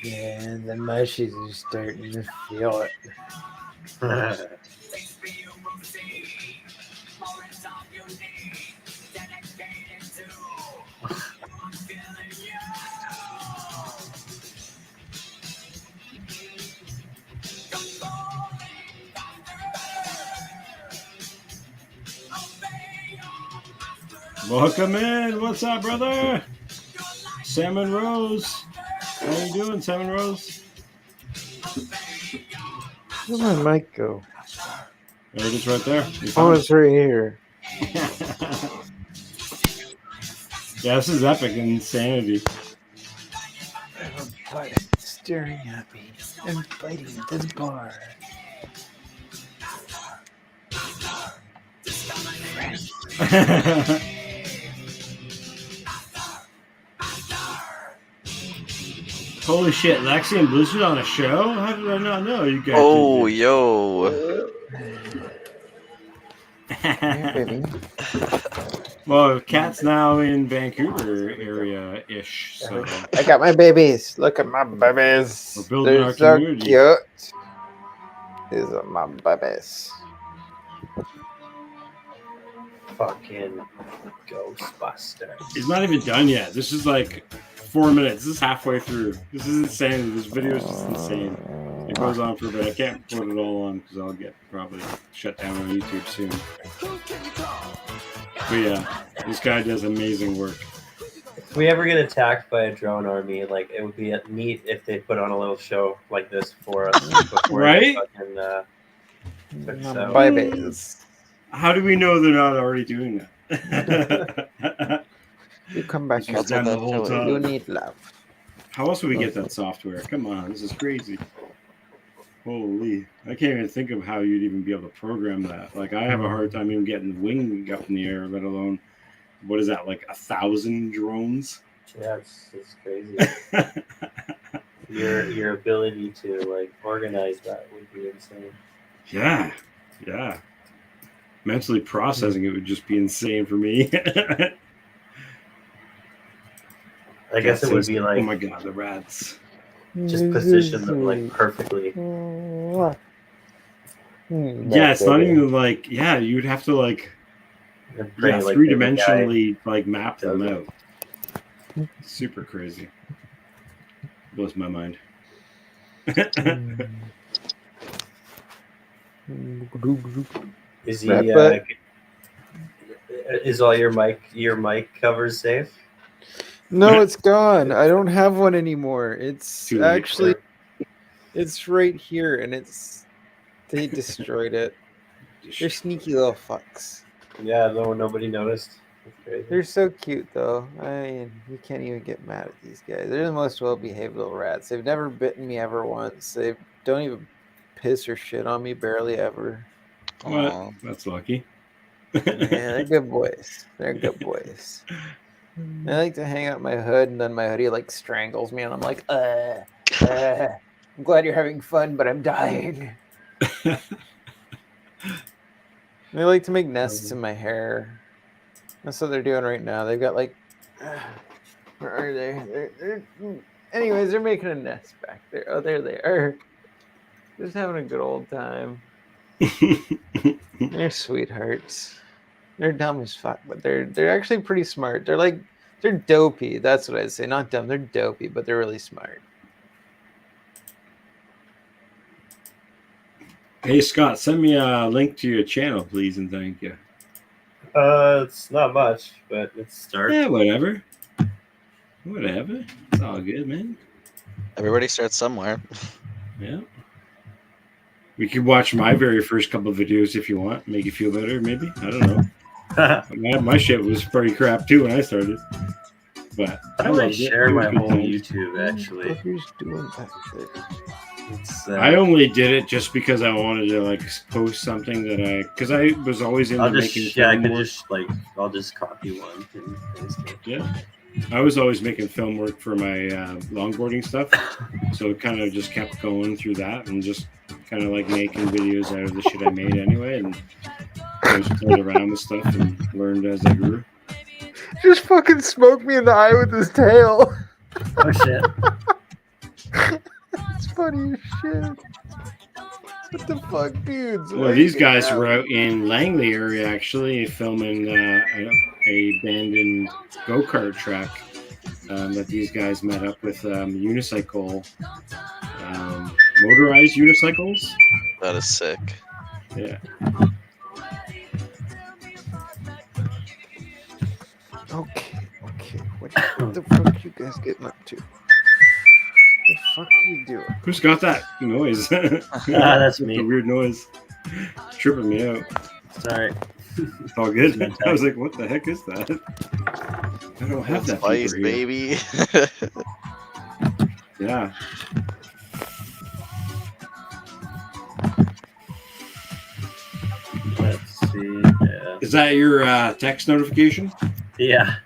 Man, the mushies are starting to feel it. Welcome in. What's up, brother? Salmon Rose. How you doing, Salmon Rose? Where'd my mic go? There it is right there. Oh, it's right here. Yeah, this is epic insanity. but staring at me and biting at this bar. Holy shit, Lexi and Blizzard on a show? How did I not know you guys Oh, did yo. Yeah, baby. Well, Kat's now in Vancouver area-ish, so I got my babies. Look at my babies. We're building our so community. cute. These are my babies. Fucking Ghostbuster. he's not even done yet. This is like 4 minutes. This is halfway through. This is insane. This video is just insane. It goes on for a bit. I can't put it all on because I'll get probably shut down on YouTube soon. But yeah, this guy does amazing work. If we ever get attacked by a drone army, like it would be neat if they put on a little show like this for us before Right? they fucking, took us out. Babies. How do we know they're not already doing that? You come back He's done the whole time. You need love. How else would we get that software? Come on, this is crazy. Holy, I can't even think of how you'd even be able to program that. Like, I have a hard time even getting the wing up in the air, let alone, what is that, like 1,000 drones? Yeah, it's crazy. Your ability to like organize that would be insane. Yeah. Mentally processing it would just be insane for me. I guess it would be like, oh my god, the rats. just position them like perfectly. Yeah, it's not even like, yeah, you'd have to like, Bring, like, three-dimensionally like map them out. Super crazy. Blows my mind. Is he? Is all your mic covers safe? No, it's gone. I don't have one anymore. It's Too late. actually, it's right here, and they destroyed it. They're sneaky little fucks. Yeah, nobody noticed. That's crazy. They're so cute, though. I mean, you can't even get mad at these guys. They're the most well-behaved little rats. They've never bitten me ever once. They don't even piss or shit on me, barely ever. Well, that's lucky. Yeah, they're good boys. They're good boys. I like to hang out my hood, and then my hoodie like strangles me, and I'm like, I'm glad you're having fun, but I'm dying. They like to make nests in my hair. That's what they're doing right now. They've got like, where are they? Anyways, they're making a nest back there. Oh, there they are. Just having a good old time. They're sweethearts. They're dumb as fuck, but they're actually pretty smart. They're dopey. That's what I'd say. Not dumb. They're dopey, but they're really smart. Hey Scott, send me a link to your channel, please, and thank you. It's not much, but it's start. Yeah, whatever. It's all good, man. Everybody starts somewhere. Yeah. We could watch my very first couple of videos if you want. Make you feel better, maybe. I don't know. my shit was pretty crap too when I started. But I might share my whole YouTube. YouTube actually. Who's doing that there? It's, I only did it just because I wanted to like post something that because I was always into making film work. I'll just copy one and paste it. Yeah. I was always making film work for my longboarding stuff, so it kind of just kept going through that and just kind of like making videos out of the shit I made anyway, and I just played around with stuff and learned as I grew. Just fucking smoked me in the eye with his tail. Oh shit! It's funny as shit. What the fuck, dudes? Well, these guys were out in Langley area actually filming a abandoned go-kart track that these guys met up with unicycle, motorized unicycles. That is sick. Yeah. Okay. What the fuck you guys getting up to? What the fuck are you doing? Who's got that noise? That's me. A weird noise. It's tripping me out. Sorry. It's all good. I was like, what the heck is that? I don't have that. Spice, paper here. baby. Yeah. Let's see. Yeah. Is that your text notification? Yeah.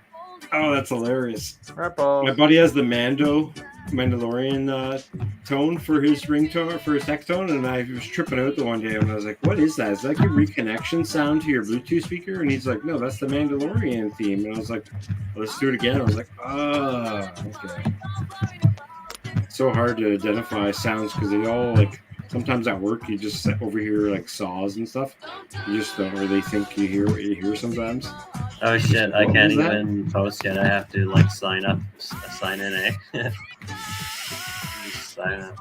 Oh, that's hilarious. Right, balls. My buddy has the Mandalorian tone for his ringtone, for his text tone, and I was tripping out the one day and I was like, what is that? Is that your reconnection sound to your Bluetooth speaker? And he's like, no, that's the Mandalorian theme. And I was like, let's do it again. I was like, oh, okay. It's so hard to identify sounds because they all, like, sometimes at work you just overhear like saws and stuff. You just don't really think you hear what you hear sometimes. Oh shit! I can't even post yet. I have to like sign in. Just sign up.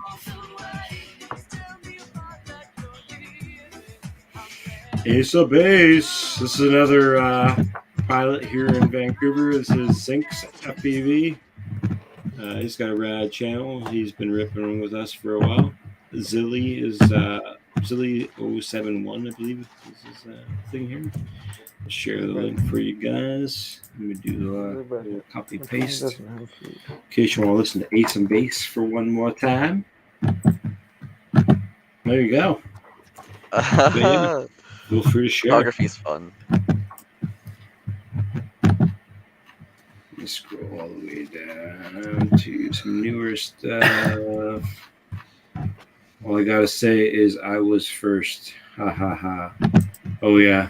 Ace of Base. This is another pilot here in Vancouver. This is Sinks FPV. He's got a rad channel. He's been ripping with us for a while. Zilly is Zilly 071, I believe is his thing here. I'll share the link for you guys. Let me do a little copy paste in case you want to listen to Ace and Base for one more time. There you go. Yeah, feel free to share. Photography's fun. Let me scroll all the way down to some newer stuff. All I gotta say is I was first. Ha ha ha. Oh yeah.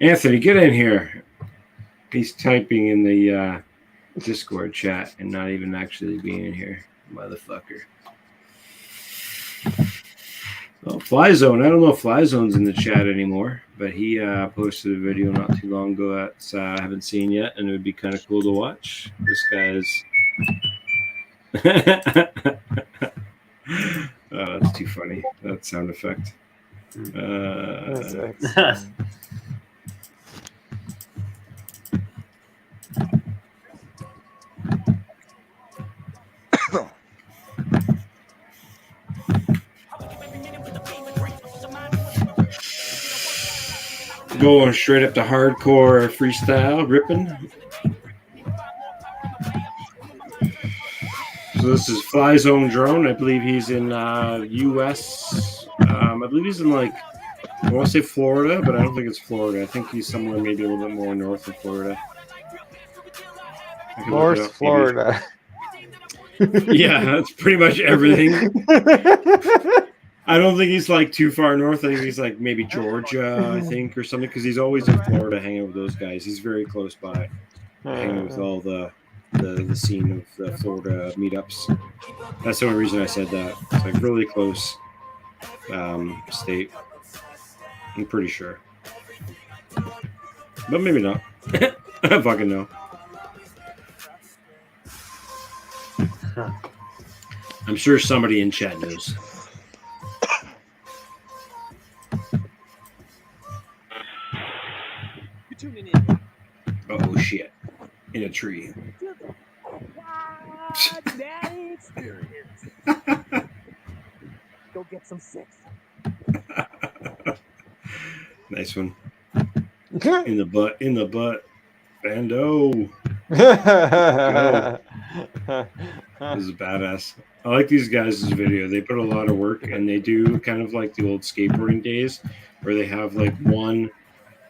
Anthony, get in here. He's typing in the Discord chat and not even actually being here. Motherfucker. Well, Fly Zone. I don't know if Fly Zone's in the chat anymore, but he posted a video not too long ago that I haven't seen yet, and it would be kind of cool to watch. This guy's. Oh, that's too funny. That sound effect. That's excellent. Going straight up to hardcore freestyle, ripping. So this is Fly Zone Drone. I believe he's in U.S. I believe he's in like, I want to say Florida, but I don't think it's Florida. I think he's somewhere maybe a little bit more north of Florida. North Florida. Yeah, that's pretty much everything. I don't think he's like too far north. I think he's like maybe Georgia, I think, or something, because he's always in Florida hanging out with those guys. He's very close by, hanging with all the scene of the Florida meetups. That's the only reason I said that. It's like really close state. I'm pretty sure, but maybe not. I don't fucking know. I'm sure somebody in chat knows. Oh shit! In a tree. Go get some sex. Nice one. In the butt. In the butt. Bando. This is badass. I like these guys' video. They put a lot of work, and they do kind of like the old skateboarding days, where they have like one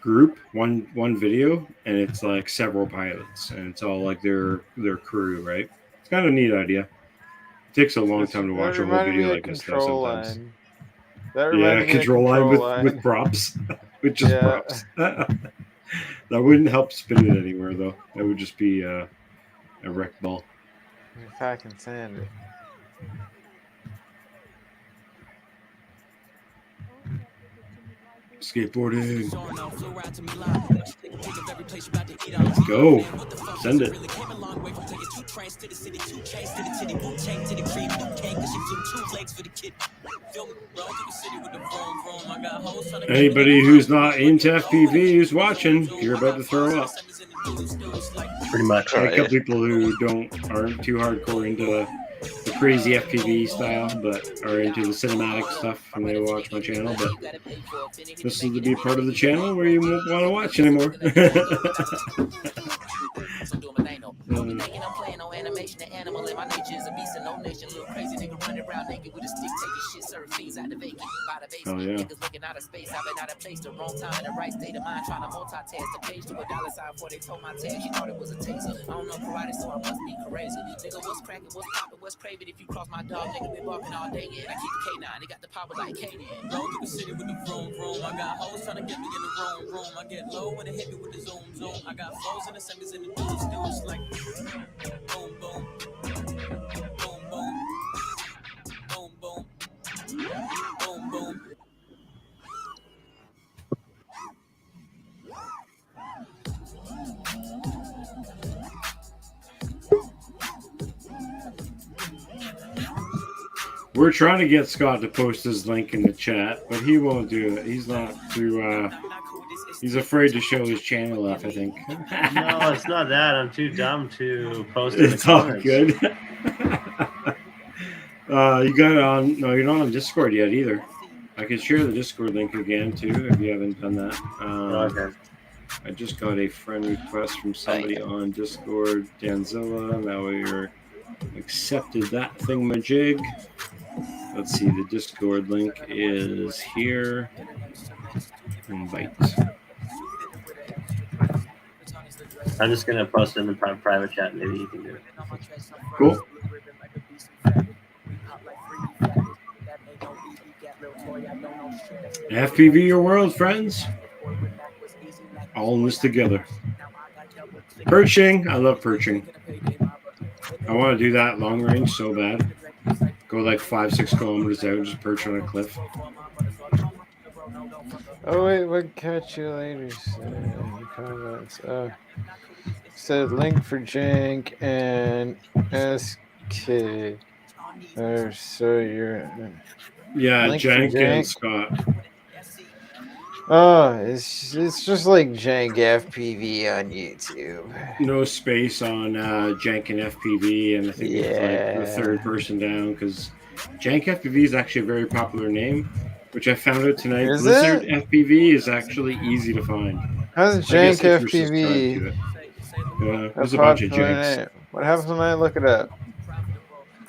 group, one video, and it's like several pilots, and it's all like their crew, right? It's kind of a neat idea. It takes a long time to watch a whole video like this stuff sometimes. Yeah, control line with props, with just props. That wouldn't help spin it anywhere though. That would just be a wreck ball. If I can sand it. Skateboarding. Let's go. Send it. Anybody who's not into FPV who's watching, you're about to throw up. Pretty much. A couple people who aren't too hardcore into the crazy FPV style, but are into the cinematic stuff and they watch my channel. But this is to be a part of the channel where you won't want to watch anymore. Oh yeah. We're trying to get Scott to post his link in the chat, but he won't do it. He's not too. He's afraid to show his channel off, I think. No, it's not that. I'm too dumb to post in the It's all comments. good. You got it on. No, you're not on Discord yet either. I can share the Discord link again too if you haven't done that. Okay. I just got a friend request from somebody on Discord, Danzilla. Now we're accepted that thingamajig. Let's see, the Discord link is here. Invite. I'm just gonna post it in the private chat. Maybe you can do it. Cool. FPV your world, friends. All in this together. Perching. I love perching. I want to do that long range so bad. Go like 5-6 kilometers out, just perch on a cliff. Oh wait, what catch you later? Comments. Said link for Jank and SK. So you're. Yeah, link for Jank and Scott. Oh, it's just like Jank FPV on YouTube. No space on Jank and FPV, and I think it's like the third person down because Jank FPV is actually a very popular name, which I found out tonight. Is Blizzard it? FPV is actually easy to find. How's Jank FPV? There's a bunch of Janks. Name. What happens when I look it up?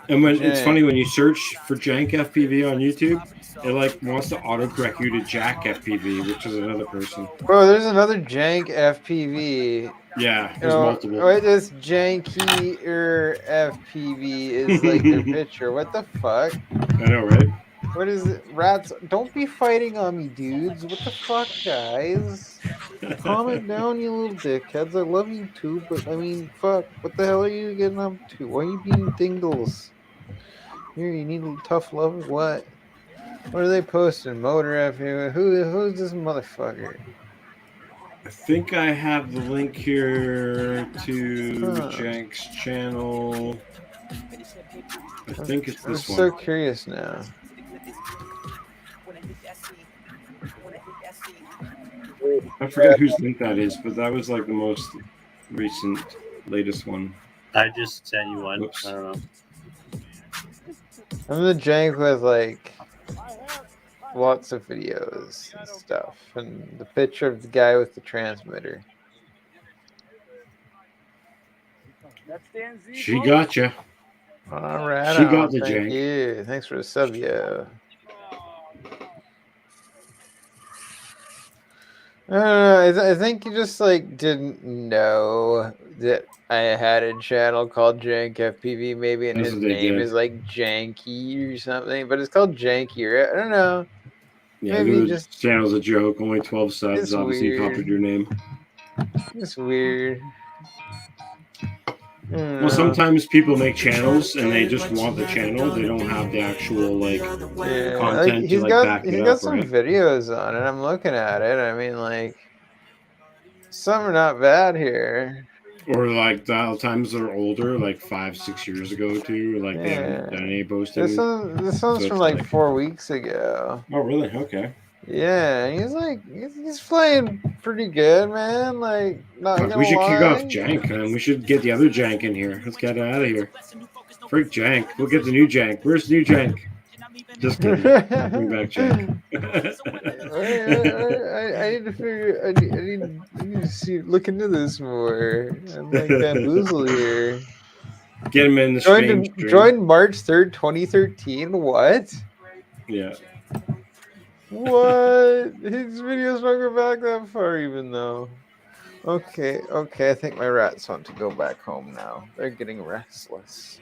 And when it's funny when you search for Jank FPV on YouTube, it like wants to autocorrect you to Jack FPV, which is another person. Bro, there's another Jank FPV. Yeah, there's multiple. Wait, this Janky FPV is like their picture. What the fuck? I know, right? What is it? Rats, don't be fighting on me, dudes. What the fuck, guys? Calm it down, you little dickheads. I love you too, but I mean, fuck. What the hell are you getting up to? Why are you being dingles? Here, you need a little tough love or what? What are they posting? Motor FPV? Who's this motherfucker? I think I have the link here to Jank's channel. I think it's this one. I'm so curious now. I forget whose link that is, but that was like the most recent, latest one. I just sent you one. Whoops. I don't know. I'm the Jank with like lots of videos and stuff, and the picture of the guy with the transmitter. She got you. All right, She got the thank Jank. you. Thanks for the sub, yo. I think you just like didn't know that I had a channel called Jank FPV, maybe, and That's his what they name did. is like Janky or something, but it's called Janky. I don't know. Yeah, Maybe the just channel's a joke. Only 12 subs. It's Obviously, you weird. copied your name. it's weird. Well, sometimes people make channels and they just want the channel. They don't have the actual like Yeah, content like, he's to like got back he's it got up, some right? videos on it. I'm looking at it. I mean, like, some are not bad here. Or like dial times that are older, like 5-6 years ago too. Like they haven't done any posting. This one's So from it's like 4 weeks ago. Oh, really? Okay. Yeah, he's like he's playing pretty good, man. Like, not Fuck, gonna we should kick off lie. Jank, and we should get the other Jank in here. Let's get out of here. Freak Jank. We'll get the new Jank. Where's new Jank? Just kidding. Bring back Jank. I need to figure. I need to see, look into this more. I'm like bamboozled here. Get him in the stream. Joined March 3rd, 2013. What? Yeah. What? His videos don't go back that far, even though. Okay. I think my rats want to go back home now. They're getting restless.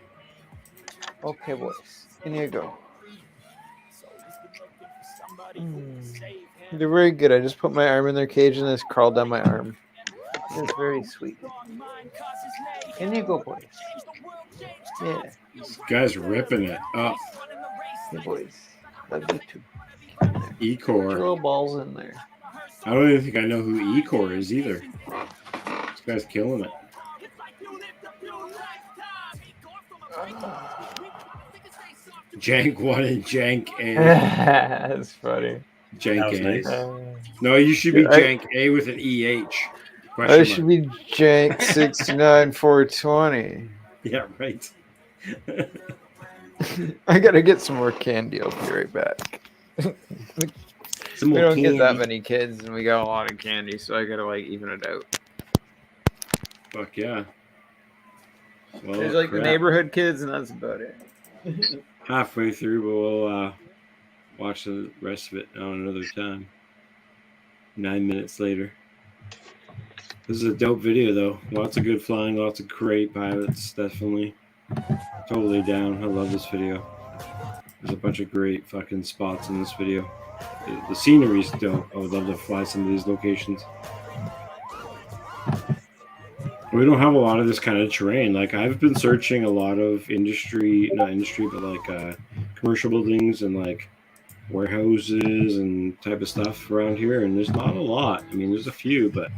Okay, boys. In you go. They're very good. I just put my arm in their cage and they just crawled down my arm. It's very sweet. In you go, boys. Yeah. This guy's ripping it up. Hey, boys. Love you too. E-core. Throw balls in there. I don't even think I know who E-core is either. This guy's killing it. Jank 1 and Jank A. That's funny. Jank A. Nice. No, you should be Jank A with an EH. I should be Jank 69420. Yeah, right. I gotta get some more candy. I'll be right back. Some We more don't get that candy. many kids, and we got a lot of candy, so I gotta even it out. Fuck yeah. Well, There's the crap. neighborhood kids, and that's about it. Halfway through, but we'll watch the rest of it on another time. 9 minutes later. This is a dope video, though. Lots of good flying, lots of great pilots, definitely. Totally down. I love this video. There's a bunch of great fucking spots in this video. The scenery's dope. I would love to fly some of these locations. We don't have a lot of this kind of terrain. Like, I've been searching a lot of not industry, but like commercial buildings and like warehouses and type of stuff around here, and there's not a lot. I mean, there's a few, but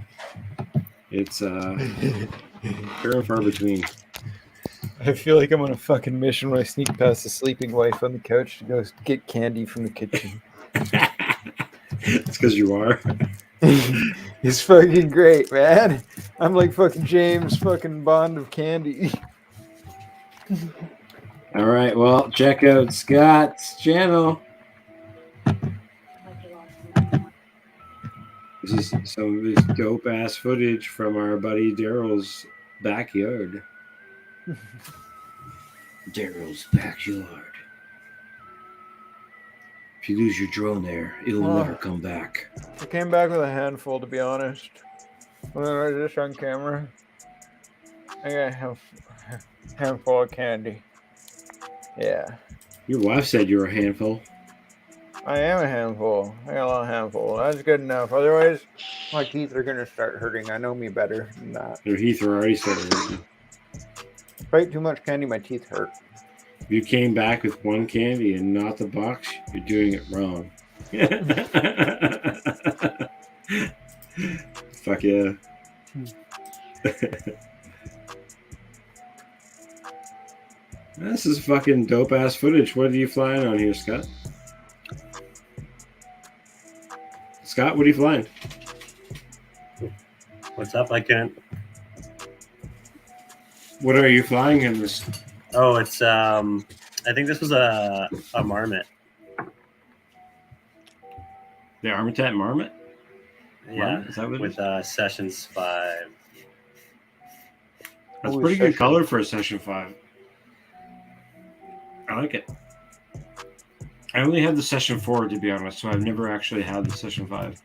it's fair and far between. I feel like I'm on a fucking mission when I sneak past the sleeping wife on the couch to go get candy from the kitchen. It's because you are. He's fucking great, man. I'm like fucking James fucking Bond of candy. All right, well, check out Scott's channel. This is some of this dope ass footage from our buddy Daryl's backyard. Daryl's backyard. If you lose your drone there, it'll never come back. I came back with a handful, to be honest. When I was just on camera, I got a handful of candy. Yeah. Your wife said you were a handful. I am a handful. I got a little handful. That's good enough. Otherwise, my teeth are going to start hurting. I know me better than that. Your teeth are already started hurting. If I eat too much candy, my teeth hurt. If you came back with one candy and not the box, you're doing it wrong. Fuck yeah. This is fucking dope ass footage. What are you flying on here, Scott? Scott, what are you flying? What's up? I can't. What are you flying in this? Oh, it's I think this was a marmot. The Armitat Marmot? Yeah, Marmot? Is that what it with is? Sessions 5. That's Ooh, pretty good Session. color for a Session 5. I like it. I only had the Session 4, to be honest, so I've never actually had the Session 5.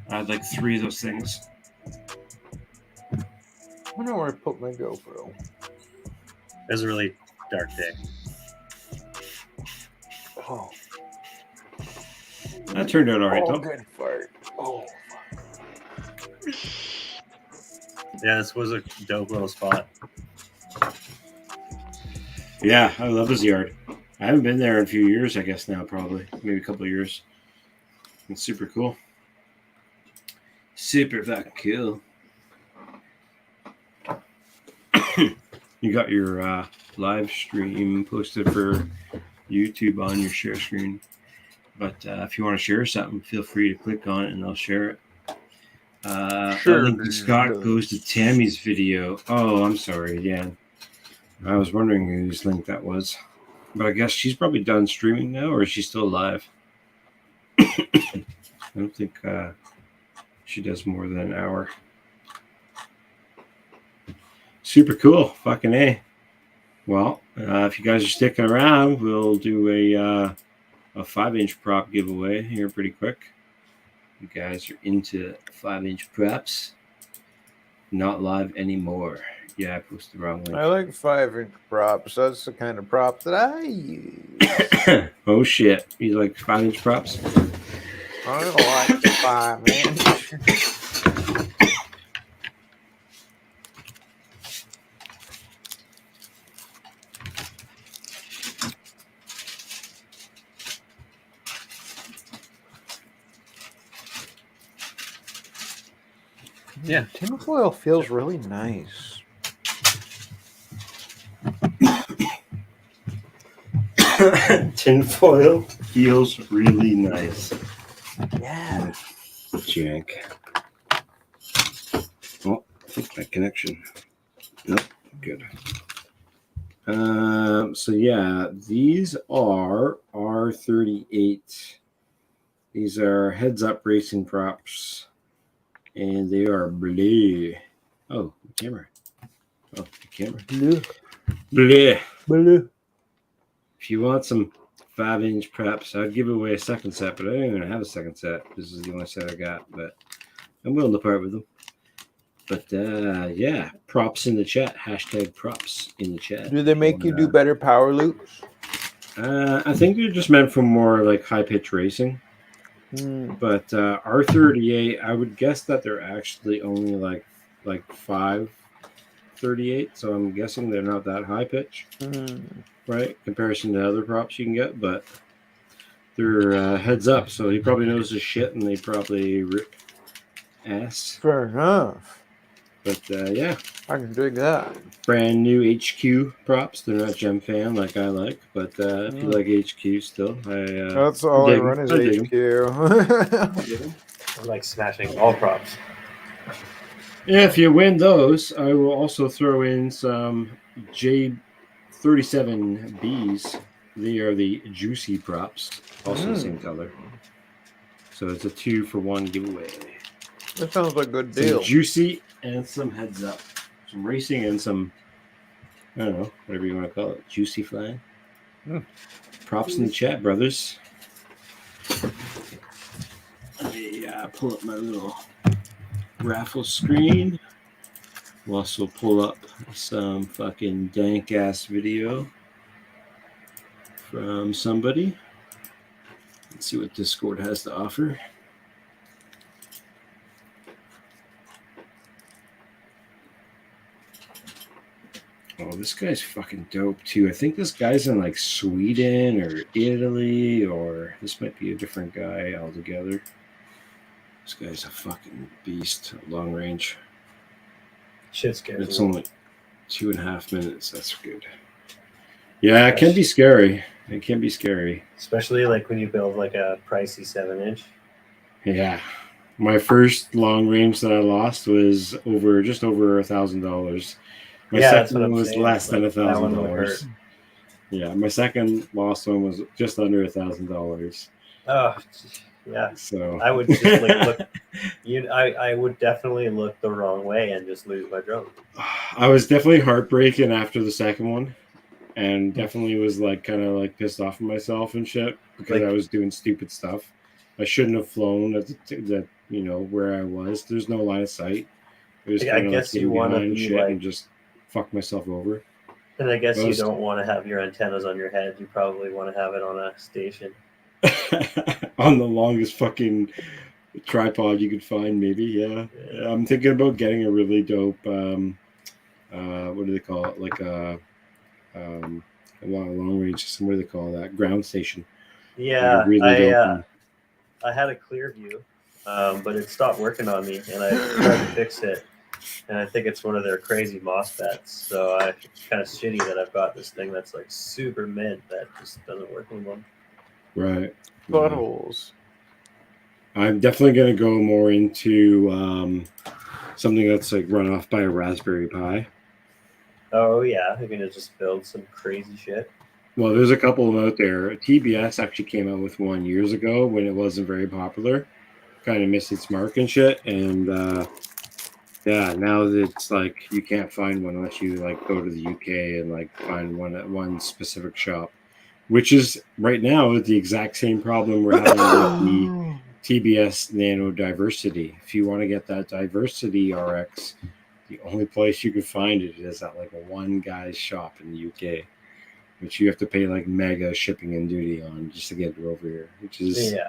I had like 3 of those things. I wonder where I put my GoPro. It was a really dark day. Oh, That turned out all right, though. good fart. Oh. Yeah, this was a dope little spot. Yeah, I love his yard. I haven't been there in a few years, I guess now, probably. Maybe a couple of years. It's super cool. Super fucking cool. You got your live stream posted for YouTube on your share screen. But if you want to share something, feel free to click on it and I'll share it. Sure. That link to Scott goes to Tammy's video. Oh, I'm sorry. Yeah. I was wondering whose link that was. But I guess she's probably done streaming now, or is she still alive? I don't think she does more than an hour. Super cool. Fucking A. Well, if you guys are sticking around, we'll do a 5-inch prop giveaway here pretty quick. You guys are into 5-inch props. Not live anymore. Yeah, I posted the wrong link. I like 5-inch props. That's the kind of prop that I use. Oh shit! You like 5-inch props? I like 5-inch. Yeah. Tinfoil feels really nice. Tinfoil feels really nice. Yeah. Jank. Oh, I think my connection. Nope, good. So yeah, these are R38. These are heads-up racing props, and they are blue. Oh, the camera. Oh, the camera. Blue. Blue. Blue. If you want some 5-inch props, I'd give away a second set, but I don't even have a second set. This is the only set I got, but I'm willing to part with them. But yeah, props in the chat. Hashtag props in the chat. Do they make you do better power loops? I think they're just meant for more like high pitch racing. But R38, I would guess that they're actually only like 538. So I'm guessing they're not that high pitch, right? Comparison to other props you can get, but they're heads up. So he probably knows his shit, and they probably rip ass. Fair enough. But yeah, I can dig that. Brand new HQ props. They're not Gem Fan like I like, but if you like HQ still, that's all I run is HQ. I like smashing all props. If you win those, I will also throw in some J37Bs. They are the juicy props, also the same color. So it's a 2-for-1 giveaway. That sounds like a good deal. Some juicy and some heads up. Some racing and some, I don't know, whatever you want to call it. Juicy flying. Props in the chat, brothers. Let me pull up my little raffle screen. We'll also pull up some fucking dank ass video from somebody. Let's see what Discord has to offer. Oh, this guy's fucking dope too. I think this guy's in like Sweden or Italy, or this might be a different guy altogether. This guy's a fucking beast at long range. Shit scares It's me. only 2.5 minutes. That's good. Yeah, it can be scary. It can be scary. Especially like when you build like a pricey 7-inch. Yeah. My first long range that I lost was just over $1,000. My second one was less than $1,000. Yeah, my second lost one was just under $1,000. Oh, yeah. So I would just look. I would definitely look the wrong way and just lose my drone. I was definitely heartbreaking after the second one, and definitely was like kind of like pissed off at myself and shit because I was doing stupid stuff. I shouldn't have flown at the where I was. There's no line of sight. It was I guess you want to be shit like, and just fuck myself over. And I guess you don't want to have your antennas on your head. You probably want to have it on a station. On the longest fucking tripod you could find, maybe. Yeah. I'm thinking about getting a really dope what do they call it, like a long range system. What do they call that? Ground station. Yeah, really I had a clear view, but it stopped working on me, and I tried to fix it, and I think it's one of their crazy MOSFETs. So it's kind of shitty that I've got this thing that's like super mint that just doesn't work anymore. Right. Buttholes. I'm definitely going to go more into something that's like run off by a Raspberry Pi. Oh yeah, you're gonna just build some crazy shit. Well, there's a couple of them out there. TBS actually came out with one years ago when it wasn't very popular. Kind of missed its mark and shit. And Yeah, now it's like you can't find one unless you like go to the UK and like find one at one specific shop, which is right now the exact same problem we're having with the TBS Nano Diversity. If you want to get that Diversity RX, the only place you can find it is at like a one guy's shop in the UK, which you have to pay like mega shipping and duty on just to get it over here, which is the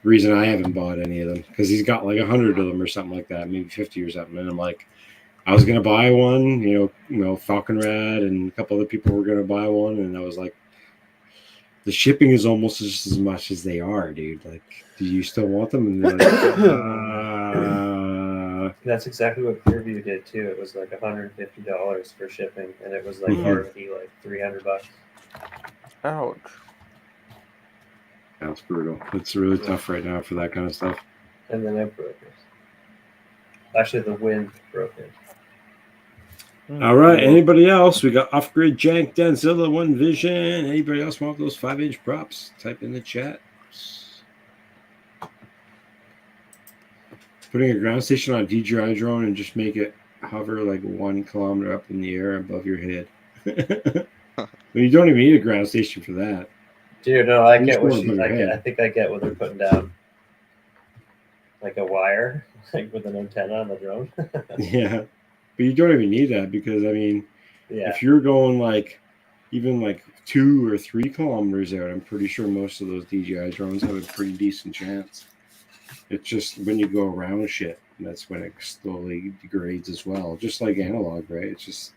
reason I haven't bought any of them, because he's got like 100 of them or something like that, maybe 50 or something. And I'm like, I was gonna buy one, you know, Falcon Rad and a couple other people were gonna buy one, and I was like, the shipping is almost just as much as they are, dude. Like, do you still want them? And they're like, That's exactly what Pureview did too. It was like $150 for shipping, and it was like already like $300. Ouch. That's brutal. It's really tough right now for that kind of stuff. And then it broke it. Actually, the wind broke it. All right. Anybody else? We got Off-Grid, Jank, Denzilla, One Vision. Anybody else want those 5-inch props? Type in the chat. Putting a ground station on a DJI drone and just make it hover like 1 kilometer up in the air above your head. You don't even need a ground station for that. Dude, no, I get what she's. I think I get what they're putting down. Like a wire, like with an antenna on the drone. Yeah. But you don't even need that, because I mean, if you're going like even like 2 or 3 kilometers out, I'm pretty sure most of those DJI drones have a pretty decent chance. It's just when you go around shit, that's when it slowly degrades as well. Just like analog, right? It's just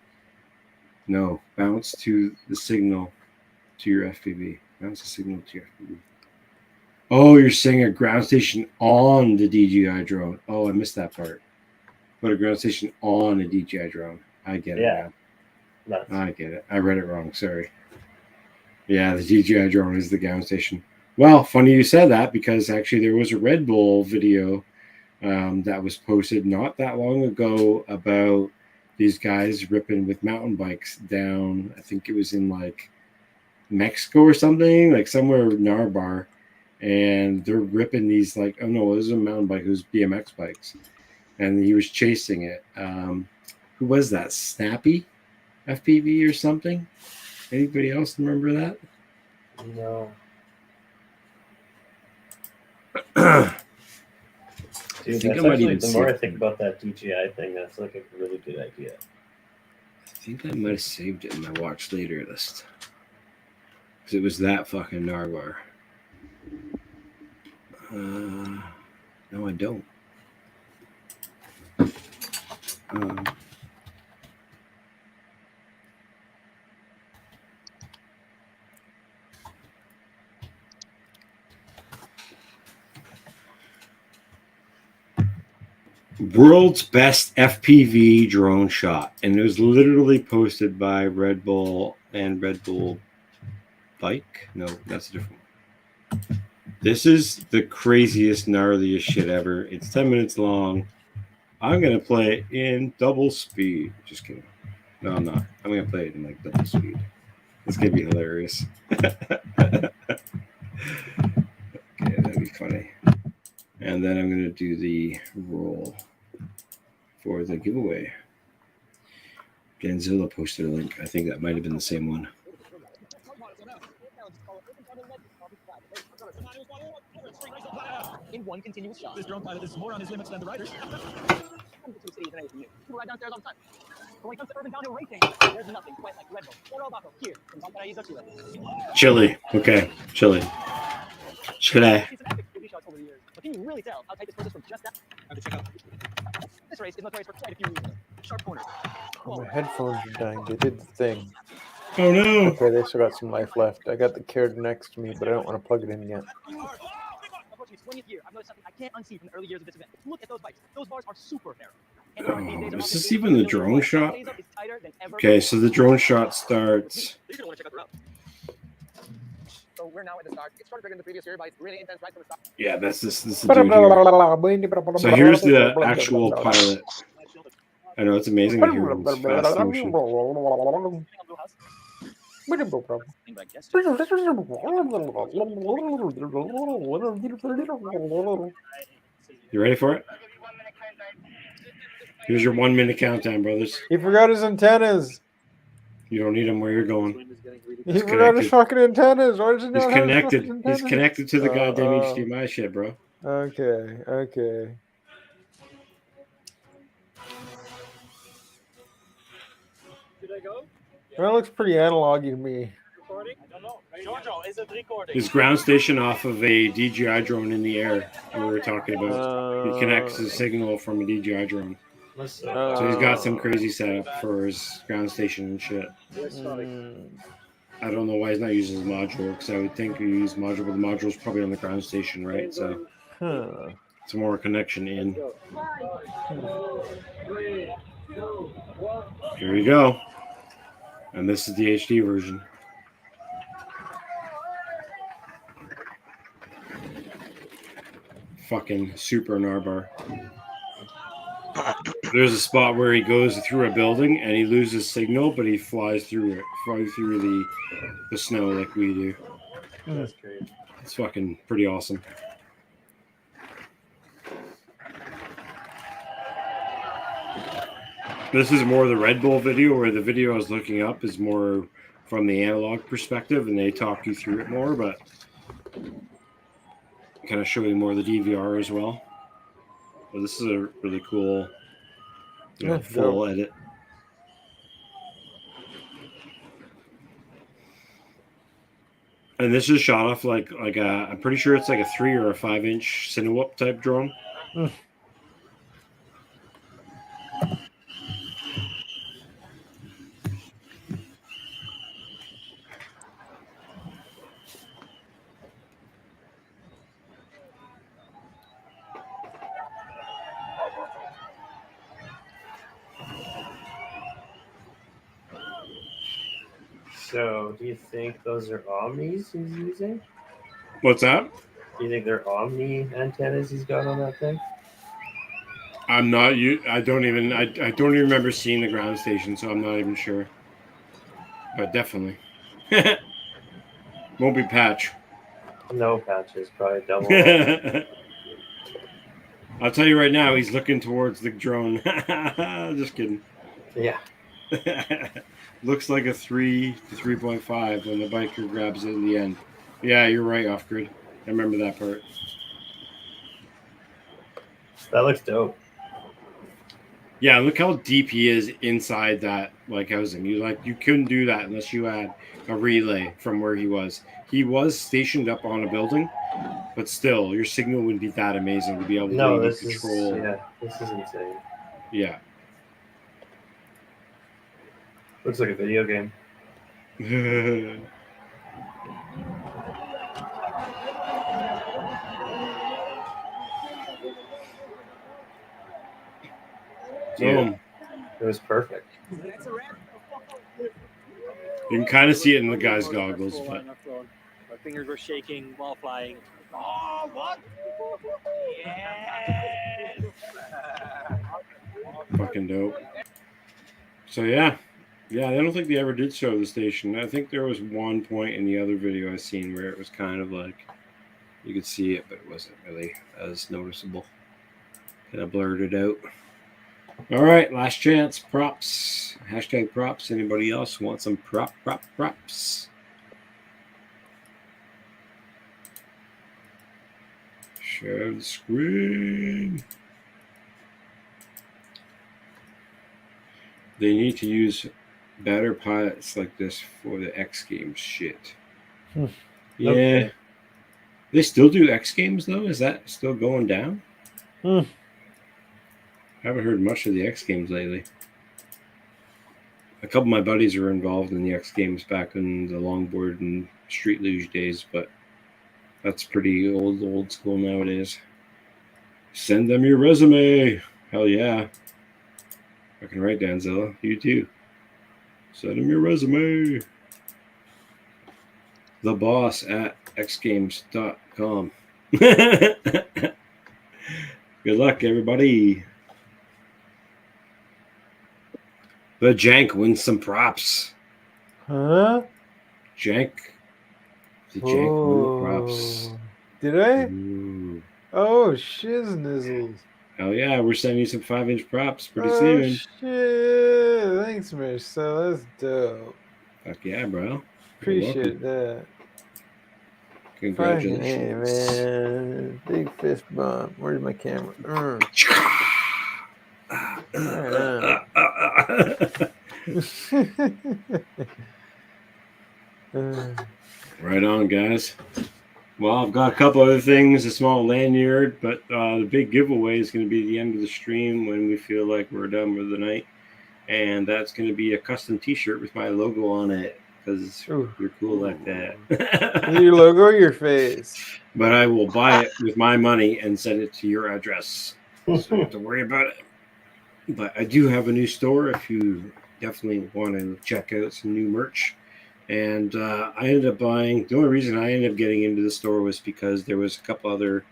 bounce to the signal to your FPV. Bounce the signal to your FPV. Oh, you're saying a ground station on the DJI drone. Oh, I missed that part. Put a ground station on a DJI drone. I get it now. I get it. I read it wrong. Sorry. Yeah, the DJI drone is the ground station. Well, funny you said that, because actually there was a Red Bull video that was posted not that long ago about these guys ripping with mountain bikes down. I think it was in like Mexico or something, like somewhere Narbar. And they're ripping these like, oh no, it was a mountain bike. It was BMX bikes. And he was chasing it. Who was that? Snappy FPV or something? Anybody else remember that? No. Dude, that's actually, the more I think about that DJI thing, that's like a really good idea. I think I might have saved it in my watch later list. Because it was that fucking Narvar. No, I don't. World's best FPV drone shot, and it was literally posted by Red Bull and Red Bull Bike. No, that's a different one. This is the craziest, gnarliest shit ever. It's 10 minutes long. I'm gonna play it in double speed. Just kidding. No, I'm not. I'm gonna play it in like double speed. It's gonna be hilarious. Okay, that'd be funny. And then I'm gonna do the roll for the giveaway. Denzilla posted a link. I think that might have been the same one. In one continuous shot. This drone pilot is more on his limits than the riders. People ride downstairs all the time. But when it comes to urban downhill racing, there's nothing quite like Red Bull. Oro Baco, here from Valparaiso, Chile. Chile. Okay, Chile. Chile. It's an epic TV shots over the years. But can you really tell how tight this was from just that? I have to check out. This race is notorious for quite a few reasons. Sharp corners. Oh, my headphones are dying. They did the thing. Oh no. Okay, they still got some life left. I got the Caird next to me, but I don't want to plug it in yet. Approaching its 20th year, I've noticed something I can't unsee from the early years of this event. Look at those bikes. Those bars are super narrow. Is this even the drone shot? Okay, so the drone shot starts. So we're now at the start. It started bigger than the previous year, but it's really intense right from the start. Yeah, this is the dude here. So here's the actual pilot. I know, it's amazing to hear him fast motion. You ready for it? Here's your 1 minute countdown, brothers. He forgot his antennas. You don't need them where you're going. He forgot his fucking antennas. Why does he He's not have his connected. fucking He's antennas? connected to the goddamn Oh. HDMI shit, bro. Okay. Should I go? That looks pretty analog to me. Recording? I don't know. Giorgio, is it recording? His ground station off of a DJI drone in the air. We were talking about. He connects his signal from a DJI drone. So he's got some crazy setup for his ground station and shit. I don't know why he's not using his module, because I would think he use module, but the module's probably on the ground station, right? So it's more connection in. Here we go. And this is the HD version. Fucking super Narbar. There's a spot where he goes through a building and he loses signal, but he flies through the snow like we do. That's great. It's fucking pretty awesome. This is more the Red Bull video, where the video I was looking up is more from the analog perspective, and they talk you through it more, but kind of showing more of the DVR as well. But this is a really cool, full edit. And this is shot off like a, I'm pretty sure it's like a 3 or a 5 inch Cinewhoop type drone. So, do you think those are Omnis he's using? What's that? Do you think they're Omni antennas he's got on that thing? I'm not. I don't even remember seeing the ground station, so I'm not even sure. But definitely, won't be patch. No patches, probably double. I'll tell you right now, he's looking towards the drone. Just kidding. Yeah. Looks like a 3 to 3.5 when the biker grabs it in the end. Yeah, you're right, off grid. I remember that part. That looks dope. Yeah, look how deep he is inside that housing. You couldn't do that unless you had a relay from where he was. He was stationed up on a building, but still, your signal wouldn't be that amazing to be able to This control. this is insane. Yeah. Looks like a video game. Dude, it was perfect. You can kind of see it in the guy's goggles, but My fingers were shaking while flying. Oh, what? Yes! fucking dope. So yeah, I don't think they ever did show the station. I think there was one point in the other video I seen where it was kind of like you could see it, but it wasn't really as noticeable. Kind of blurred it out. All right, last chance. Props. Hashtag props. Anybody else want some props? Share the screen. They need to use better pilots like this for the X Games shit. Yeah. Okay. They still do X Games though? Is that still going down? Haven't heard much of the X Games lately. A couple of my buddies were involved in the X Games back in the longboard and street luge days, but that's pretty old school nowadays. Send them your resume. Hell yeah. Fucking right, Danzilla. You too. Send them your resume. The boss at xgames.com. Good luck, everybody. The Jank wins some props. Huh? Jank. The Jank won the props. Did I? Ooh. Oh, shiz nizzles. Hell yeah, we're sending you some 5-inch props pretty Oh soon. shit! Thanks, Mish. So that's dope. Fuck yeah, bro. You're Appreciate welcome. that. Congratulations. Fucking hey, man. Big fist bump. Where's my camera? Right on, guys. Well, I've got a couple other things, a small lanyard, but the big giveaway is going to be the end of the stream when we feel like we're done for the night. And that's going to be a custom t-shirt with my logo on it because you're cool like that. Your logo or your face? But I will buy it with my money and send it to your address. So you don't have to worry about it. But I do have a new store if you definitely want to check out some new merch. And I ended up buying, the only reason I ended up getting into the store was because there was a couple other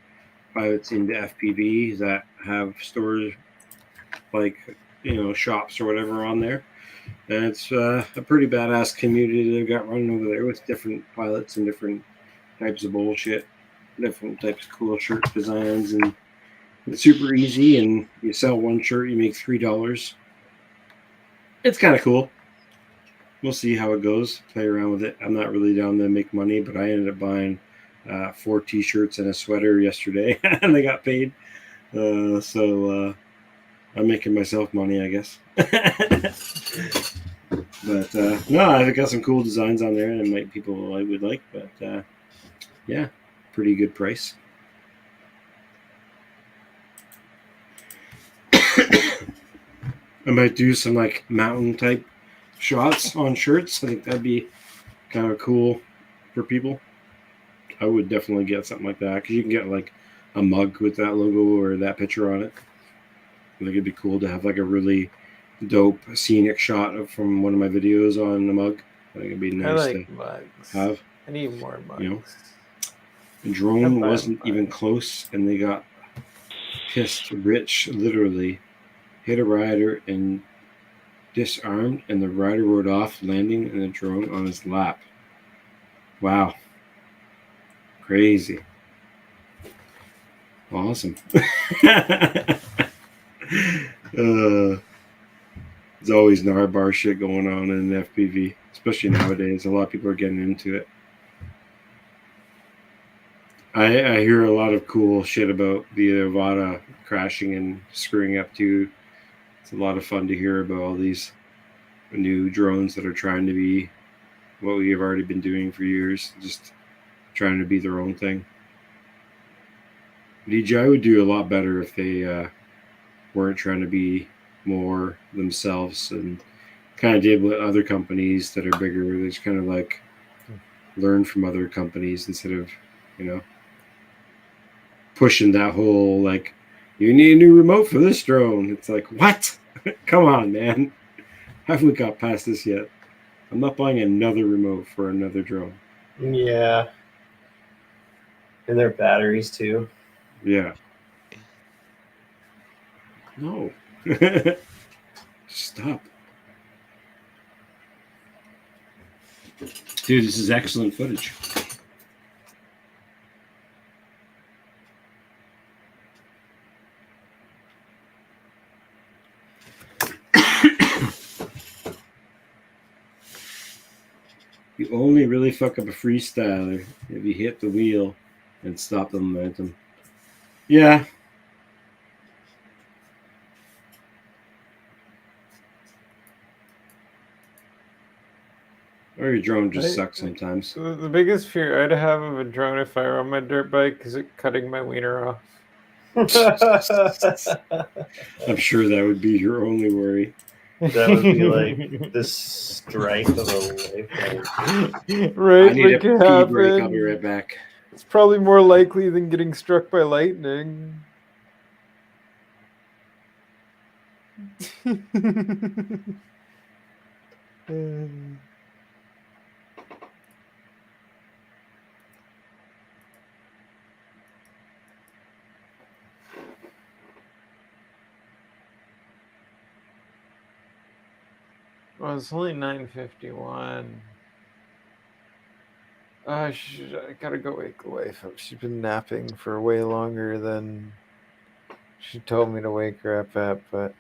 pilots into FPV that have stores like, shops or whatever on there. And it's a pretty badass community they've got running over there with different pilots and different types of bullshit, different types of cool shirt designs. And it's super easy. And you sell one shirt, you make $3. It's kind of cool. We'll see how it goes. Play around with it. I'm not really down to make money, but I ended up buying 4 t-shirts and a sweater yesterday, and I got paid. So I'm making myself money, I guess. But no, I've got some cool designs on there, and people I would like. But yeah, pretty good price. I might do some like mountain type shots on shirts. I think that'd be kind of cool for people. I would definitely get something like that because you can get like a mug with that logo or that picture on it. I think it'd be cool to have like a really dope scenic shot from one of my videos on the mug. I think it'd be nice to mugs. have. I need more mugs. The drone wasn't even close, and they got pissed. Rich literally hit a rider and disarmed, and the rider rode off, landing in the drone on his lap. Wow. Crazy. Awesome. There's always bar shit going on in FPV, especially nowadays. A lot of people are getting into it. I hear a lot of cool shit about the Avata crashing and screwing up too. It's a lot of fun to hear about all these new drones that are trying to be what we have already been doing for years, just trying to be their own thing. DJI would do a lot better if they weren't trying to be more themselves and kind of did what other companies that are bigger. They just kind of like learn from other companies instead of, pushing that whole like, you need a new remote for this drone. It's like, what? Come on, man. Haven't got past this yet. I'm not buying another remote for another drone. Yeah. And their batteries too. Yeah. No. Stop. Dude, this is excellent footage. You only really fuck up a freestyler if you hit the wheel and stop the momentum. Yeah. Or your drone just sucks sometimes. The biggest fear I'd have of a drone if I were on my dirt bike is it cutting my wiener off. I'm sure that would be your only worry. That would be like the strike of a lifetime. Right, I need a like pee it break. I'll be happened. right back. It's probably more likely than getting struck by lightning. Well, it's only 9:51. I gotta go wake the wife up. She's been napping for way longer than She told me to wake her up at, but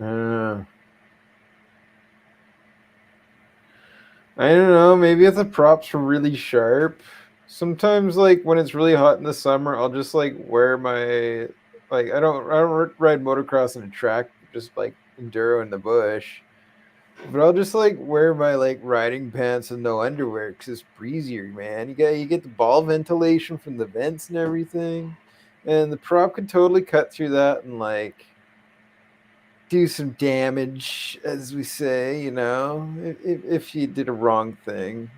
I don't know. I don't know. Maybe if the props were really sharp. Sometimes, like when it's really hot in the summer, I'll just like wear my I don't ride motocross in a track, just like enduro in the bush. But I'll just like wear my like riding pants and no underwear because it's breezier, man. You get the ball ventilation from the vents and everything, and the prop could totally cut through that and like do some damage, as we say, you know, if you did a wrong thing.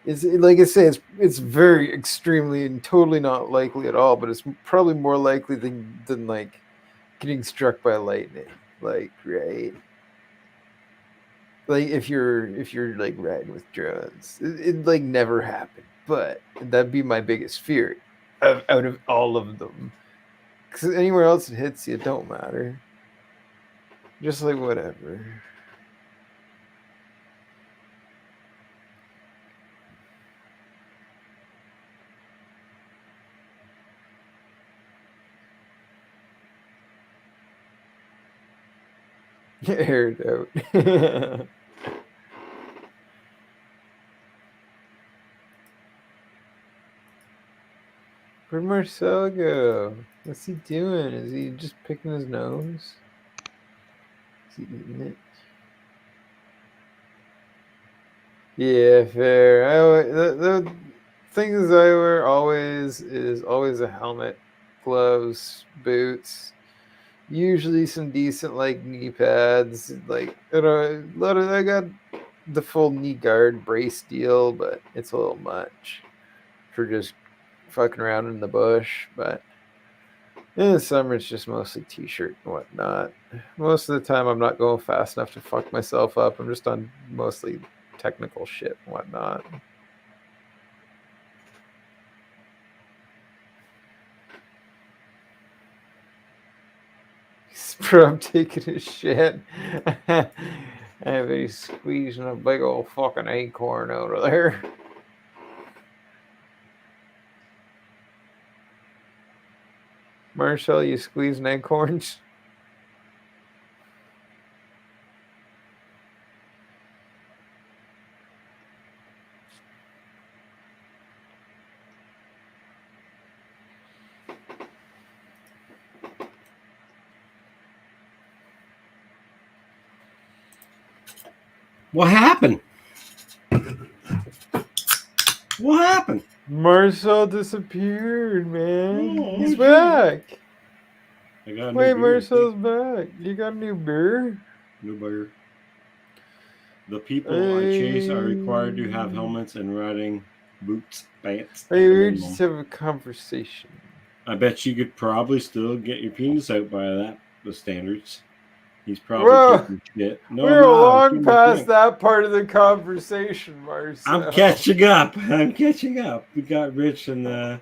Is like I say, it's very extremely and totally not likely at all, but it's probably more likely than like getting struck by lightning, like right. Like if you're like riding with drones, it like never happened, but that'd be my biggest fear out of all of them. Because anywhere else it hits you, it don't matter. Just like whatever. Aired out. Where'd Marcel go? What's he doing? Is he just picking his nose? Is he eating it? Yeah, fair. The things I wear always is always a helmet, gloves, boots, usually some decent like knee pads. Like I got the full knee guard brace deal, but it's a little much for just fucking around in the bush. But in the summer, it's just mostly t-shirt and whatnot. Most of the time, I'm not going fast enough to fuck myself up. I'm just on mostly technical shit and whatnot. I'm taking a shit. I bet he's squeezing a big old fucking acorn out of there. Marshall, you squeezing acorns? What happened? What happened? Marcel disappeared, man. Oh, He's gee. back. I got a new Wait, beer. Marcel's back. You got a new beer? New beer. The people I chase are required to have helmets and riding boots, pants. at Hey, the we minimum. just have a conversation. I bet you could probably still get your penis out by the standards. He's probably Whoa. taking shit. No, We're I'm not. I'm long shooting my past drink. that part of the conversation, Marcel. I'm catching up. I'm catching up. We got Rich and the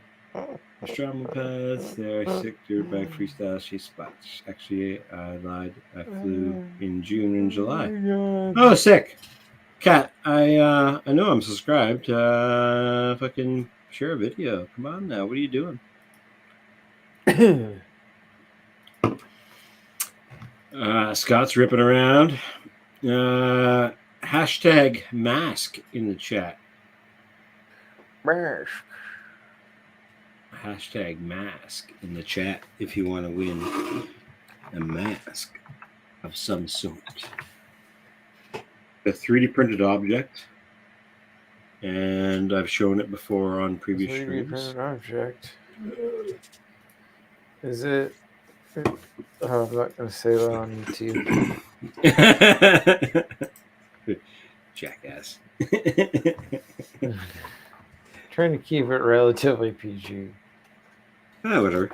Strama Pass. There, sick dirtbag freestyle. She spots. Actually, I lied. I flew in June and July. Oh, sick. Kat, I know I'm subscribed. Fucking share a video. Come on now. What are you doing? Scott's ripping around. Hashtag mask in the chat. Mask. Hashtag mask in the chat if you want to win a mask of some sort. A 3D printed object, and I've shown it before on previous 3D streams. printed object. Is it? Oh, I'm not going to say that on YouTube. Jackass. Trying to keep it relatively PG. Whatever.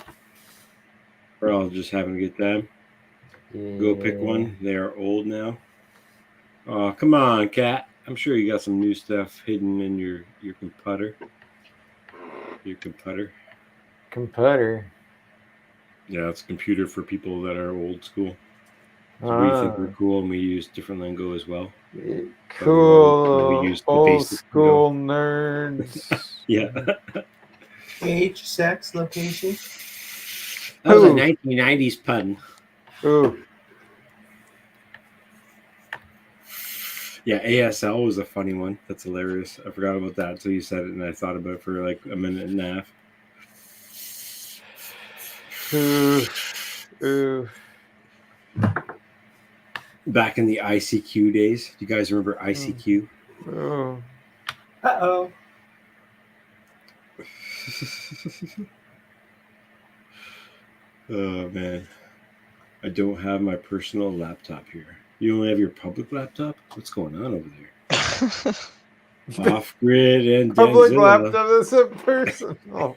We're all just having a good time. Yeah. Go pick one. They are old now. Oh, come on, Kat. I'm sure you got some new stuff hidden in your computer. Your computer. Computer. Yeah, it's a computer for people that are old school. So we think we're cool, and we use different lingo as well. Cool. We use the Old basic school nerds. Yeah. Age, sex, location. That was a Ooh. 1990s pun. Ooh. Yeah, ASL was a funny one. That's hilarious. I forgot about that until you said it, and I thought about it for like a minute and a half. Ooh. Ooh. Back in the ICQ days. Do you guys remember ICQ? Ooh. Uh-oh. Oh, man. I don't have my personal laptop here. You only have your public laptop? What's going on over there? Off grid and Public Denzilla. laptop is a personal.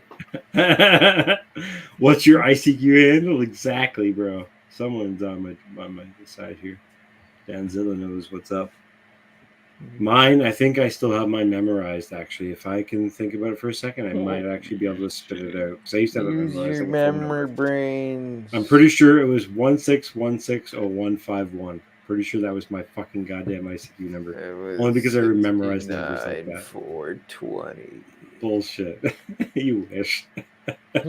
What's your ICQ handle? Exactly, bro. Someone's on my side here. Danzilla knows what's up. Mine, I think I still have mine memorized, actually. If I can think about it for a second, I might actually be able to spit it out. Because I used to have it Use memorized. your like a phone memory number. brains. I'm pretty sure it was 1616051. Pretty sure that was my fucking goddamn ICQ number. Only because I memorized numbers like that. 420. Bullshit. You wish. I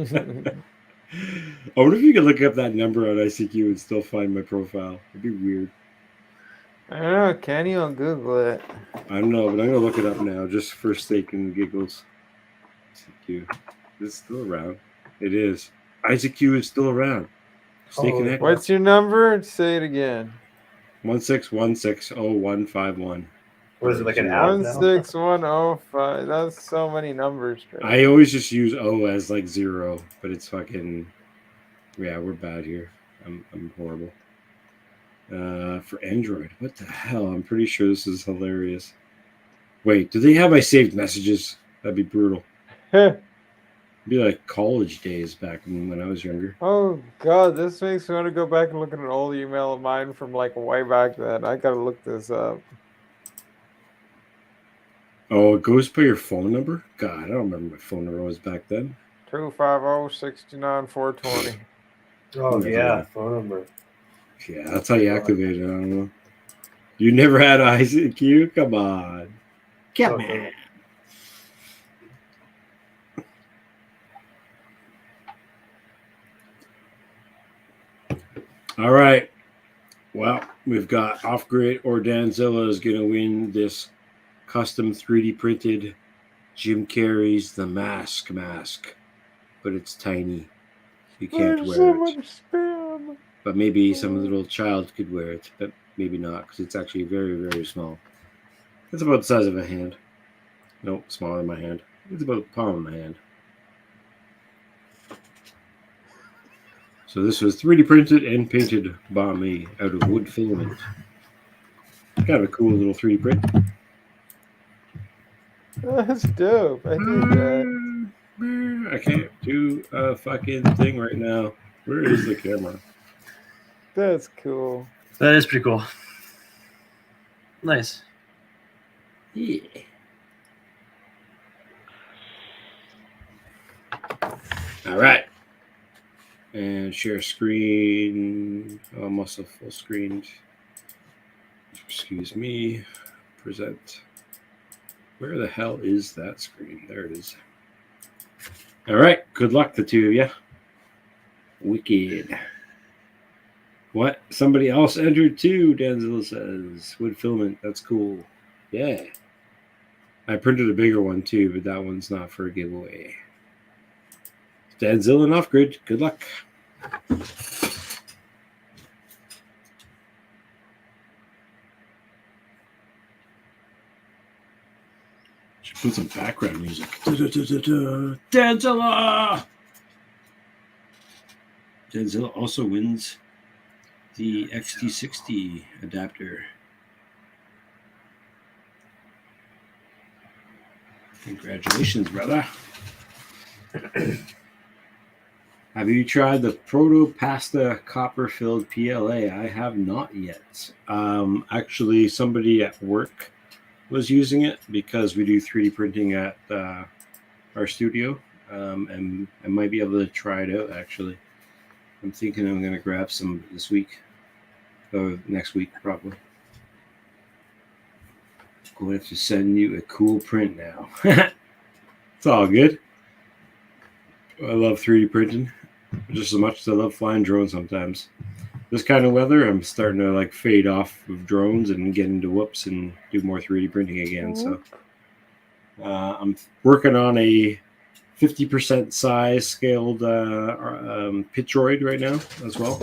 wonder if you could look up that number on ICQ and still find my profile. It'd be weird. I don't know. Can you on Google it? I don't know, but I'm gonna look it up now just for sake and giggles. ICQ. Is it still around? It is. ICQ is still around. Stay connected. What's your number? Say it again. 1616051. Was it like an app now? 16105. That's so many numbers. Trey. I always just use O as like 0, but it's fucking. Yeah, we're bad here. I'm horrible. For Android, what the hell? I'm pretty sure this is hilarious. Wait, do they have my saved messages? That'd be brutal. It'd be like college days back when I was younger. Oh god, this makes me want to go back and look at an old email of mine from like way back then. I gotta look this up. Oh, it goes by your phone number? God, I don't remember my phone number was back then. 250-69420. Oh, Never yeah, had. phone number. Yeah, that's how you activate it. I don't know. You never had ICQ? Come on. Come on. All right. Well, we've got Off Grid or Danzilla is going to win this custom 3D printed Jim Carrey's The Mask, but it's tiny. You can't There's wear so it. much spam. But maybe some little child could wear it, but maybe not because it's actually very, very small. It's about the size of a hand. Nope, smaller than my hand. It's about the palm of my hand. So this was 3D printed and painted by me out of wood filament. Kind of a cool little 3D print. That's dope. I do that. I can't do a fucking thing right now. Where is the camera? That's cool. That is pretty cool. Nice. Yeah. All right. And share screen. Almost a full screen. Excuse me. Present. Where the hell is that screen? There it is. All right. Good luck, the two of you. Wicked. What? Somebody else entered too, Denzel says. Wood filament. That's cool. Yeah. I printed a bigger one too, but that one's not for a giveaway. Denzel and Off Grid. Good luck. Should put some background music. Denzilla! Denzilla also wins the XT60 adapter. Congratulations, brother. Have you tried the Proto Pasta copper-filled PLA? I have not yet. Actually, somebody at work was using it because we do 3D printing at our studio, and I might be able to try it out, actually. I'm thinking I'm going to grab some this week, or next week, probably. I'm going to have to send you a cool print now. It's all good. I love 3D printing. just as much as I love flying drones sometimes. This kind of weather, I'm starting to like fade off of drones and get into whoops and do more 3D printing again. So I'm working on a 50% size scaled Pictroid right now as well.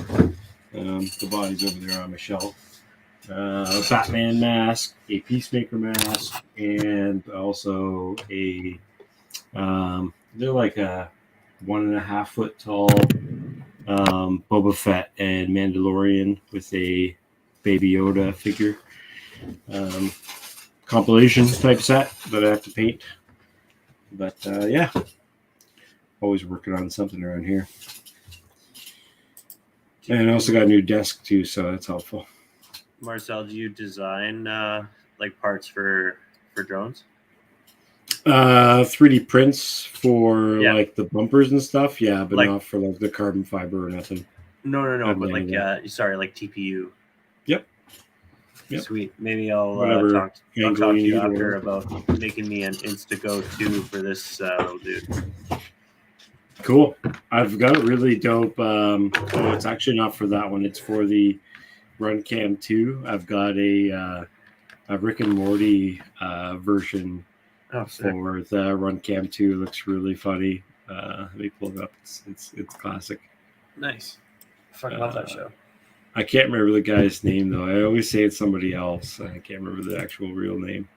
The body's over there on my shelf. A Batman mask, a Peacemaker mask, and also a they're like a 1.5 foot tall Boba Fett and Mandalorian with a Baby Yoda figure compilation type set that I have to paint. But yeah, always working on something around here. And I also got a new desk too, so that's helpful. Marcel, do you design like parts for drones? 3D prints for Yeah. like the bumpers and stuff, yeah, but Like- not for like the carbon fiber or nothing. No, Not but many like of sorry, like TPU. Yep. Sweet. Maybe I'll Whatever talk to angle you you need or after whatever. about making me an Instago 2 for this little dude. Cool. I've got a really dope. It's actually not for that one. It's for the RunCam 2. I've got a Rick and Morty version for the RunCam 2. It looks really funny. Let me pull it up. It's classic. Nice. I fucking love that show. I can't remember the guy's name though. I always say it's somebody else. I can't remember the actual real name.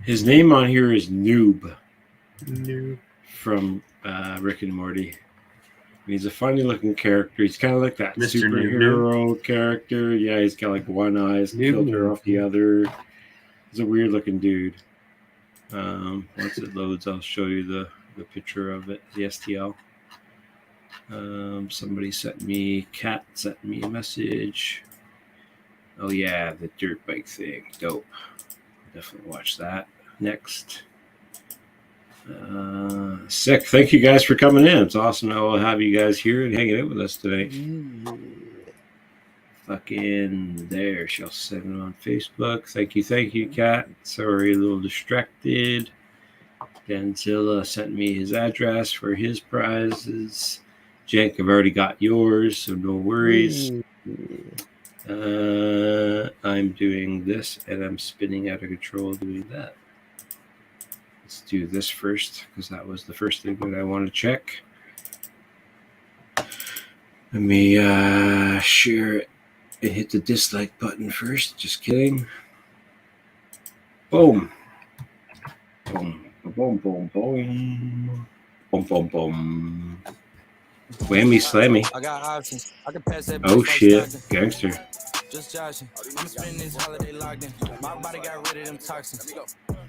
His name on here is Noob. Noob. From Rick and Morty. He's a funny looking character. He's kind of like that Mr. superhero character. Yeah, he's got like one eye filter off the other. He's a weird looking dude. Once it loads, I'll show you the picture of it, the STL. Somebody Kat sent me a message. Oh yeah, the dirt bike thing. Dope. Definitely watch that. Next. Sick. Thank you guys for coming in. It's awesome to have you guys here and hanging out with us today. Fucking there. She'll send it on Facebook. Thank you, Kat. Sorry, a little distracted. Denzilla sent me his address for his prizes. Jank, I've already got yours, so no worries. I'm doing this and I'm spinning out of control doing that. Let's do this first because that was the first thing that I want to check. Let me share it and hit the dislike button first. Just kidding. Boom. Boom. Boom, boom, boom. Boom, boom, boom. Whammy slammy. I got options. I can pass that Oh bitch shit, like gangster. just joshing. I'm spending this holiday locked in. My body got rid of them toxins.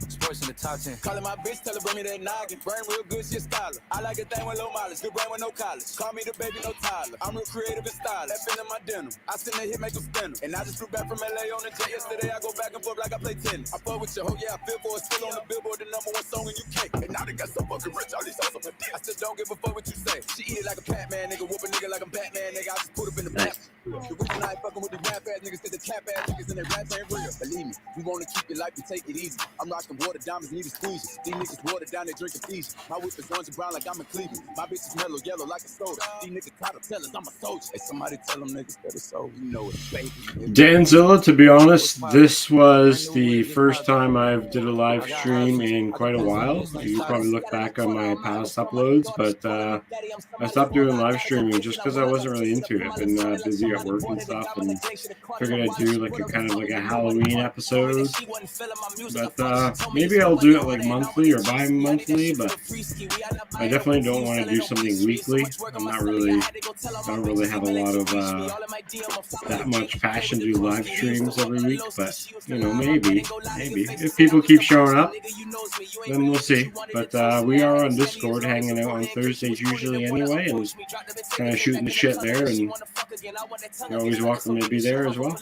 Sports in the top 10. Calling my bitch, tell her bring me that noggin. Brain real good, she a scholar. I like a thing with low mileage, good brain with no college. Call me the baby, no Tyler. I'm real creative and stylish. That feeling my denim. I send that hit, make them spin 'em. And I just flew back from LA on the jet yesterday. I go back and forth like I play tennis. I fuck with your hoe, yeah, I feel for it. Still on the Billboard, the #1 song in UK. And now they got so fucking rich, all these hoes on my dick. I still don't give a fuck what you say. She eat it like a Pac-Man, nigga. Whoop a nigga like I'm Batman, nigga. I just put up in the map. The reason I ain't fucking with the rap ass niggas, 'cause the cap ass niggas and their raps ain't real. Believe me, we wanna keep your life and take it easy. I'm rocking water, diamonds, need a squeeze. These niggas water down, they drink a Fiji. My whip is orange and brown like I'm in Cleveland. My bitch is mellow yellow like a soda. These niggas try to tell us I'm a soldier. Hey, somebody tell them niggas that it's so, you know it's baby. Danzilla, to be honest, this was the first time I've did a live stream in quite a while. You probably look back on my past uploads, but I stopped doing live streaming just because I wasn't really into it. I've been busy at work and stuff, and figured I'd do like a kind of like a Halloween episode. But maybe I'll do it like monthly or bi-monthly, but I definitely don't want to do something weekly. I'm not really, I don't really have a lot of that much passion to do live streams every week, but you know, maybe if people keep showing up, then we'll see. But we are on Discord hanging out on Thursdays usually anyway, and kind of shooting the shit there, and you're always welcome to be there as well.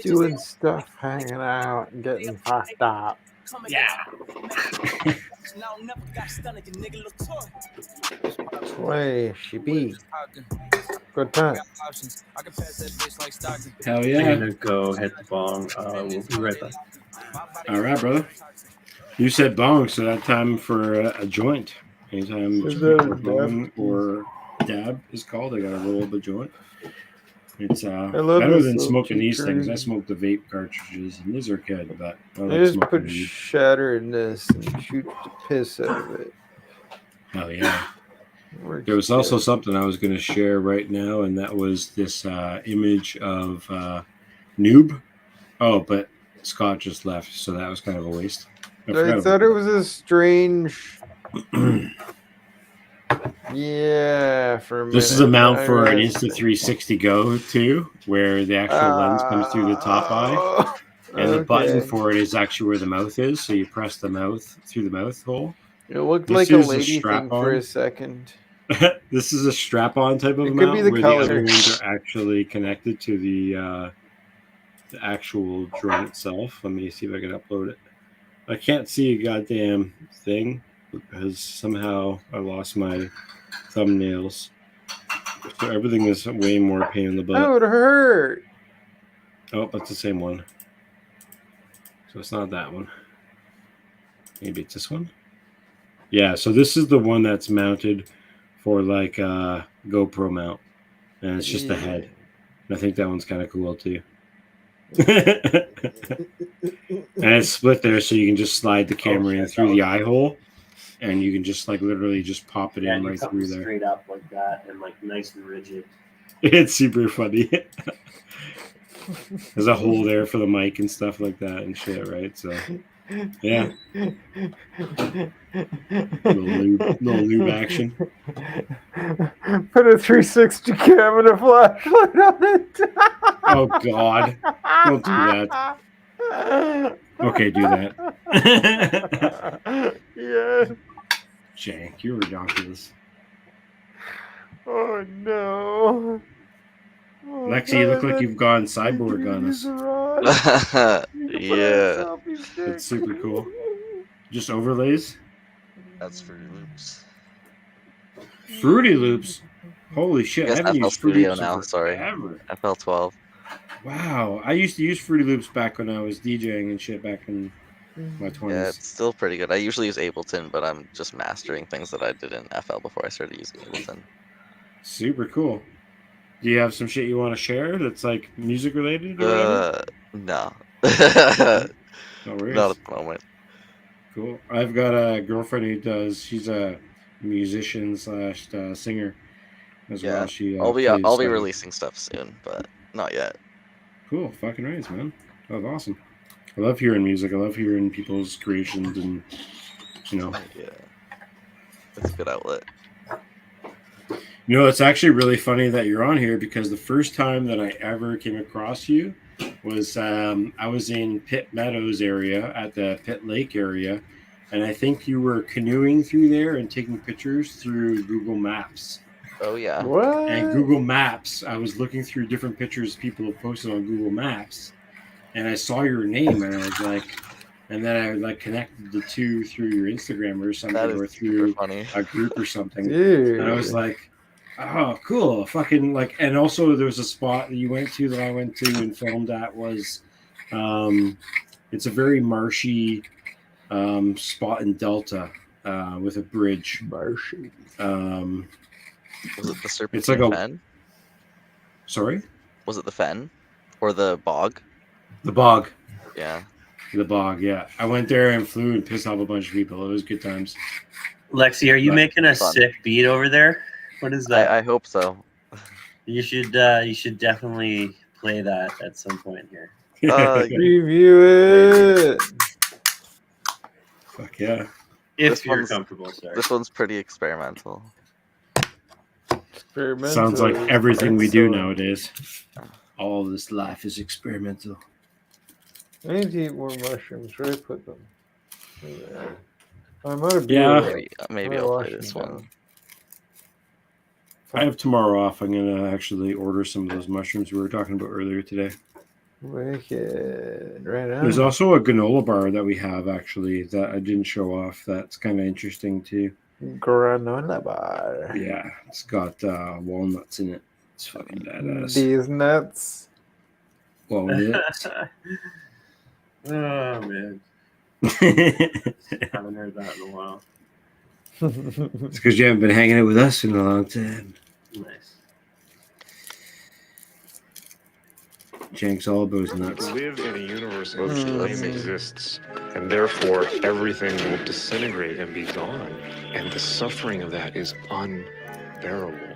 Doing stuff, hanging out, and getting fucked up. Yeah. Way she be. Good time. Hell I'm yeah. gonna go hit the bong. We'll be right back. All right, brother. You said bong, so that time for a joint. Anytime Is it's that a or bong dab? or dab is called, I got to roll up a joint. It's love better this than little smoking these cheap things. I curd. smoke the vape cartridges, and these are good, but I I like just smoking put weed. shatter in this and shoot the piss out of it. Hell yeah. Works There was also good. something I was going to share right now, and that was this image of Noob. Oh, but Scott just left, so that was kind of a waste. I thought it was a strange. Yeah, for a minute. This is a mount I for an realized Insta 360 Go too, where the actual lens comes through the top eye, and the button okay. for it is actually where the mouth is. So you press the mouth through the mouth hole. It looked This like a is lady thing for strap-on. a second. This is a strap-on type of It could be mount the where color. the other ones are actually connected to the actual drone itself. Let me see if I can upload it. I can't see a goddamn thing because somehow I lost my thumbnails. So everything is way more pain in the butt. That would hurt. Oh, that's the same one. So it's not that one. Maybe it's this one. Yeah, so this is the one that's mounted for like a GoPro mount. And it's just the head. And I think that one's kind of cool too. And it's split there so you can just slide the camera in through the eye hole. And you can just like literally just pop it in right through there. Straight up like that and like nice and rigid. It's super funny. There's a hole there for the mic and stuff like that and shit, right? So, yeah. Little lube action. Put a 360 cam and a flashlight on it. Oh, God. Don't do that. Okay, do that. Yeah. Jank, you're ridiculous. Oh, no. Oh, Lexi, you look like you've gone cyborg on us. Yeah. It's super cool. Just overlays? That's Fruity Loops. Fruity Loops? Holy shit. I I guess haven't FL used Fruity Studio Loops now, sorry. forever. FL12. Wow. I used to use Fruity Loops back when I was DJing and shit back in my 20s. Yeah, it's still pretty good. I usually use Ableton, but I'm just mastering things that I did in FL before I started using Ableton. Super cool. Do you have some shit you want to share that's like music related or whatever? No. No worries. Not at the moment. Cool. I've got a girlfriend who she's a musician / singer as well. She I'll be plays, releasing stuff soon, but not yet. Cool. Fucking right, man. That was awesome. I love hearing music. I love hearing people's creations and, you know. Yeah. It's a good outlet. You know, it's actually really funny that you're on here because the first time that I ever came across you was I was in Pitt Meadows area at the Pitt Lake area, and I think you were canoeing through there and taking pictures through Google Maps. Oh, yeah. What? And Google Maps, I was looking through different pictures people have posted on Google Maps, and I saw your name, and I was like, and then I like connected the two through your Instagram or something, or through a group or something. Dude. And I was like, oh, cool. Fucking like, and also there was a spot that you went to that I went to and filmed at was, it's a very marshy spot in Delta with a bridge. Marshy. Was it the Serpentine It's like a Fen? Sorry? Was it the Fen? Or the Bog? The Bog. Yeah. The Bog, yeah. I went there and flew and pissed off a bunch of people. It was good times. Lexi, are you making a fun. sick beat over there? What is that? I hope so. You should definitely play that at some point here. Review it. Fuck yeah. If you're comfortable, sorry. This one's pretty experimental. Sounds like everything we do nowadays. All of this life is experimental. I need to eat more mushrooms. Where did I put them? I'm out of Yeah. beer. Maybe I'll play this one. I have tomorrow off. I'm going to actually order some of those mushrooms we were talking about earlier today. Wicked. Right on. There's also a granola bar that we have actually that I didn't show off. That's kind of interesting too. Granola bar. Yeah, it's got walnuts in it. It's fucking badass. These nuts. Walnuts. Oh man, haven't heard that in a while. It's because you haven't been hanging out with us in a long time. Nice. Jank's all about his nuts. We live in a universe in which time exists, and therefore everything will disintegrate and be gone. And the suffering of that is unbearable.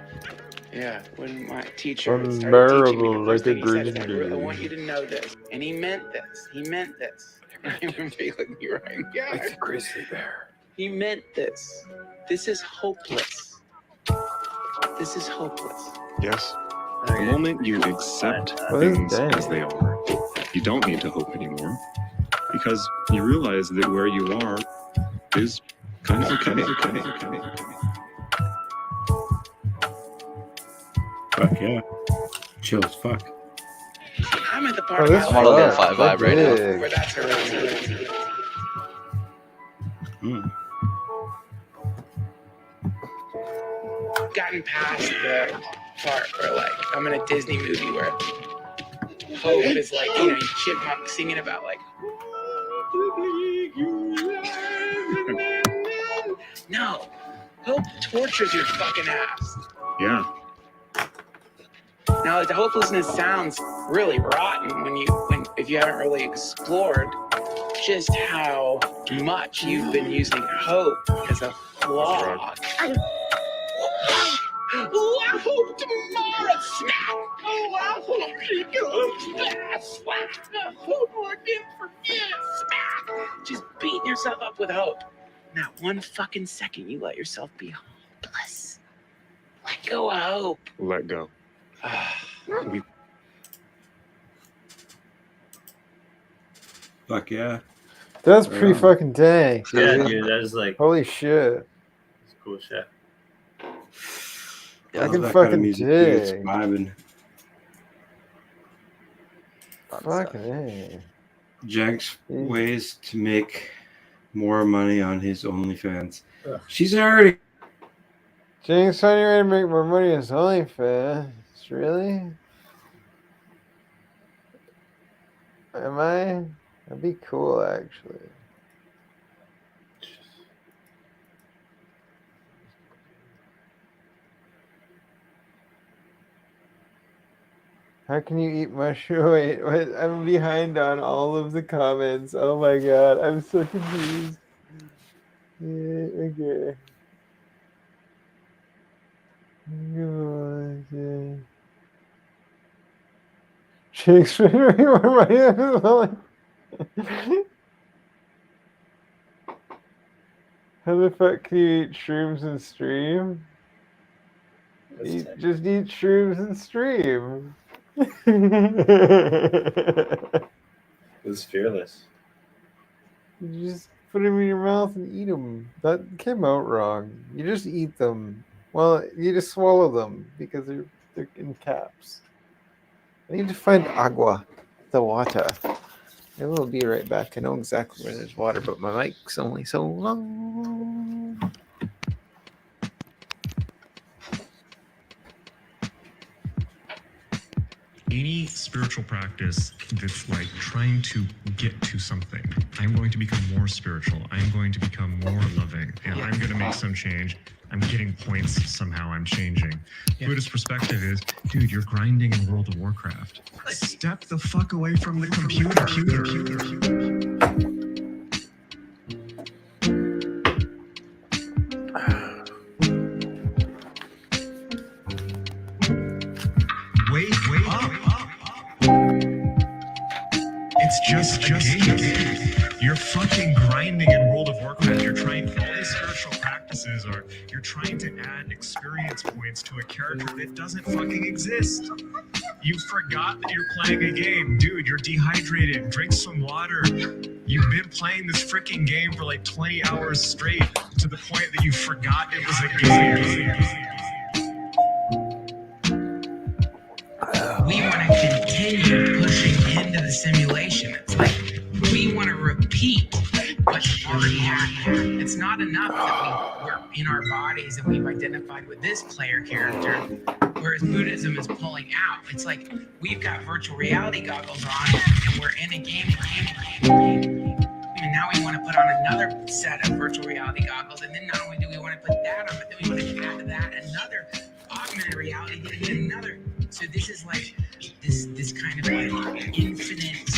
Yeah, when my teacher started teaching me, Unbearable the first like a thing he said is, green I want you to know this. And he meant this. He meant this. I remember you look at me right now. Like a grizzly bear. He meant this. This is hopeless. This is hopeless. Yes. The moment you accept things as they are, you don't need to hope anymore, because you realize that where you are is kind of okay. Fuck yeah. Chill as fuck. I'm at the part I'm on a little 5 vibe right now. where that's a real gotten past the part where, like, I'm in a Disney movie where hope is like, you know, chipmunk singing about, like, no, hope tortures your fucking ass. Yeah. Now, the hopelessness sounds really rotten if you haven't really explored just how much you've been using hope as a flaw. Oh, I hope tomorrow, snap. Oh, I hope she goes fast, slap. I hope I can forget, smack. Just beating yourself up with hope. Not one fucking second you let yourself be hopeless. Let go of hope. Let go. Fuck yeah. That's pretty fucking dang. Yeah, dude, that is like holy shit. It's cool shit. I Love can that fucking kind of music, dude. It's dig. vibing. Fucking A. Jank's ways to make more money on his OnlyFans. She's already. James trying to make more money as OnlyFans. Really? Am I? That'd be cool, actually. How can you eat mushroom? Wait, I'm behind on all of the comments. Oh my god, I'm so confused. Yeah, okay. Shakespeare, how the fuck can you eat shrooms and stream? Just eat shrooms and stream. It's fearless. You just put them in your mouth and eat them. That came out wrong. You just eat them. Well, you just swallow them because they're in caps. I need to find agua, the water. I will be right back. I know exactly where there's water, but my mic's only so long. Any spiritual practice that's like trying to get to something. I'm going to become more spiritual. I'm going to become more loving. And I'm going to make some change. I'm getting points somehow. I'm changing. Buddhist perspective is, dude, you're grinding in World of Warcraft. Step the fuck away from the computer. Wake up. It's just a game. You're fucking grinding in World of Warcraft. You're trying, all these spiritual practices are, you're trying to add experience points to a character that doesn't fucking exist. You forgot that you're playing a game. Dude, you're dehydrated. Drink some water. You've been playing this freaking game for like 20 hours straight to the point that you forgot it was a game. We want to continue pushing into the simulation. It's like we want to repeat what's already happened. It's not enough that we're in our bodies and we've identified with this player character, whereas Buddhism is pulling out. It's like we've got virtual reality goggles on and we're in a game. And now we want to put on another set of virtual reality goggles, and then not only do we want to put that on, but then we want to add to that another augmented reality, then another. So this is like this kind of like infinite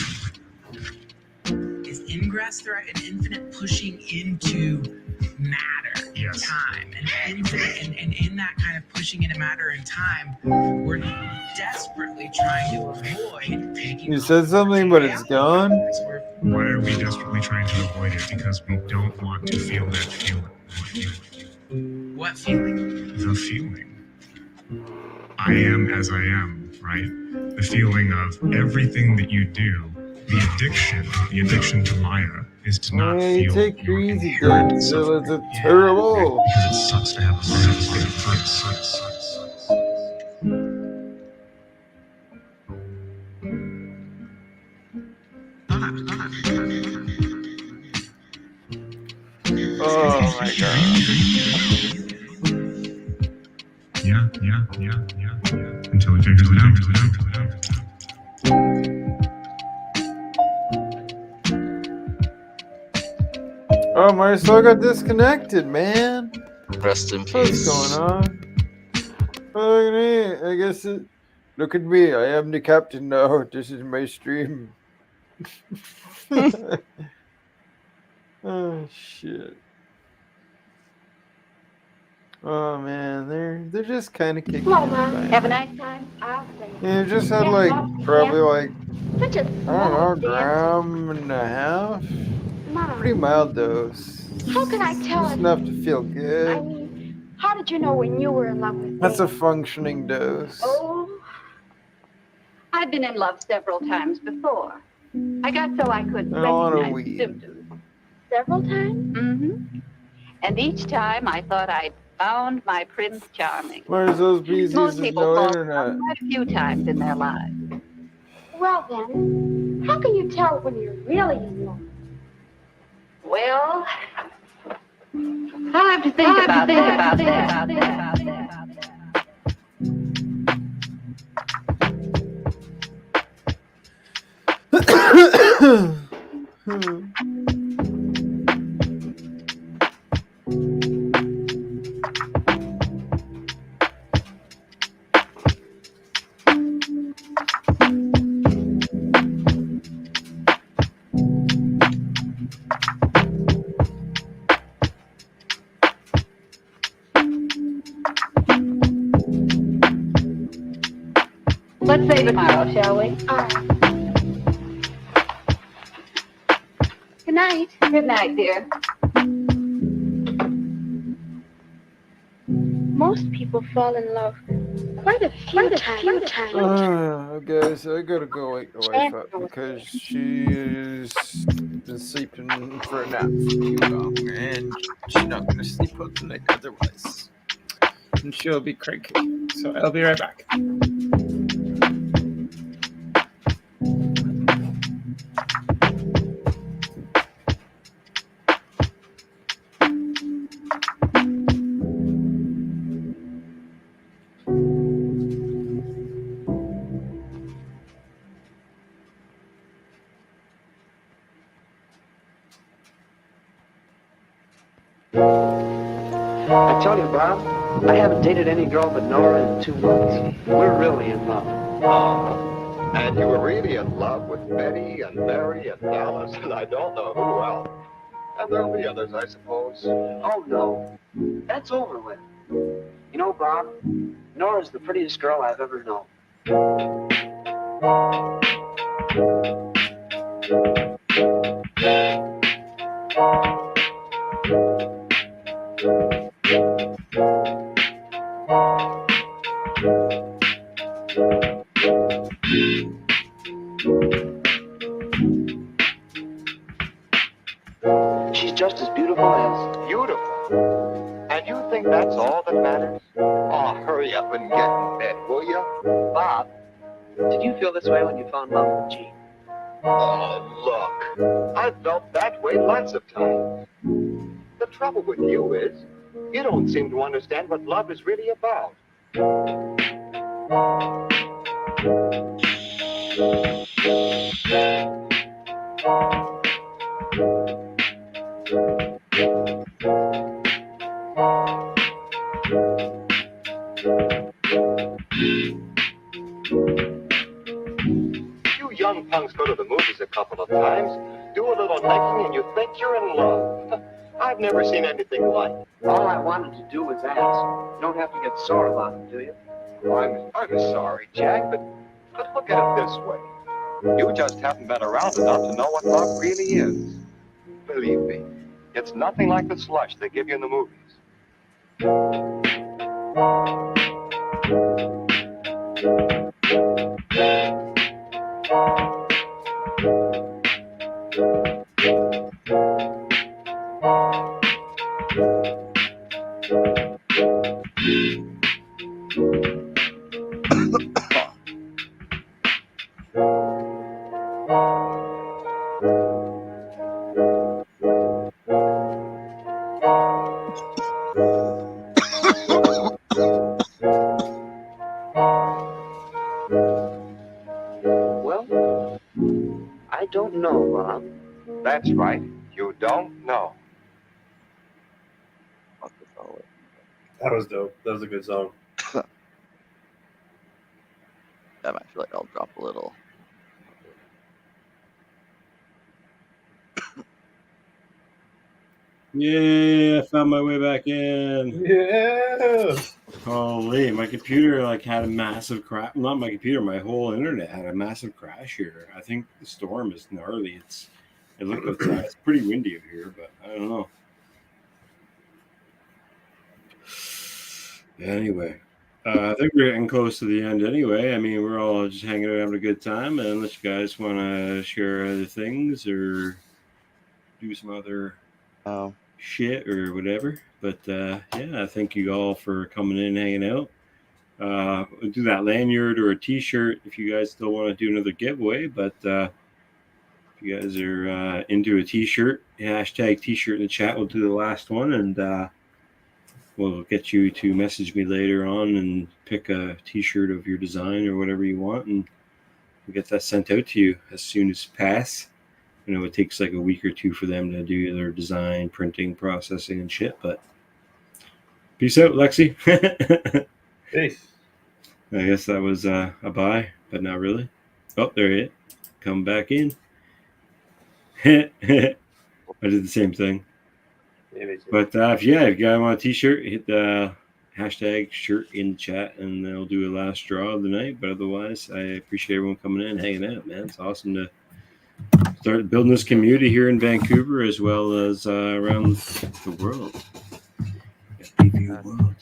is ingress threat and infinite pushing into matter and time and infinite and in that kind of pushing into matter and time, we're desperately trying to avoid taking. You said something, but it's gone. Why are we desperately trying to avoid it? Because we don't want to feel that feeling. What feeling? The feeling. I am as I am, right? The feeling of everything that you do, the addiction to Maya is to not feel take your easy, inherent dude. suffering. It's terrible. Because it sucks to have a sense that it sucks. Oh my god. Yeah. Until we figure it out. Oh, Marisol got disconnected, man. Rest in peace. What's going on? Look at me. I guess it. Look at me. I am the captain now. This is my stream. Oh shit. Oh man, they're just kind of kicking. Hello, Mom. Have a nice time. I'll say. Yeah, just had like probably like I don't know, gram and a half. Mom. Pretty mild dose. How can I tell Just it? enough to feel I good. mean, how did you know when you were in love with That's a Dan? functioning dose. Oh, I've been in love several times before. I got so I could I don't want to recognize weed. symptoms. Several times? Mm-hmm. And each time I thought I'd found my Prince Charming. Where's those PCs? Most There's people no fall internet. quite a few times in their lives. Well then, how can you tell when you're really in love? Well, I'll have to think about that. Let's say tomorrow, shall we? Good night. Good night, dear. Most people fall in love quite a few times. Okay, so I gotta go wake the wife up because she's been sleeping for a nap for too long and she's not gonna sleep all the night otherwise. And she'll be cranky. So I'll be right back. I tell you, Bob, I haven't dated any girl but Nora in 2 months. We're really in love. Oh, and you were really in love with Betty and Mary and Dallas, and I don't know who else. And there'll be others, I suppose. Oh, no. That's over with. You know, Bob, Nora's the prettiest girl I've ever known. She's just as beautiful as... Beautiful. And you think that's all that matters? Oh, hurry up and get in bed, will you? Bob, did you feel this way when you fell in love with Jean? Oh, look. I've felt that way lots of times. The trouble with you is, you don't seem to understand what love is really about. You young punks go to the movies a couple of times, do a little necking, and you think you're in love. I've never seen anything like it. All I wanted to do was ask. You don't have to get sore about it, do you? I'm sorry, Jack, but look at it this way. You just haven't been around enough to know what love really is. Believe me, it's nothing like the slush they give you in the movies. Well, I don't know, Bob. That's right, you don't know. That was dope. That was a good song. I might feel like I'll drop a little. Yeah, I found my way back in. Yeah. Holy, my computer like had a massive crash. Not my computer, my whole internet had a massive crash here. I think the storm is gnarly. It looked outside. It's pretty windy out here, but I don't know. Anyway, I think we're getting close to the end anyway. I mean, we're all just hanging out, having a good time. And unless you guys want to share other things or do some other shit or whatever. But yeah, I thank you all for coming in and hanging out. We'll do that lanyard or a t-shirt if you guys still want to do another giveaway. But if you guys are into a t-shirt, hashtag t-shirt in the chat. We'll do the last one, and we'll get you to message me later on and pick a t-shirt of your design or whatever you want, and we'll get that sent out to you as soon as pass. I know it takes like a week or two for them to do their design, printing, processing, and shit, but peace out, Lexi. Peace. I guess that was a bye, but not really. Oh, there he is. Come back in. I did the same thing. But if you guys want a t-shirt, hit the hashtag shirt in chat, and they'll do a last draw of the night. But otherwise, I appreciate everyone coming in and hanging out, man. It's awesome to start building this community here in Vancouver as well as around the world. FPV world.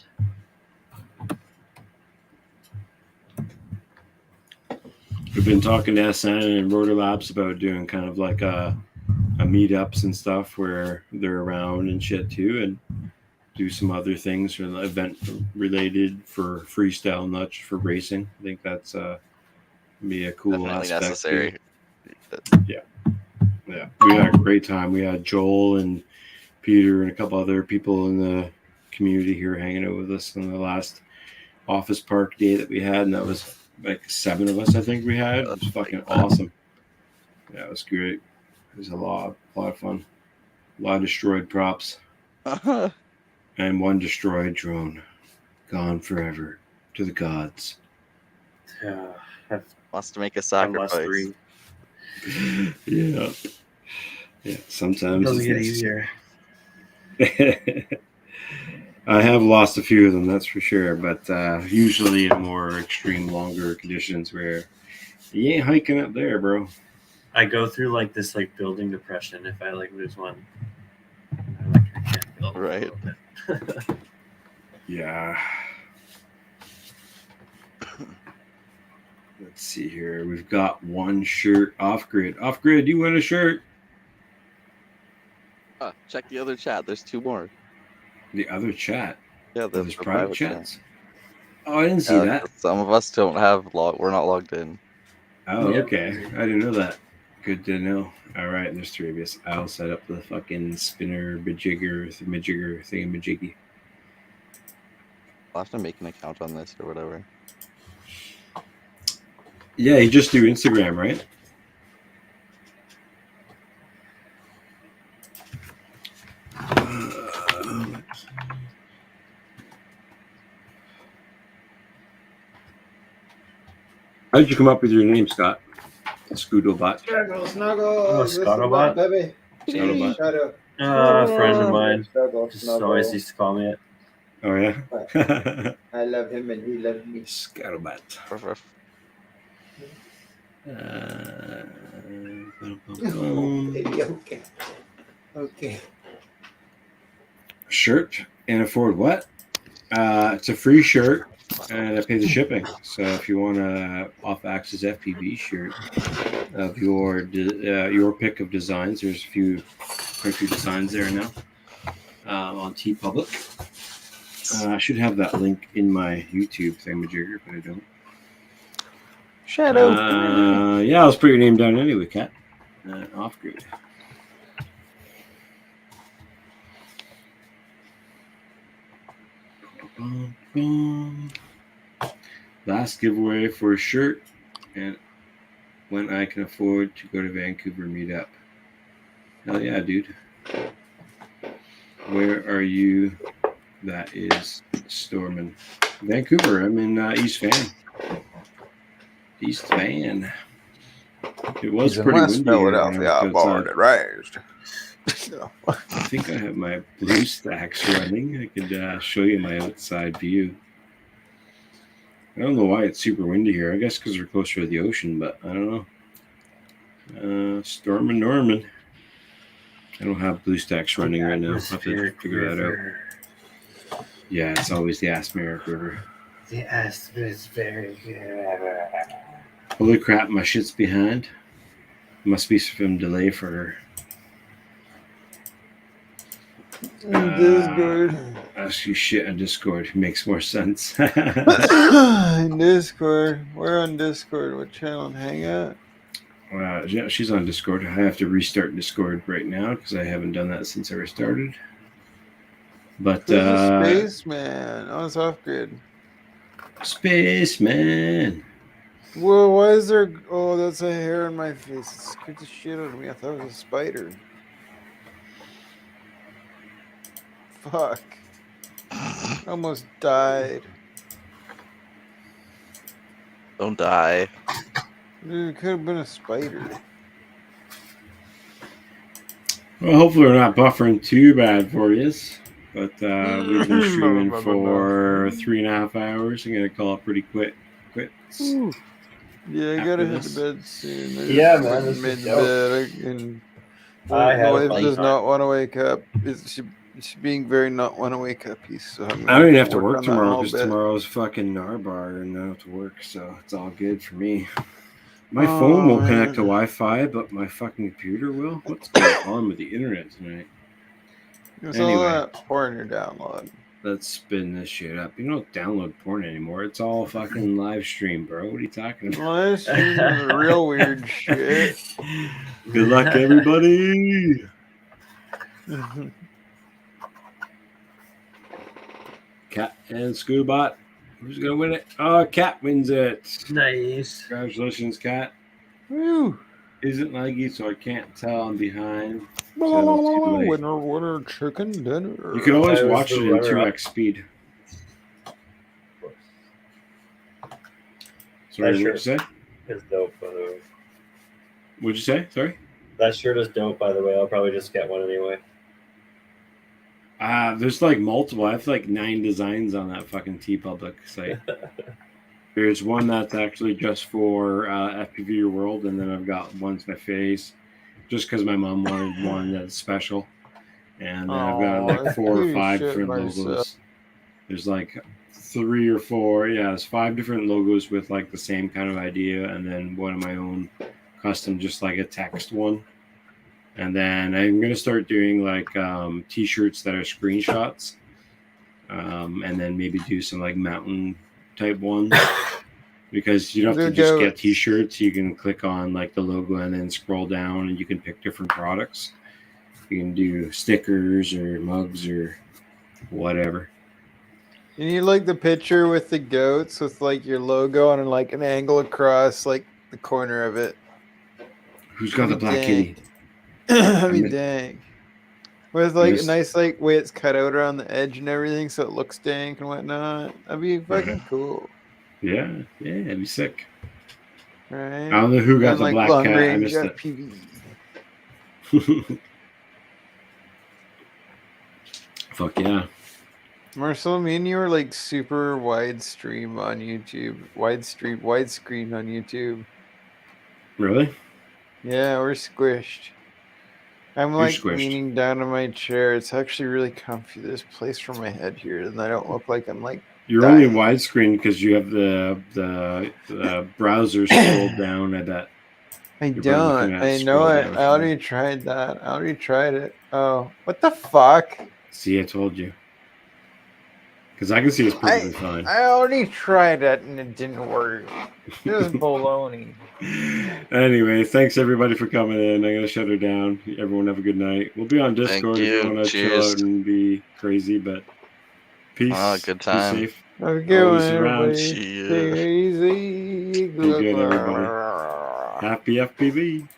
We've been talking to SN and Rotor Labs about doing kind of like a meetups and stuff where they're around and shit too, and do some other things for the event related for freestyle, not just for racing. I think that's be a cool Definitely aspect. necessary. Yeah. We had a great time. We had Joel and Peter and a couple other people in the community here hanging out with us on the last office park day that we had, and that was like 7 of us, I think we had. It was fucking awesome. Yeah, it was great. It was a lot of fun. A lot of destroyed props. And one destroyed drone. Gone forever to the gods. Yeah. Wants to make a sacrifice. Yeah. Yeah, sometimes Doesn't it's get necessary. easier. I have lost a few of them, that's for sure, but usually in more extreme, longer conditions where you ain't hiking up there, bro. I go through like this like building depression if I like lose one. I can't build right. Yeah. Let's see here. We've got one shirt off grid. Off grid, you win a shirt. Check the other chat. There's 2 more. The other chat. Yeah, there's private chats. Chat. Oh, I didn't see that. Some of us don't have we're not logged in. Oh, okay. I didn't know that. Good to know. All right, there's 3 of us. I'll set up the fucking spinner, majigger, thingamajiggy. I'll have to make an account on this or whatever. Yeah, you just do Instagram, right? How did you come up with your name, Scott? Scoodlebot. Snuggle. This is the Scuttlebutt? one, baby. Scuttlebutt. Shut up. A friend of mine Snuggle, just snuggle. always used to call me it. Oh, yeah? I love him and he loves me. Scuttlebutt. Oh, baby, okay. Okay. Shirt and afford what? It's a free shirt, and I pay the shipping. So if you want a off-axis FPV shirt of your pick of designs, there's quite a few designs there now on TeePublic. I should have that link in my YouTube thingamajigger, but I don't. Shadow. Yeah, I'll put your name down anyway, Kat. Off grid. Last giveaway for a shirt, and when I can afford to go to Vancouver meetup. Hell yeah, dude. Where are you? That is Stormin. Vancouver. I'm in East Van. East Van. It was He's in pretty West windy here when I Philadelphia, was born outside. and raised. I think I have my BlueStacks running. I could show you my outside view. I don't know why it's super windy here. I guess because we're closer to the ocean, but I don't know. Stormin' Norman. I don't have BlueStacks running right now. I'll have to figure that out. Yeah, it's always the Asmeric River. The atmospheric river. Holy crap, my shit's behind. Must be some delay for her. Discord. Ask you shit on Discord. Makes more sense. Discord. We're on Discord. What channel? Hangout? Yeah, she's on Discord. I have to restart Discord right now because I haven't done that since I restarted. But Who's a spaceman? Oh, it's off grid. Spaceman. Whoa, why is there? Oh, that's a hair on my face. It scared the shit out of me. I thought it was a spider. Fuck. I almost died. Don't die. Dude, it could have been a spider. Well, hopefully we're not buffering too bad for you. But we've been streaming for 3.5 hours. I'm going to call it pretty quick. Yeah, I gotta head to bed soon. Yeah, man, this is mid-bed and I had my a wife fun does time. not want to wake up. She's being very not want to wake up piece. So I'm I don't even have to on work that tomorrow all because bit. tomorrow's fucking Narbar and I don't have to work, so it's all good for me. My phone won't connect to Wi-Fi, but my fucking computer will. What's going on with the internet tonight? It's all that porn you're downloading. Let's spin this shit up. You don't download porn anymore. It's all fucking live stream, bro. What are you talking about? Live stream is real weird shit. Good luck, everybody. Cat and Scoobot. Who's gonna win it? Oh, Cat wins it. Nice. Congratulations, Cat. Woo. Isn't laggy, so I can't tell I'm behind. So too late. Winner, chicken dinner. You can always I was watch the it in runner-up. 2x speed. That Sorry, what'd you shirt say? is dope, by the way. What'd you say? Sorry? That shirt is dope, by the way. I'll probably just get one anyway. There's like multiple. I have like 9 designs on that fucking TeePublic site. There's one that's actually just for FPV World, and then I've got one's my face, just because my mom wanted one that's special. And then I've got like 4 or 5 different logos. There's like 3 or 4. Yeah, there's 5 different logos with like the same kind of idea, and then one of my own custom, just like a text one. And then I'm gonna start doing like t-shirts that are screenshots, and then maybe do some like mountain type ones. because you don't have to The just get goats. t-shirts. You can click on like the logo and then scroll down and you can pick different products. You can do stickers or mugs or whatever. You need like the picture with the goats with like your logo and like an angle across like the corner of it. Who's got the That'd be black dang. kitty? That'd be I'm- dang. With like a miss- nice like way it's cut out around the edge and everything, so it looks dank and whatnot. That'd be fucking cool, Yeah, it'd be sick. right? I don't know who got And the like black long cat. I range missed it. FPV. Fuck yeah. Marcel, me and you are like super wide stream on YouTube, widescreen on YouTube. Really? Yeah, we're squished. I'm You're like squished. leaning down in my chair. It's actually really comfy. There's place for my head here, and I don't look like I'm like You're dying. only widescreen because you have the browser scrolled down. I bet. I You're probably looking don't. at I know scroll it. down I already tried that. I already tried it. Oh, what the fuck? See, I told you. Because I can see it's perfectly fine. I already tried it and it didn't work. It was baloney. Anyway, thanks everybody for coming in. I'm gonna shut her down. Everyone have a good night. We'll be on Discord if you. you want to chill Cheers. out and be crazy. But peace. Oh, good time. Be safe. Have a good Always one, around. everybody. Take it easy. Be good, everybody. Happy FPV.